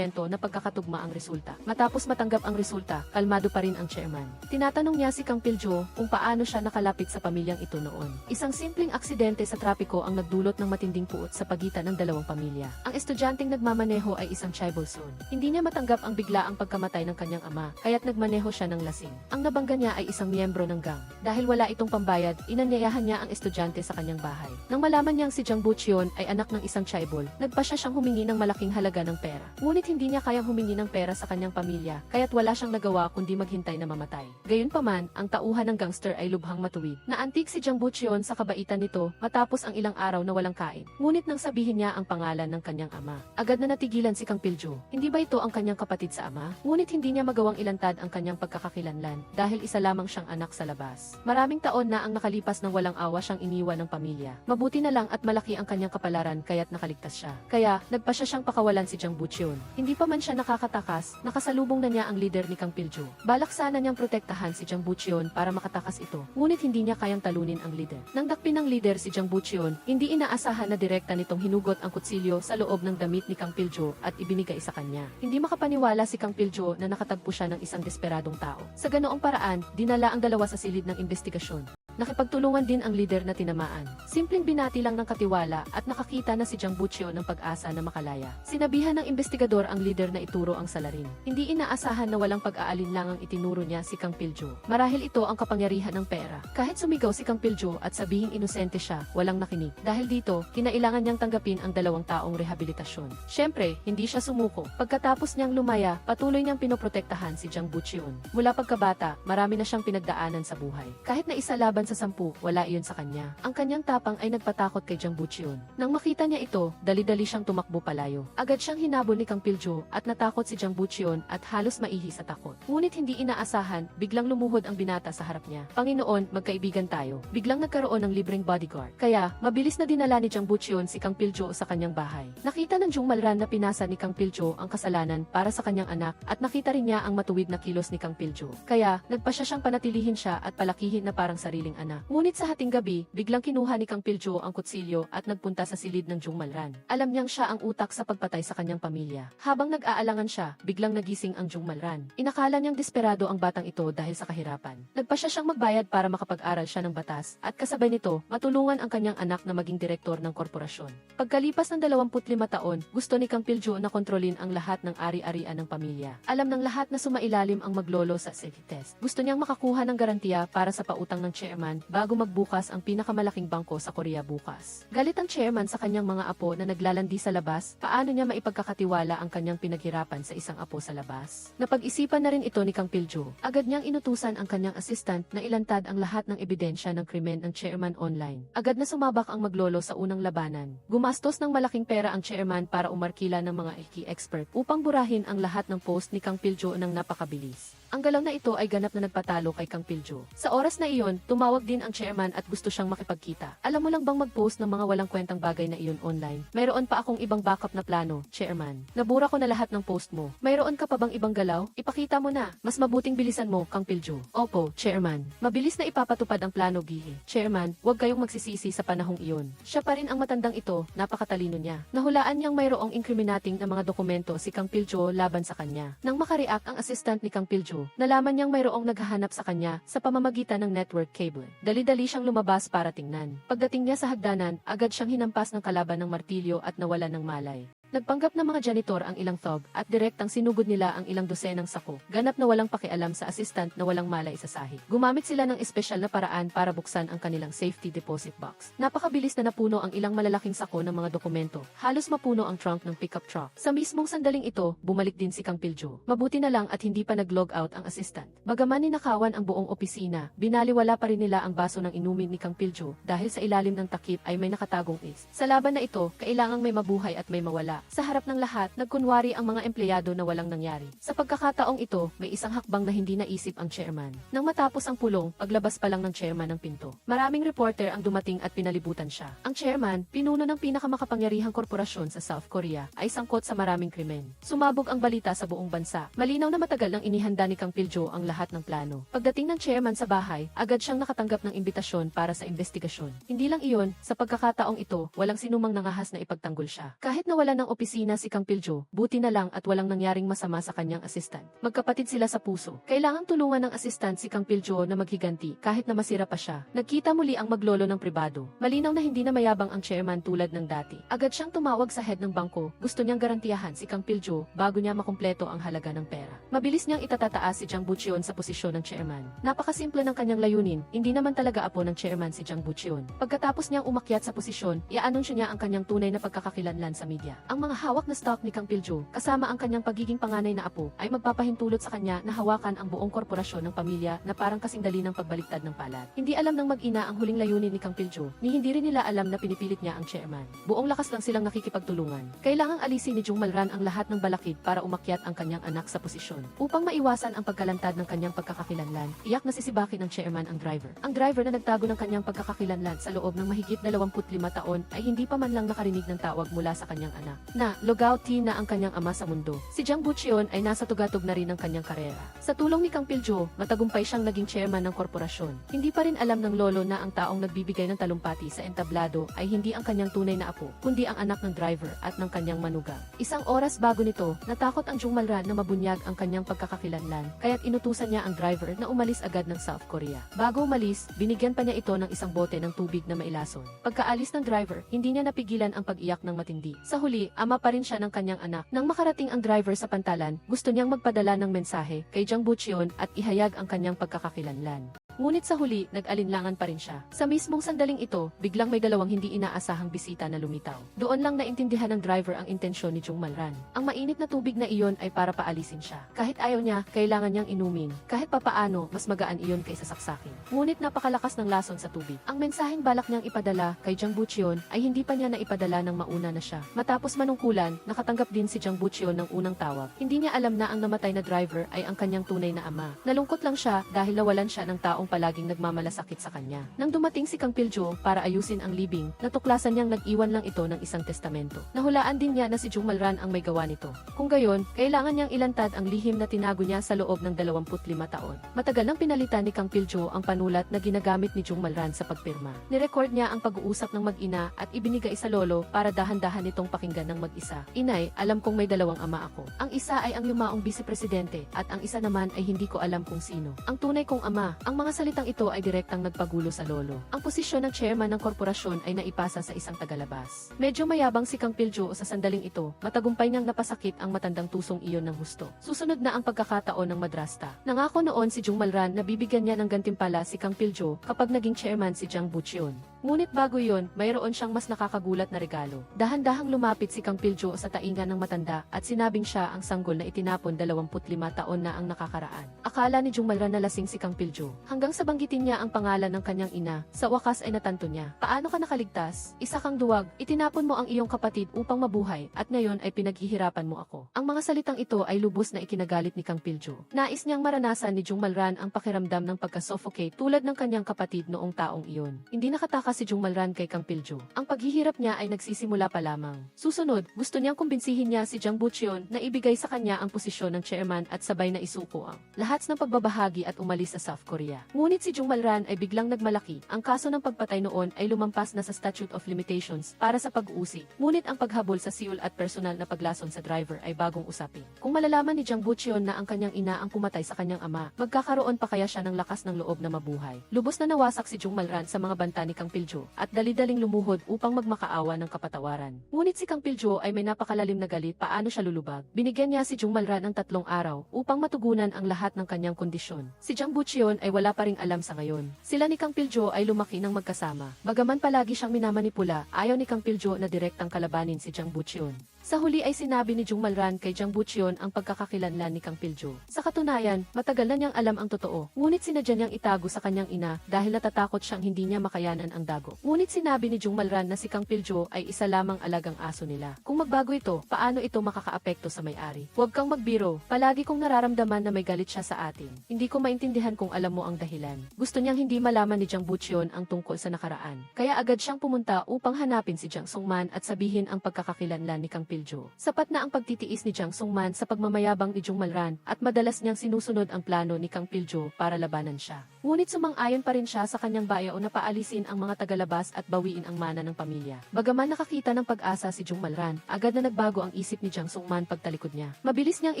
na pagkakatugma ang resulta. Matapos matanggap ang resulta, kalmado pa rin ang chairman. Tinatanong niya si Kang Piljo kung paano siya nakalapit sa pamilyang ito noon. Isang simpleng aksidente sa trapiko ang nagdulot ng matinding puot sa pagitan ng dalawang pamilya. Ang estudyanteng nagmamaneho ay isang tribal son. Hindi niya matanggap ang biglaang pagkamatay ng kanyang ama, kaya't nagmaneho siya ng lasing. Ang nabangga niya ay isang miyembro ng gang. Dahil wala itong pambayad, inanyayahan niya ang estudyante sa kanyang bahay. Nang malaman niyang si Jang Butcheon ay anak ng isang chaibol, nagpasya siyang humingi ng malaking halaga ng pera. Ngunit hindi niya kayang humingi ng pera sa kanyang pamilya, kaya't wala siyang nagawa kundi maghintay na mamatay. Gayunpaman, ang tauhan ng gangster ay lubhang matuwid. Naantig si Jang Butcheon sa kabaitan nito matapos ang ilang araw na walang kain. Ngunit nang sabihin niya ang pangalan ng kanyang ama, agad na natigilan si Kang Piljo. Hindi ba ito ang kanyang kapatid sa ama? Ngunit hindi niya magawang ilantad ang kanyang pagkakakilanlan dahil isa lamang siyang anak sa labas. Maraming taon na ang nakalipas nang walang awa siyang iniwan ng pamilya. Mabuti na lang at malaki ang kanyang kapalaran kaya't nakaligtas siya. Kaya, nagpasya siyang pakawalan si Jang Butcheon. Hindi pa man siya nakakatakas, nakasalubong na niya ang leader ni Kang Piljo. Balak sana niyang protektahan si Jang Butcheon para makatakas ito, ngunit hindi niya kayang talunin ang leader. Nang dakpin ng leader si Jang Butcheon, hindi inaasahan na direkta nitong hinugot ang kutsilyo sa loob ng damit ni Kang Piljo at ibinigay sa kanya. Hindi makapaniwala si Kang Piljo na nakatagpo siya ng isang desperadong tao. Sa ganoong paraan, dinala ang dalawa sa silid ng investigasyon. Nakipagtulungan din ang leader na tinamaan. Simpleng binati lang ng katiwala at nakakita na si Jang Butcheon ng pag-asa na makalaya. Sinabihan ng investigador ang leader na ituro ang salarin. Hindi inaasahan na walang pag-aalinlangang itinuro niya si Kang Piljo. Marahil ito ang kapangyarihan ng pera. Kahit sumigaw si Kang Piljo at sabihing inosente siya, walang nakinig. Dahil dito, kinailangan niyang tanggapin ang 2 taong rehabilitasyon. Siyempre, hindi siya sumuko. Pagkatapos niyang lumaya, patuloy niyang pinoprotektahan si Jang Butcheon. Mula pagkabata, marami na siyang pinagdaanan sa buhay. Kahit na isa laban sa 10, wala iyon sa kanya. Ang kanyang tapang ay nagpatakot kay Jang Butcheon. Nang makita niya ito, dali-dali siyang tumakbo palayo. Agad siyang hinabol ni Kang Piljo at natakot si Jang Butcheon at halos maihi sa takot. Ngunit hindi inaasahan, biglang lumuhod ang binata sa harap niya. Panginoon, magkaibigan tayo. Biglang nagkaroon ng libreng bodyguard. Kaya, mabilis na dinala ni Jang Butcheon si Kang Piljo sa kanyang bahay. Nakita ng Jung Malran na pinasa ni Kang Piljo ang kasalanan para sa kanyang anak at nakita rin niya ang matuwid na kilos ni Kang Piljo. Kaya, nagpasya siyang panatilihin siya at palakihin na parang sariling anak. Ngunit sa hating gabi, biglang kinuha ni Kang Piljo ang kutsilyo at nagpunta sa silid ng Jung Malran. Alam niyang siya ang utak sa pagpatay sa kanyang pamilya. Habang nag-aalangan siya, biglang nagising ang Jung Malran. Inakala niyang desperado ang batang ito dahil sa kahirapan. Nagpasya siyang magbayad para makapag-aral siya ng batas at kasabay nito, matulungan ang kanyang anak na maging direktor ng korporasyon. Pagkalipas ng 25 taon, gusto ni Kang Piljo na kontrolin ang lahat ng ari-arian ng pamilya. Alam ng lahat na sumailalim ang maglolo sa safety test. Gusto niyang makakuha ng garantiya para sa pautang ng chairman bago magbukas ang pinakamalaking bangko sa Korea bukas. Galit ang chairman sa kanyang mga apo na naglalandi sa labas, paano niya maipagkakatiwala ang kanyang pinaghirapan sa isang apo sa labas. Napag-isipan na rin ito ni Kang Piljo. Agad niyang inutusan ang kanyang assistant na ilantad ang lahat ng ebidensya ng krimen ng chairman online. Agad na sumabak ang maglolo sa unang labanan. Gumastos ng malaking pera ang chairman para umarkila ng mga key expert upang burahin ang lahat ng post ni Kang Piljo ng napakabilis. Ang galaw na ito ay ganap na nagpatalo kay Kang Piljo. Sa oras na iyon, tumawag Tumawag din ang chairman at gusto siyang makipagkita. Alam mo lang bang mag-post ng mga walang kwentang bagay na iyon online? Mayroon pa akong ibang backup na plano, chairman. Nabura ko na lahat ng post mo. Mayroon ka pa bang ibang galaw? Ipakita mo na. Mas mabuting bilisan mo, Kang Piljo. Opo, chairman. Mabilis na ipapatupad ang plano, Gihi. Chairman, huwag kayong magsisisi sa panahong iyon. Siya pa rin ang matandang ito, napakatalino niya. Nahulaan niyang mayroong incriminating na mga dokumento si Kang Piljo laban sa kanya. Nang makareact ang assistant ni Kang Piljo, nalaman niyang mayroong naghahanap sa kanya sa pamamagitan ng network cable. Dali-dali siyang lumabas para tingnan. Pagdating niya sa hagdanan, agad siyang hinampas ng kalaban ng martilyo at nawalan ng malay. Nagpanggap ng mga janitor ang ilang thug at direktang sinugod nila ang ilang dosenang sako. Ganap na walang pakialam sa assistant na walang malay sa sahig. Gumamit sila ng espesyal na paraan para buksan ang kanilang safety deposit box. Napakabilis na napuno ang ilang malalaking sako ng mga dokumento. Halos mapuno ang trunk ng pickup truck. Sa mismong sandaling ito, bumalik din si Kang Piljo. Mabuti na lang at hindi pa nag-log out ang assistant. Bagaman ninakawan ang buong opisina, binaliwala pa rin nila ang baso ng inumin ni Kang Piljo dahil sa ilalim ng takip ay may nakatagong is. Sa laban na ito, kailangang may mabuhay at may mawala. Sa harap ng lahat, nagkunwari ang mga empleyado na walang nangyari. Sa pagkakataong ito, may isang hakbang na hindi naisip ang chairman. Nang matapos ang pulong, paglabas pa lang ng chairman ng pinto. Maraming reporter ang dumating at pinalibutan siya. Ang chairman, pinuno ng pinakamakapangyarihang korporasyon sa South Korea, ay sangkot sa maraming krimen. Sumabog ang balita sa buong bansa. Malinaw na matagal nang inihanda ni Kang Piljo ang lahat ng plano. Pagdating ng chairman sa bahay, agad siyang nakatanggap ng imbitasyon para sa investigasyon. Hindi lang iyon, sa pagkakataong ito, walang sinumang nangahas na ipagtanggol siya. Kahit nawala ng opisina si Kang Piljo, buti na lang at walang nangyaring masama sa kanyang assistant. Magkapatid sila sa puso. Kailangang tulungan ng assistant si Kang Piljo na maghiganti kahit na masira pa siya. Nagkita muli ang maglolo ng pribado. Malinaw na hindi na mayabang ang chairman tulad ng dati. Agad siyang tumawag sa head ng bangko. Gusto niyang garantiyahan si Kang Piljo bago niya makumpleto ang halaga ng pera. Mabilis niyang itatataas si Jang Bucheon sa posisyon ng chairman. Napakasimple ng kanyang layunin, hindi naman talaga apo ng chairman si Jang Bucheon. Pagkatapos niyang umakyat sa posisyon, i-anunsyo niya ang kanyang tunay na pagkakakilanlan sa media. Ang mga hawak na stock ni Kang Piljo, kasama ang kanyang pagiging panganay na apo, ay magpapahintulot sa kanya na hawakan ang buong korporasyon ng pamilya na parang kasing dali ng pagbaliktad ng palad. Hindi alam ng mag-ina ang huling layunin ni Kang Piljo, ni hindi rin nila alam na pinipilit niya ang chairman. Buong lakas lang silang nakikipagtulungan. Kailangang alisin ni Jung Malran ang lahat ng balakid para umakyat ang kanyang anak sa posisyon. Upang maiwasan ang pagkalantad ng kanyang pagkakakilanlan, iyak na sisibakin ng chairman ang driver. Ang driver na nagtago ng kanyang pagkakakilanlan sa loob ng mahigit 25 taon ay hindi pa man lang nakarinig ng tawag mula sa kanyang anak na logout na ang kanyang ama sa mundo. Si Jang Bucheon ay nasa tugatog na rin ng kanyang karera. Sa tulong ni Kang Piljo, matagumpay siyang naging chairman ng korporasyon. Hindi pa rin alam ng lolo na ang taong nagbibigay ng talumpati sa entablado ay hindi ang kanyang tunay na apo, kundi ang anak ng driver at ng kanyang manugang. Isang oras bago nito, natakot ang Jung Malran na mabunyag ang kanyang pagkakakilanlan, kaya't inutusan niya ang driver na umalis agad ng South Korea. Bago umalis, binigyan pa niya ito ng isang bote ng tubig na mailason. Pagkaalis ng driver, hindi niya napigilan ang pag-iyak ng matindi. Sa huli, ama pa rin siya ng kanyang anak. Nang makarating ang driver sa pantalan, gusto niyang magpadala ng mensahe kay Jang Bucheon at ihayag ang kanyang pagkakakilanlan. Ngunit sa huli, nag-alinlangan pa rin siya. Sa mismong sandaling ito, biglang may dalawang hindi inaasahang bisita na lumitaw. Doon lang naintindihan ng driver ang intensyon ni Jung Malran. Ang mainit na tubig na iyon ay para paalisin siya. Kahit ayaw niya, kailangan niyang inumin. Kahit papaano, mas magaan iyon kaysa saksakin. Ngunit napakalakas ng lason sa tubig. Ang mensaheng balak niyang ipadala kay Jang Bucheon ay hindi pa niya naipadala ng mauna na siya. Matapos manungkulan, nakatanggap din si Jang Bucheon ng unang tawag. Hindi niya alam na ang namatay na driver ay ang kanyang tunay na ama. Nalungkot lang siya dahil nawalan siya ng taong palaging nagmamalasakit sa kanya. Nang dumating si Kang Piljo para ayusin ang libing, natuklasan niyang nag-iwan lang ito ng isang testamento. Nahulaan din niya na si Jung Malran ang may gawa nito. Kung gayon, kailangan niyang ilantad ang lihim na tinago niya sa loob ng 25 taon. Matagal nang pinalitan ni Kang Piljo ang panulat na ginagamit ni Jung Malran sa pagpirma. Nirecord niya ang pag-uusap ng mag-ina at ibinigay sa lolo para dahan-dahan itong pakinggan ng mag-isa. Inay, alam kong may dalawang ama ako. Ang isa ay ang yumaong vice-presidente at ang isa naman ay hindi ko alam kung sino. Ang tunay kong ama, ang mga salitang ito ay direktang nagpagulo sa lolo. Ang posisyon ng chairman ng korporasyon ay naipasa sa isang tagalabas. Medyo mayabang si Kang Piljo sa sandaling ito, matagumpay niyang napasakit ang matandang tusong iyon ng husto. Susunod na ang pagkakataon ng madrasta. Nangako noon si Jung Malran na bibigyan niya ng gantimpala si Kang Piljo kapag naging chairman si Jang Bucheon. Ngunit bago yon, mayroon siyang mas nakakagulat na regalo. Dahan-dahang lumapit si Kang Piljo sa tainga ng matanda at sinabing siya ang sanggol na itinapon 25 taon na ang nakakaraan. Akala ni Jung Malran na lasing si Kang Piljo. Hanggang Hanggang sa banggitin niya ang pangalan ng kanyang ina, sa wakas ay natanto niya. Paano ka nakaligtas? Isa kang duwag, itinapon mo ang iyong kapatid upang mabuhay, at ngayon ay pinaghihirapan mo ako. Ang mga salitang ito ay lubos na ikinagalit ni Kang Piljo. Nais niyang maranasan ni Jung Malran ang pakiramdam ng pagka-suffocate tulad ng kanyang kapatid noong taong iyon. Hindi nakatakas si Jung Malran kay Kang Piljo. Ang paghihirap niya ay nagsisimula pa lamang. Susunod, gusto niyang kumbinsihin niya si Jang Bucheon na ibigay sa kanya ang posisyon ng chairman at sabay na isuko ang lahat ng pagbabahagi at umalis sa South Korea. Ngunit si Jung Malran ay biglang nagmalaki. Ang kaso ng pagpatay noon ay lumampas na sa Statute of Limitations para sa pag-uusig. Ngunit ang paghabol sa Seoul at personal na paglason sa driver ay bagong usapin. Kung malalaman ni Jang Bucheon na ang kanyang ina ang pumatay sa kanyang ama, magkakaroon pa kaya siya ng lakas ng loob na mabuhay. Lubos na nawasak si Jung Malran sa mga banta ni Kang Piljo at dali-daling lumuhod upang magmakaawa ng kapatawaran. Ngunit si Kang Piljo ay may napakalalim na galit paano siya lulubag. Binigyan niya si Jung Malran ng 3 araw upang matugunan ang lahat ng kanyang kondisyon. Si Jang Bucheon ay wala pa ring alam sa ngayon. Sila ni Kang Piljo ay lumaki ng magkasama. Bagaman palagi siyang minamanipula, ayaw ni Kang Piljo na direktang kalabanin si Jang Bucheon. Sa huli ay sinabi ni Jung Malran kay Jang Bucheon ang pagkakakilanlan ni Kang Piljo. Sa katunayan, matagal na niyang alam ang totoo. Ngunit sinadya niyang itago sa kanyang ina dahil natatakot siyang hindi niya makayanan ang dago. Ngunit sinabi ni Jung Malran na si Kang Piljo ay isa lamang alagang aso nila. Kung magbago ito, paano ito makakaapekto sa may-ari? Huwag kang magbiro. Palagi kong nararamdaman na may galit siya sa atin. Hindi ko maintindihan kung alam mo ang dahilan. Gusto niyang hindi malaman ni Jang Bucheon ang tungkol sa nakaraan. Kaya agad siyang pumunta upang hanapin si Jang Sungman at sabihin ang pagkakakilanlan ni Kang Piljo. Sapat na ang pagtitiis ni Jang Sungman sa pagmamayabang ni Jung Malran at madalas niyang sinusunod ang plano ni Kang Piljo para labanan siya. Ngunit sumang-ayon pa rin siya sa kanyang bayao na paalisin ang mga tagalabas at bawiin ang mana ng pamilya. Bagaman nakakita ng pag-asa si Jung Malran, agad na nagbago ang isip ni Jang Sungman pagtalikod niya. Mabilis niyang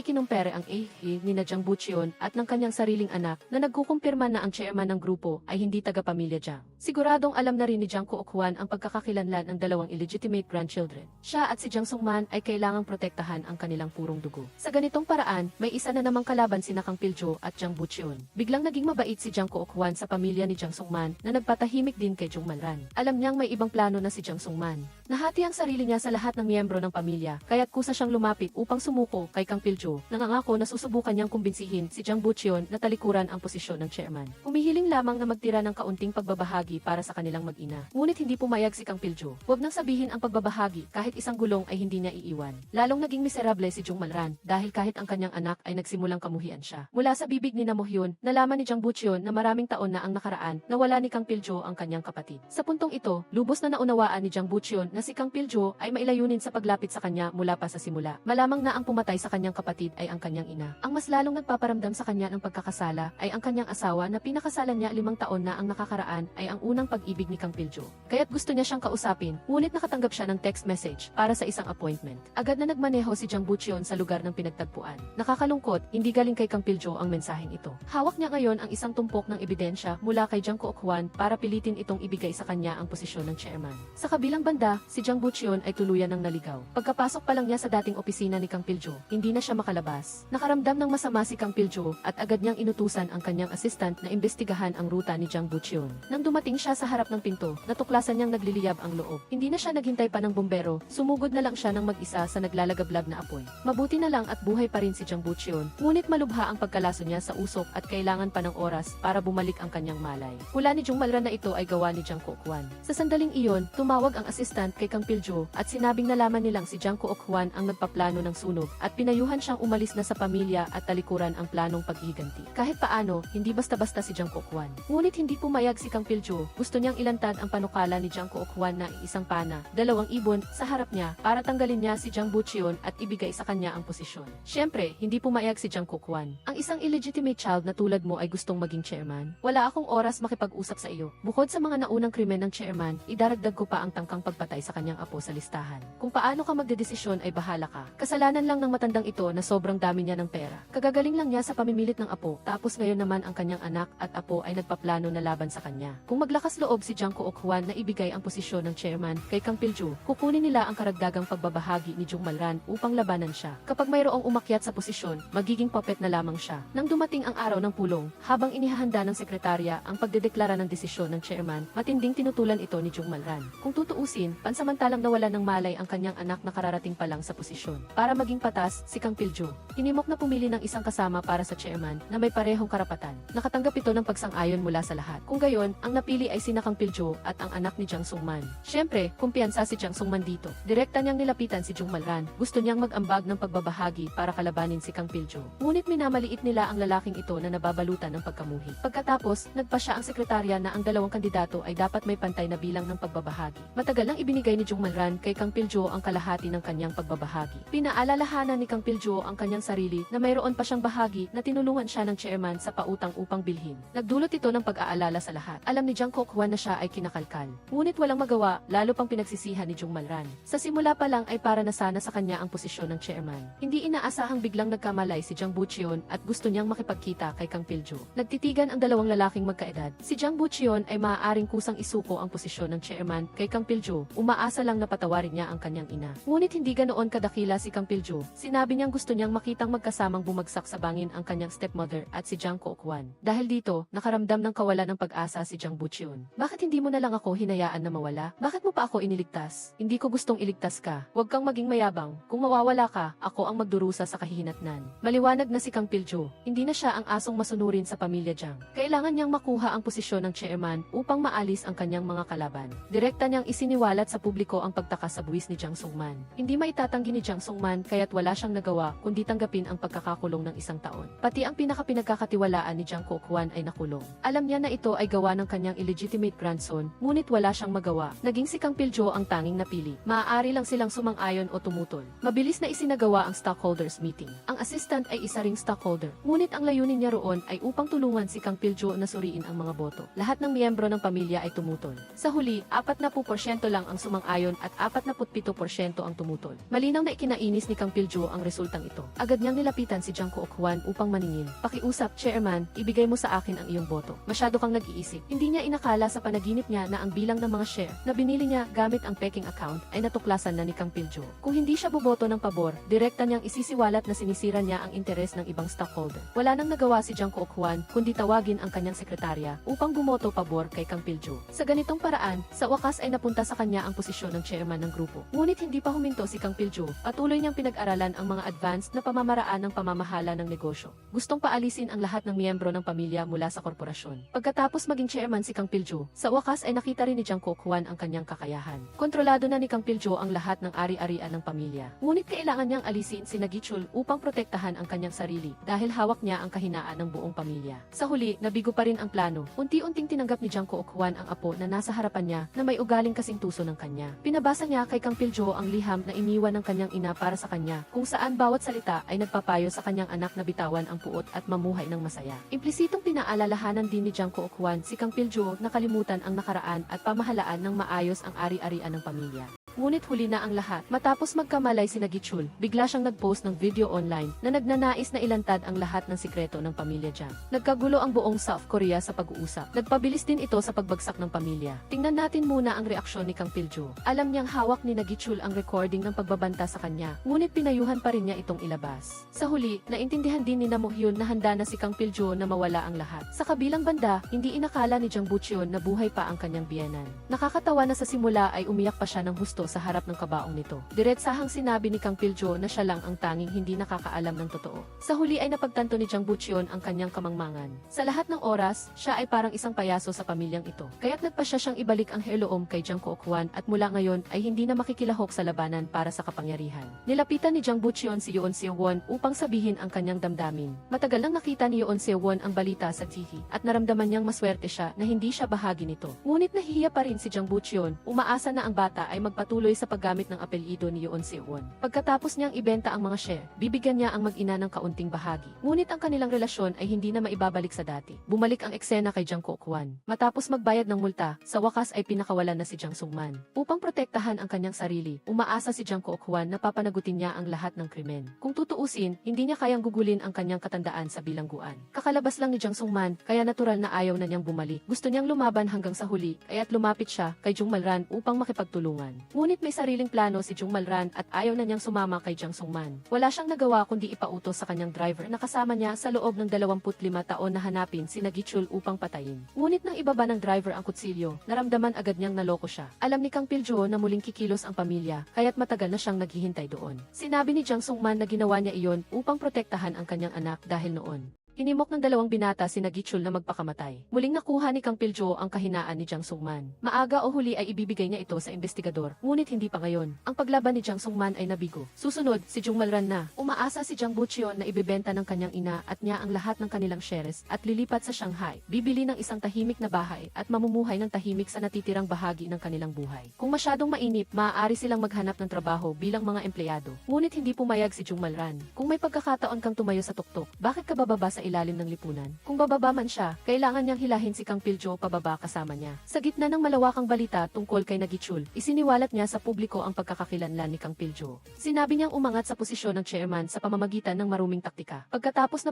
ikinumpere ang ni na Jang Bucheon at ng kanyang sariling anak na nagkukumpirma na ang chairman ng grupo ay hindi taga-pamilya Jang. Siguradong alam na rin ni Jang Kuokwan ang pagkakakilanlan ng 2 illegitimate grandchildren. Siya at si Jang Sungman ay kailangang protektahan ang kanilang purong dugo. Sa ganitong paraan, may isa na namang kalaban sina Kang Piljo at Jang Bucheon. Biglang naging mabait si Jang Kuokwan sa pamilya ni Jang Sungman na nagpatahimik din kay Jung Malran. Alam niyang may ibang plano na si Jang Sungman. Nahati ang sarili niya sa lahat ng miyembro ng pamilya, kaya't kusa siyang lumapit upang sumuko kay Kang Piljo. Nangangako na susubukan niyang kumbinsihin si Jang Bucheon na talikuran ang posisyon ng chairman. Humihiling lamang na magtira ng kaunting pagbabahagi para sa kanilang mag-ina. Ngunit hindi pumayag si Kang Piljo. Huwag nang sabihin ang pagbabahagi kahit isang gulong ay hindi niya iiwan. Lalong naging miserable si Jung Malran dahil kahit ang kanyang anak ay nagsimulang kamuhian siya. Mula sa bibig ni Namohyun, nalaman ni Jang Bucheon na maraming taon na ang nakaraan na wala ni Kang Piljo ang kanyang kapatid. Sa puntong ito, lubos na naunawaan ni Jang Bucheon na si Kang Piljo ay mailayunin sa paglapit sa kanya mula pa sa simula. Malamang na ang pumatay sa kanyang kapatid ay ang kanyang ina. Ang mas lalong nagpaparamdam sa kanya ng pagkakasala ay ang kanyang asawa na pinakasalan niya 5 taon na ang nakakaraan ay ang unang pag-ibig ni Kang Piljo. Kaya't gusto niya siyang kausapin, ngunit nakatanggap siya ng text message para sa isang appointment. Agad na nagmaneho si Jang Bucheon sa lugar ng pinagtagpuan. Nakakalungkot, hindi galing kay Kang Piljo ang mensaheng ito. Hawak niya ngayon ang isang tumpok ng ebidensya mula kay Jang Kuokwan para pilitin itong ibigay sa kanya ang posisyon ng chairman. Sa kabilang banda, si Jang Bucheon ay tuluyan ng naligaw. Pagkapasok pa lang niya sa dating opisina ni Kang Piljo, hindi na siya makalabas. Nakaramdam ng masama si Kang Piljo at agad niyang inutusan ang kanyang assistant na imbestigahan ang ruta ni Jang Bucheon. Nang dumating siya sa harap ng pinto, natuklasan niyang nagliliyab ang loob. Hindi na siya naghintay pa ng bumbero, sumugod na lang siya ng mag-isa sa naglalagablab na apoy. Mabuti na lang at buhay pa rin si Jang Bucheon, ngunit malubha ang pagkalaso niya sa usok at kailangan pa ng oras para bumalik ang kanyang malay. Hula ni Jung Malran na ito ay gawa ni Jang Kuokwan. Sa sandaling iyon, tumawag ang assistant kay Kang Piljo at sinabing nalaman nilang si Jang Kuokwan ang nagpaplano ng sunog at pinayuhan siyang umalis na sa pamilya at talikuran ang planong paghiganti. Kahit paano, hindi basta-basta si Jang Kuokwan. Ngunit hindi pumayag si Kang Piljo, gusto niyang ilantad ang panukala ni Jang Kuokwan na isang pana, 2 ibon sa harap niya para tanggalin niya si Jang Bucheon at ibigay sa kanya ang posisyon. Siyempre, hindi pumayag si Jang Kuokwan. Ang isang illegitimate child na tulad mo ay gustong maging chairman. Wala akong oras makipag-usap sa iyo. Bukod sa mga naunang krimen ng chairman, idaragdag ko pa ang tangkang pagpatay sa kanyang apo sa listahan. Kung paano ka magdedesisyon ay bahala ka. Kasalanan lang ng matandang ito na sobrang dami niya ng pera. Kagagaling lang niya sa pamimilit ng apo, tapos ngayon naman ang kanyang anak at apo ay nagpaplano na laban sa kanya. Kung maglakas loob si Jang Kuokwan na ibigay ang posisyon ng chairman kay Kang Piljo, kukunin nila ang karagdagang pagbabahagi pagbabahagi ni Jung Malran upang labanan siya. Kapag mayroong umakyat sa posisyon, magiging puppet na lamang siya. Nang dumating ang araw ng pulong, habang inihahanda ng sekretarya ang pagdedeklara ng desisyon ng chairman, matinding tinutulan ito ni Jung Malran. Kung tutuusin, pansamantalang nawala ng malay ang kanyang anak na kararating pa lang sa posisyon. Para maging patas, si Kang Piljo, hinimok na pumili ng isang kasama para sa chairman na may parehong karapatan. Nakatanggap ito ng pagsang-ayon mula sa lahat. Kung gayon, ang napili ay sina Kang Piljo at ang anak ni Jang Sungman. Siyempre, kumpiyansa si Jang Sungman dito. Direkta niyang nilapitan si Jung Malran. Gusto niyang mag-ambag ng pagbabahagi para kalabanin si Kang Piljo. Ngunit minamaliit nila ang lalaking ito na nababalutan ng pagkamuhi. Pagkatapos, nagpasya ang sekretarya na ang dalawang kandidato ay dapat may pantay na bilang ng pagbabahagi. Matagal nang ibinigay ni Jung Malran kay Kang Piljo ang kalahati ng kanyang pagbabahagi. Pinaalalahanan ni Kang Piljo ang kanyang sarili na mayroon pa siyang bahagi na tinulungan siya ng chairman sa pautang upang bilhin. Nagdulot ito ng pag-aalala sa lahat. Alam ni Jang Kok-hwan na siya ay kinakalkal. Ngunit walang magawa, lalo pang pinagsisihan ni Jung Malran. Sa simula pa lang ay para na sana sa kanya ang posisyon ng chairman. Hindi inaasahang biglang nagkamalay si Jang Bucheon at gusto niyang makipagkita kay Kang Piljo. Nagtitigan ang dalawang lalaking magkaedad. Si Jang Bucheon ay maaaring kusang isuko ang posisyon ng chairman kay Kang Piljo. Umaasa lang na patawarin niya ang kanyang ina. Ngunit hindi ganoon kadakila si Kang Piljo. Sinabi niyang gusto niyang makitang magkasamang bumagsak sa bangin ang kanyang stepmother at si Jang Kok-hwan. Dahil dito, nakaramdam ng kawalan ng pag-asa si Jang Bucheon. Bakit hindi mo na lang ako hinayaan na mawala? Bakit mo pa ako iniligtas? Hindi ko gustong iligtas ka. Huwag kang maging mayabang. Kung mawawala ka, ako ang magdurusa sa kahihinatnan. Maliwanag na si Kang Piljo. Hindi na siya ang asong masunurin sa pamilya Jang. Kailangan niyang makuha ang posisyon ng chairman upang maalis ang kanyang mga kalaban. Direkta niyang isiniwalat sa publiko ang pagtaka sa buwis ni Jang Sungman. Hindi maitatanggi ni Jang Sungman kaya't wala siyang nagawa kundi tanggapin ang pagkakakulong ng isang taon. Pati ang pinakapinagkakatiwalaan ni Jang Kok-hwan ay nakulong. Alam niya na ito ay gawa ng kanyang illegitimate grandson, ngunit wala siyang magawa. Naging si Kang Piljo ang tanging napili. Maaari lang silang sumang-ayon o tumutol. Mabilis na isinagawa ang stockholders meeting. Ang assistant ay isa ring stockholder. Ngunit ang layunin niya roon ay upang tulungan si Kang Piljo na suriin ang mga boto. Lahat ng miyembro ng pamilya ay tumutol. Sa huli, 40% lang ang sumang-ayon at 47% ang tumutol. Malinaw na ikinainis ni Kang Piljo ang resultang ito. Agad niyang nilapitan si Jang Kok-hwan upang maningil. Pakiusap, chairman, ibigay mo sa akin ang iyong boto. Masyado kang nag-iisip. Hindi niya inakala sa panaginip niya na ang bilang ng mga share na binili niya gamit ang peking account ay natuklasan na ni Kang Piljo. Kung hindi siya boboto ng pabor, direkta niyang isisiwalat na sinisira niya ang interes ng ibang stockholder. Wala nang nagawa si Jang Kok-hwan kundi tawagin ang kanyang sekretarya upang bumoto pabor kay Kang Piljo. Sa ganitong paraan, sa wakas ay napunta sa kanya ang posisyon ng chairman ng grupo. Ngunit hindi pa huminto si Kang Piljo. Patuloy niyang pinag-aralan ang mga advanced na pamamaraan ng pamamahala ng negosyo. Gustong paalisin ang lahat ng miyembro ng pamilya mula sa korporasyon. Pagkatapos maging chairman si Kang Piljo, sa wakas ay nakita rin ni Jang Kok-hwan ang kanyang kakayahan. Kontrolado na ni Kang Piljo ang lahat ng ari-arian ng pamilya. Ngunit kailangan niyang alisin si Nagichul upang protektahan ang kanyang sarili dahil hawak niya ang kahinaan ng buong pamilya. Sa huli, nabigo pa rin ang plano. Unti-unting tinanggap ni Jang Kok-hwan ang apo na nasa harapan niya na may ugaling kasing tuso ng kanya. Pinabasa niya kay Kang Piljo ang liham na iniwan ng kanyang ina para sa kanya, kung saan bawat salita ay nagpapayo sa kanyang anak na bitawan ang puot at mamuhay ng masaya. Implisitong pinaalalahanan din ni Jang Kok-hwan si Kang Piljo na kalimutan ang nakaraan at pamahalaan ng maayos ang ari-arian ng pamilya. Ngunit huli na ang lahat. Matapos magkamalay si Nagichul, bigla siyang nag-post ng video online na nagnanais na ilantad ang lahat ng sikreto ng pamilya Jang. Nagkagulo ang buong South Korea sa pag-uusap. Nagpabilis din ito sa pagbagsak ng pamilya. Tingnan natin muna ang reaksyon ni Kang Piljo. Alam niyang hawak ni Nagichul ang recording ng pagbabanta sa kanya, ngunit pinayuhan pa rin niya itong ilabas. Sa huli, naintindihan din ni Namohyun na handa na si Kang Piljo na mawala ang lahat. Sa kabilang banda, hindi inakala ni Jang Bucheon na buhay pa ang kanyang biyenan. Nakakatawa na sa simula ay umiyak pa siya ng husto sa harap ng kabaong nito. Diretsahang sinabi ni Kang Piljo na siya lang ang tanging hindi nakakaalam ng totoo. Sa huli ay napagtanto ni Jang Bucheon ang kanyang kamangmangan. Sa lahat ng oras, siya ay parang isang payaso sa pamilyang ito. Kaya't nagpasya siyang ibalik ang heirloom kay Jang Kok-hwan at mula ngayon ay hindi na makikilahok sa labanan para sa kapangyarihan. Nilapitan ni Jang Bucheon si Yoon Seo-won upang sabihin ang kanyang damdamin. Matagal nang nakita ni Yoon Seo-won ang balita sa TV at naramdaman niyang maswerte siya na hindi siya bahagi nito. Ngunit nahihiya pa rin si Jang Bucheon, umaasa na ang bata ay magpatuloy sa paggamit ng apelyido ni Yoon Seo-won. Pagkatapos niyang ibenta ang mga share, bibigyan niya ang mag-ina ng kaunting bahagi. Ngunit ang kanilang relasyon ay hindi na maibabalik sa dati. Bumalik ang eksena kay Jang Kok-hwan. Matapos magbayad ng multa, sa wakas ay pinakawalan na si Jang Sungman. Upang protektahan ang kanyang sarili, umaasa si Jang Kok-hwan na papanagutin niya ang lahat ng krimen. Kung tutuusin, hindi niya kayang gugulin ang kanyang katandaan sa bilangguan. Kakalabas lang ni Jang Sungman, kaya natural na ayaw na niyang bumalik. Gusto niyang lumaban hanggang sa huli, kaya't lumapit siya kay Jung Malran upang makipagtulungan. Ngunit may sariling plano si Jung Malran at ayaw na niyang sumama kay Jiang Sungman. Wala siyang nagawa kundi ipautos sa kanyang driver na kasama niya sa loob ng 25 taon na hanapin si Gichul upang patayin. Ngunit nang ibaba ng driver ang kutsilyo, naramdaman agad niyang naloko siya. Alam ni Kang Piljo na muling kikilos ang pamilya, kaya't matagal na siyang naghihintay doon. Sinabi ni Jiang Sungman na ginawa niya iyon upang protektahan ang kanyang anak dahil noon hinimok ng dalawang binata si Gichul na magpakamatay. Muling nakuha ni Kang Piljo ang kahinaan ni Jiang Sungman. Maaga o huli ay ibibigay niya ito sa investigador, ngunit hindi pa ngayon. Ang paglaban ni Jiang Sungman ay nabigo. Susunod, si Jung Malran na. Umaasa si Jiang Bucheon na ibebenta ng kanyang ina at niya ang lahat ng kanilang shares at lilipat sa Shanghai. Bibili ng isang tahimik na bahay at mamumuhay ng tahimik sa natitirang bahagi ng kanilang buhay. Kung masyadong mainip, maaari silang maghanap ng trabaho bilang mga empleyado. Ngunit hindi pumayag si Jung Malran. Kung may pagkakataon kang tumayo sa tuktok, bakit ka bababa sa ilalim ng lipunan? Kung bababa man siya, kailangan niyang hilahin si Kang Piljo pababa kasama niya. Sa gitna ng malawakang balita tungkol kay Gichul, isiniwalat niya sa publiko ang pagkakakilanlan ni Kang Piljo. Sinabi niyang umangat sa posisyon ng chairman sa pamamagitan ng maruming taktika. Pagkatapos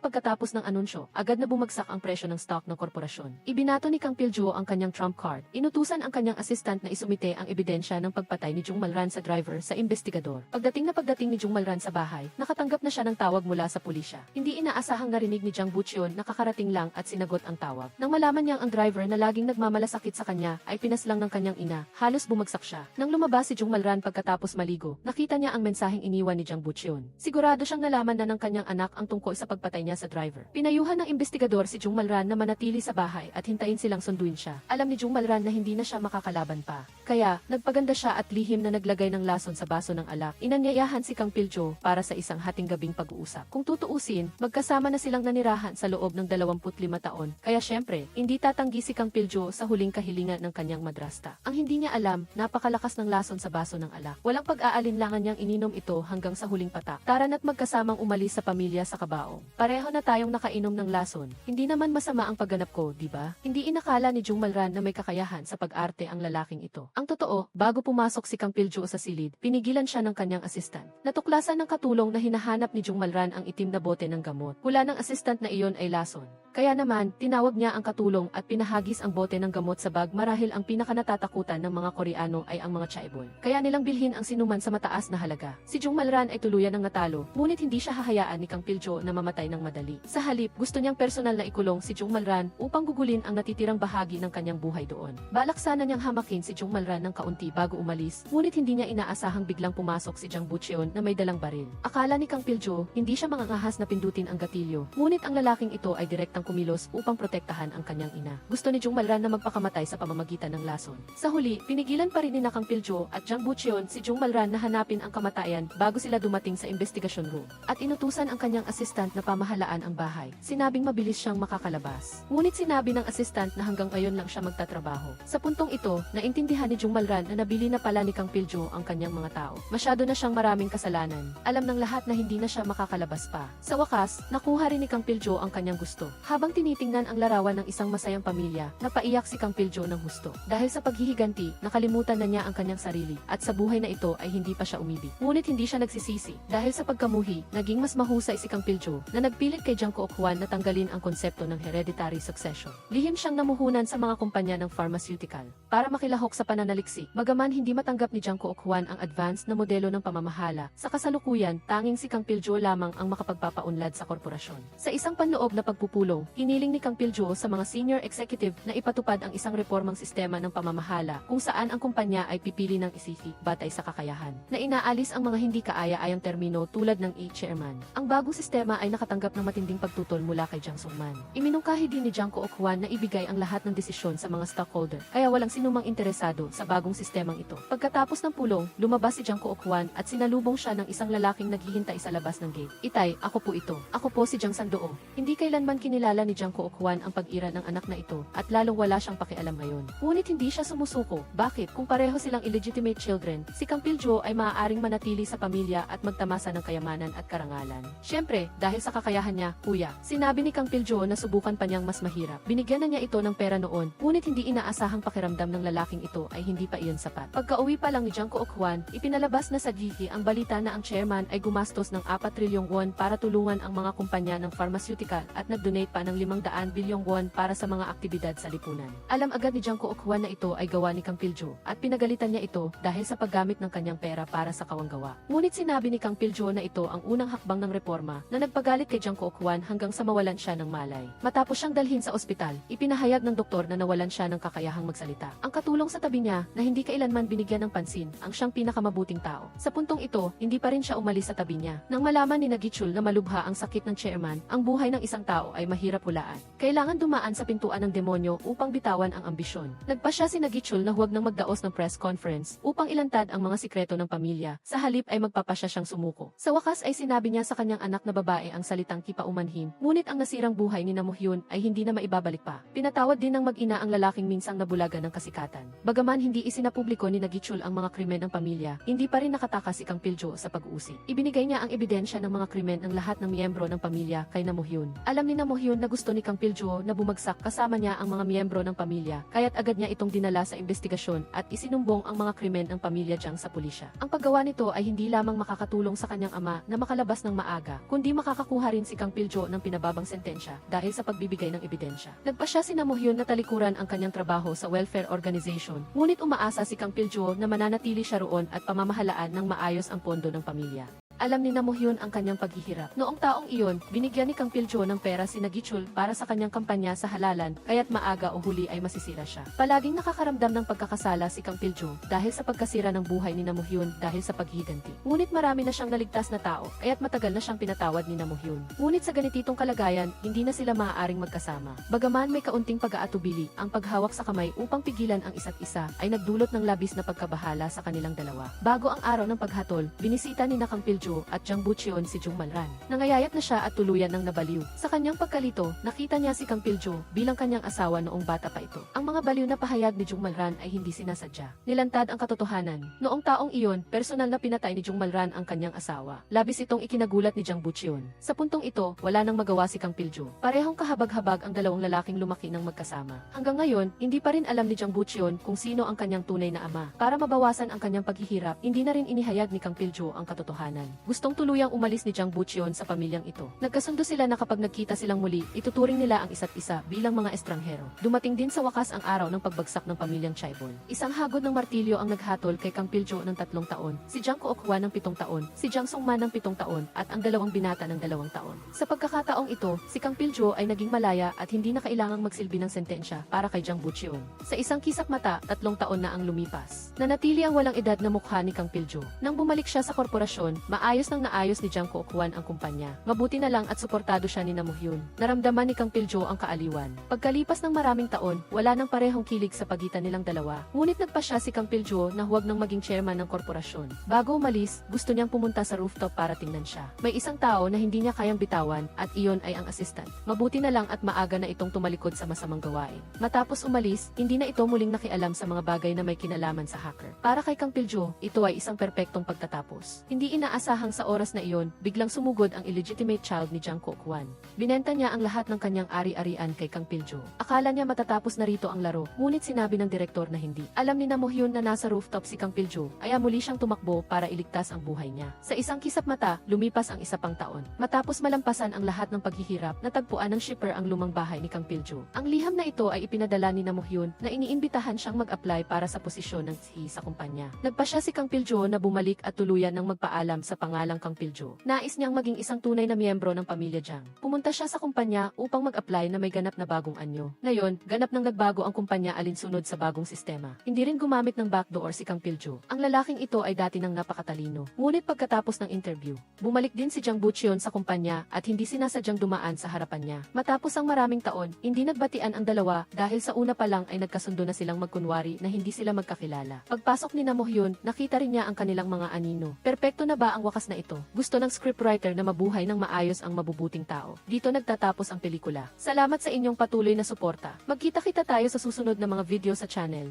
ng anunsyo, agad na bumagsak ang presyo ng stock ng korporasyon. Ibinato ni Kang Piljo ang kanyang trump card. Inutusan ang kanyang assistant na isumite ang ebidensya ng pagpatay ni Jung Malran sa driver sa investigador. Pagdating ni Jung Malran sa bahay, nakatanggap na siya ng tawag mula sa pulisya. Hindi inaasahang narinig ni Jiang Bucheon na kakarating lang at sinagot ang tawag. Nang malaman niyang ang driver na laging nagmamalasakit sa kanya ay pinaslang ng kanyang ina, halos bumagsak siya. Nang lumabas si Jung Malran pagkatapos maligo, nakita niya ang mensaheng iniwan ni Jiang Bucheon. Sigurado siyang nalaman na ng kanyang anak ang tungkol sa pagpatay niya sa driver. Pinayuhan ng investigador si Jung Malran na manatili sa bahay at hintayin silang sunduin siya. Alam ni Jung Malran na hindi na siya makakalaban pa. Kaya, nagpaganda siya at lihim na naglagay ng lason sa baso ng alak. Inanyayahan si Kang Piljo para sa isang hating gabing pag-uusap. Kung tutuusin, magkasama na silang nanirahan sa loob ng 25 taon. Kaya syempre, hindi tatanggi si Kang Piljo sa huling kahilingan ng kanyang madrasta. Ang hindi niya alam, napakalakas ng lason sa baso ng alak. Walang pag-aalinlangan niyang ininom ito hanggang sa huling patak. Tara na't magkasamang umalis sa pamilya sa kabaong. Pareho na tayong nakainom ng lason. Hindi naman masama ang pagganap ko, di ba? Hindi inakala ni Jung Malran na may kakayahan sa pag-arte ang lalaking ito. Ang totoo, bago pumasok si Kang Piljo sa silid, pinigilan siya ng kanyang assistant. Natuklasan ng katulong na hinahanap ni Jung Malran ang itim na bote ng gamot. Hula ng assistant na iyon ay lason. Kaya naman, tinawag niya ang katulong at pinahagis ang bote ng gamot sa bag marahil ang pinakanatatakutan ng mga Koreano ay ang mga chaebol. Kaya nilang bilhin ang sinuman sa mataas na halaga. Si Jung Malran ay tuluyan ng natalo, ngunit hindi siya hahayaan ni Kang Piljo na mamatay ng madali. Sa halip, gusto niyang personal na ikulong si Jung Malran upang gugulin ang natitirang bahagi ng kanyang buhay doon. Balak sana niyang hamakin si Jung Malran ng kaunti bago umalis, ngunit hindi niya inaasahang biglang pumasok si Jiang Bucheon na may dalang baril. Akala ni Kang Piljo, hindi siya mangangahas na pindutin ang gatilyo, ngunit ang lalaking ito ay direktang kumilos upang protektahan ang kanyang ina. Gusto ni Jung Malran na magpakamatay sa pamamagitan ng lason. Sa huli, pinigilan pa rin ni Kang Piljo at Jiang Bucheon si Jung Malran na hanapin ang kamatayan bago sila dumating sa investigasyon room. At inutusan ang kanyang assistant na pamahalaan ang bahay. Sinabing mabilis siyang makakalabas. Ngunit sinabi ng assistant na hanggang ngayon lang siya magtatrabaho. Sa puntong ito, naintindihan ni Jung Malran na nabili na pala ni Kang Piljo ang kanyang mga tao. Masyado na siyang maraming kasalanan. Alam ng lahat na hindi na siya makakalabas pa. Sa wakas, nakuha rin ni Kang Piljo ang kanyang gusto. Habang tinitingnan ang larawan ng isang masayang pamilya, napaiyak si Kang Piljo ng husto. Dahil sa paghihiganti, nakalimutan na niya ang kanyang sarili, at sa buhay na ito ay hindi pa siya umibig. Ngunit hindi siya nagsisisi. Dahil sa pagkamuhi, naging mas mahusay si Kang Piljo, na nagpilit kay Jiang Kook-hwan na tanggalin ang konsepto ng hereditary succession. Lihim siyang namuhunan sa mga kumpanya ng pharmaceutical, para makilahok sa pananaliksik. Bagaman hindi matanggap ni Jiang Kook-hwan ang advanced na modelo ng pamamahala, sa kasalukuyan, tanging si Kang Piljo lamang ang makapagpapaunlad sa korporasyon. Sa isang panloob na pagpupulong, hiniling ni Kang Piljo sa mga senior executive na ipatupad ang isang reformang sistema ng pamamahala kung saan ang kumpanya ay pipili ng isifi batay sa kakayahan, na inaalis ang mga hindi kaaya-ayang termino tulad ng chairman. Ang bagong sistema ay nakatanggap ng matinding pagtutol mula kay Jiang Sungman. Iminungkahi din ni Jiang Kook-hwan na ibigay ang lahat ng desisyon sa mga stockholder, kaya walang sinumang interesado sa bagong sistemang ito. Pagkatapos ng pulong, lumabas si Jiang Kook-hwan at sinalubong siya ng isang lalaking naghihintay sa labas ng gate. "Itay, ako po ito. Ako po si Jiang Sandoo." Hindi kailanman kinilala ni Jiang Kook-hwan ang pag-ira ng anak na ito at lalong wala siyang pakialam ngayon. Ngunit hindi siya sumusuko. Bakit? Kung pareho silang illegitimate children, si Kang Piljo ay maaaring manatili sa pamilya at magtamasa ng kayamanan at karangalan. Siyempre, dahil sa kakayahan niya, kuya. Sinabi ni Kang Piljo na subukan pa niyang mas mahirap. Binigyan na niya ito ng pera noon, ngunit hindi inaasahang pakiramdam ng lalaking ito ay hindi pa iyon sapat. Pagka-uwi pa lang ni Jiang Kook-hwan, ipinalabas na sa GT ang balita na ang chairman ay gumastos ng 4 trilyong won para tulungan ang mga kumpanya ng pharmaceutical at nag-donate pa pa ng 500 bilyong won para sa mga aktibidad sa lipunan. Alam agad ni Jang Kook-hwan na ito ay gawa ni Kang Pil-jo at pinagalitan niya ito dahil sa paggamit ng kanyang pera para sa kawanggawa. Ngunit sinabi ni Kang Pil-jo na ito ang unang hakbang ng reforma na nagpagalit kay Jang Kook-hwan hanggang sa mawalan siya ng malay. Matapos siyang dalhin sa ospital, ipinahayag ng doktor na nawalan siya ng kakayahang magsalita. Ang katulong sa tabi niya na hindi kailanman binigyan ng pansin ang siyang pinakamabuting tao. Sa puntong ito, hindi pa rin siya umalis sa tabi niya. Nang malaman ni Gi-chul na malubha ang sakit ng chairman, ang buhay ng isang tao ay mahirap hulaan. Kailangan dumaan sa pintuan ng demonyo upang bitawan ang ambisyon. Nagpasya si Gi-chul na huwag nang magdaos ng press conference upang ilantad ang mga sikreto ng pamilya. Sa halip ay magpapasya siyang sumuko. Sa wakas ay sinabi niya sa kanyang anak na babae ang salitang kipaumanhin, ngunit ang nasirang buhay ni Mo-hyun ay hindi na maibabalik pa. Pinatawad din ng mag-ina ang lalaking minsang nabulagan ng kasikatan. Bagaman hindi isinapubliko ni Gi-chul ang mga krimen ng pamilya, hindi pa rin nakatakas si Kang Pil-jo sa pag-uusig. Ibinigay niya ang ebidensya ng mga krimen ng lahat ng miyembro ng pamilya kay Mo-hyun. Alam ni Mo-hyun na gusto ni Kang Pil-jo na bumagsak kasama niya ang mga miyembro ng pamilya, kaya't agad niya itong dinala sa investigasyon at isinumbong ang mga krimen ng pamilya Jang sa pulisya. Ang paggawa nito ay hindi lamang makakatulong sa kanyang ama na makalabas ng maaga, kundi makakakuha rin si Kang Pil-jo ng pinababang sentensya dahil sa pagbibigay ng ebidensya. Nagpasya si Mo-hyun na talikuran ang kanyang trabaho sa welfare organization, ngunit umaasa si Kang Pil-jo na mananatili siya roon at pamamahalaan ng maayos ang pondo ng pamilya. Alam ni Mo-hyun ang kanyang paghihirap. Noong taong iyon, binigyan ni Kang Pil-jo ng pera si Gi-chul para sa kanyang kampanya sa halalan, kaya't maaga o huli ay masisira siya. Palaging nakakaramdam ng pagkakasala si Kang Pil-jo dahil sa pagkasira ng buhay ni Mo-hyun dahil sa paghihiganti. Ngunit marami na siyang naligtas na tao, kaya't matagal na siyang pinatawad ni Mo-hyun. Ngunit sa ganitong kalagayan, hindi na sila maaaring magkasama. Bagaman may kaunting pag-aatubili, ang paghawak sa kamay upang pigilan ang isa't isa ay nagdulot ng labis na pagkabahala sa kanilang dalawa. Bago ang araw ng paghatol, binisita ni Kang Pil-jo at Jang Bucheon si Jung Malran. Nangayayat na siya at tuluyan ng nabaliw. Sa kanyang pagkalito, nakita niya si Kang Pil-jo bilang kanyang asawa noong bata pa ito. Ang mga baliw na pahayag ni Jung Malran ay hindi sinasadya. Nilantad ang katotohanan. Noong taong iyon, personal na pinatay ni Jung Malran ang kanyang asawa. Labis itong ikinagulat ni Jang Bucheon. Sa puntong ito, wala nang magawa si Kang Pil-jo. Parehong kahabag-habag ang dalawang lalaking lumaki ng magkasama. Hanggang ngayon, hindi pa rin alam ni Jang Bucheon kung sino ang kanyang tunay na ama. Para mabawasan ang kanyang paghihirap, hindi na rin inihayag ni Kang Pil-jo ang katotohanan. Gustong tuluyang umalis ni Jang Bucheon sa pamilyang ito. Nagkasundo sila na kapag nagkita silang muli, ituturing nila ang isa't isa bilang mga estranghero. Dumating din sa wakas ang araw ng pagbagsak ng pamilyang Chaebol. Isang hagod ng martilyo ang naghatol kay Kang Pil-jo ng 3 taon, si Jang Kook-hwan ng 7 taon, si Jang Song-man ng 7 taon, at ang dalawang binata ng 2 taon. Sa pagkakataong ito, si Kang Pil-jo ay naging malaya at hindi na kailangang magsilbi ng sentensya para kay Jang Bucheon. Sa isang kisap mata, 3 taon na ang lumipas. Nanatili ang walang edad na mukha ni Kang Pil-jo. Nang bumalik siya sa korporasyon, maayos naayos ni Jang Kook-hwan ang kumpanya. Mabuti na lang at suportado siya ni Mo-hyun. Naramdaman ni Kang Pil-jo ang kaaliwan. Pagkalipas ng maraming taon, wala nang parehong kilig sa pagitan nilang dalawa. Ngunit nagpasya si Kang Pil-jo na huwag nang maging chairman ng korporasyon. Bago umalis, gusto niyang pumunta sa rooftop para tingnan siya. May isang tao na hindi niya kayang bitawan at iyon ay ang assistant. Mabuti na lang at maaga na itong tumalikod sa masamang gawain. Matapos umalis, hindi na ito muling nakialam sa mga bagay na may kinalaman sa hacker. Para kay Kang Pil-jo, ito ay isang perpektong pagtatapos. Hindi inaasahang sa oras na iyon, biglang sumugod ang illegitimate child ni Jang Kook-hwan. Binenta niya ang lahat ng kanyang ari-arian kay Kang Pil-jo. Akala niya matatapos na rito ang laro, ngunit sinabi ng direktor na hindi. Alam ni Mo-hyun na nasa rooftop si Kang Pil-jo, ay muli siyang tumakbo para iligtas ang buhay niya. Sa isang kisap mata, lumipas ang 1 pang taon. Matapos malampasan ang lahat ng paghihirap, natagpuan ng shipper ang lumang bahay ni Kang Pil-jo. Ang liham na ito ay ipinadala ni Mo-hyun na iniimbitahan siyang mag-apply para sa posisyon ng SHI sa kumpanya. Nagpasya si Kang Pil-jo na bumalik at tuluyan ng magpaalam sa pangalang Kang Pil-jo. Nais niyang maging isang tunay na miyembro ng pamilya Jang. Pumunta siya sa kumpanya upang mag-apply na may ganap na bagong anyo. Ngayon, ganap nang nagbago ang kumpanya alinsunod sa bagong sistema. Hindi rin gumamit ng backdoor si Kang Pil-jo. Ang lalaking ito ay dati nang napakatalino. Ngunit pagkatapos ng interview, bumalik din si Jang Bucheon sa kumpanya at hindi sinasadyang dumaan sa harapan niya. Matapos ang maraming taon, hindi nagbatian ang dalawa dahil sa una pa lang ay nagkasundo na silang magkunwari na hindi sila magkakilala. Pagpasok ni Mo-hyun, nakita rin niya ang kanilang mga anino. Perpekto na ba ang wakas na ito? Gusto ng scriptwriter na mabuhay ng maayos ang mabubuting tao. Dito nagtatapos ang pelikula. Salamat sa inyong patuloy na suporta. Magkita-kita tayo sa susunod na mga video sa channel.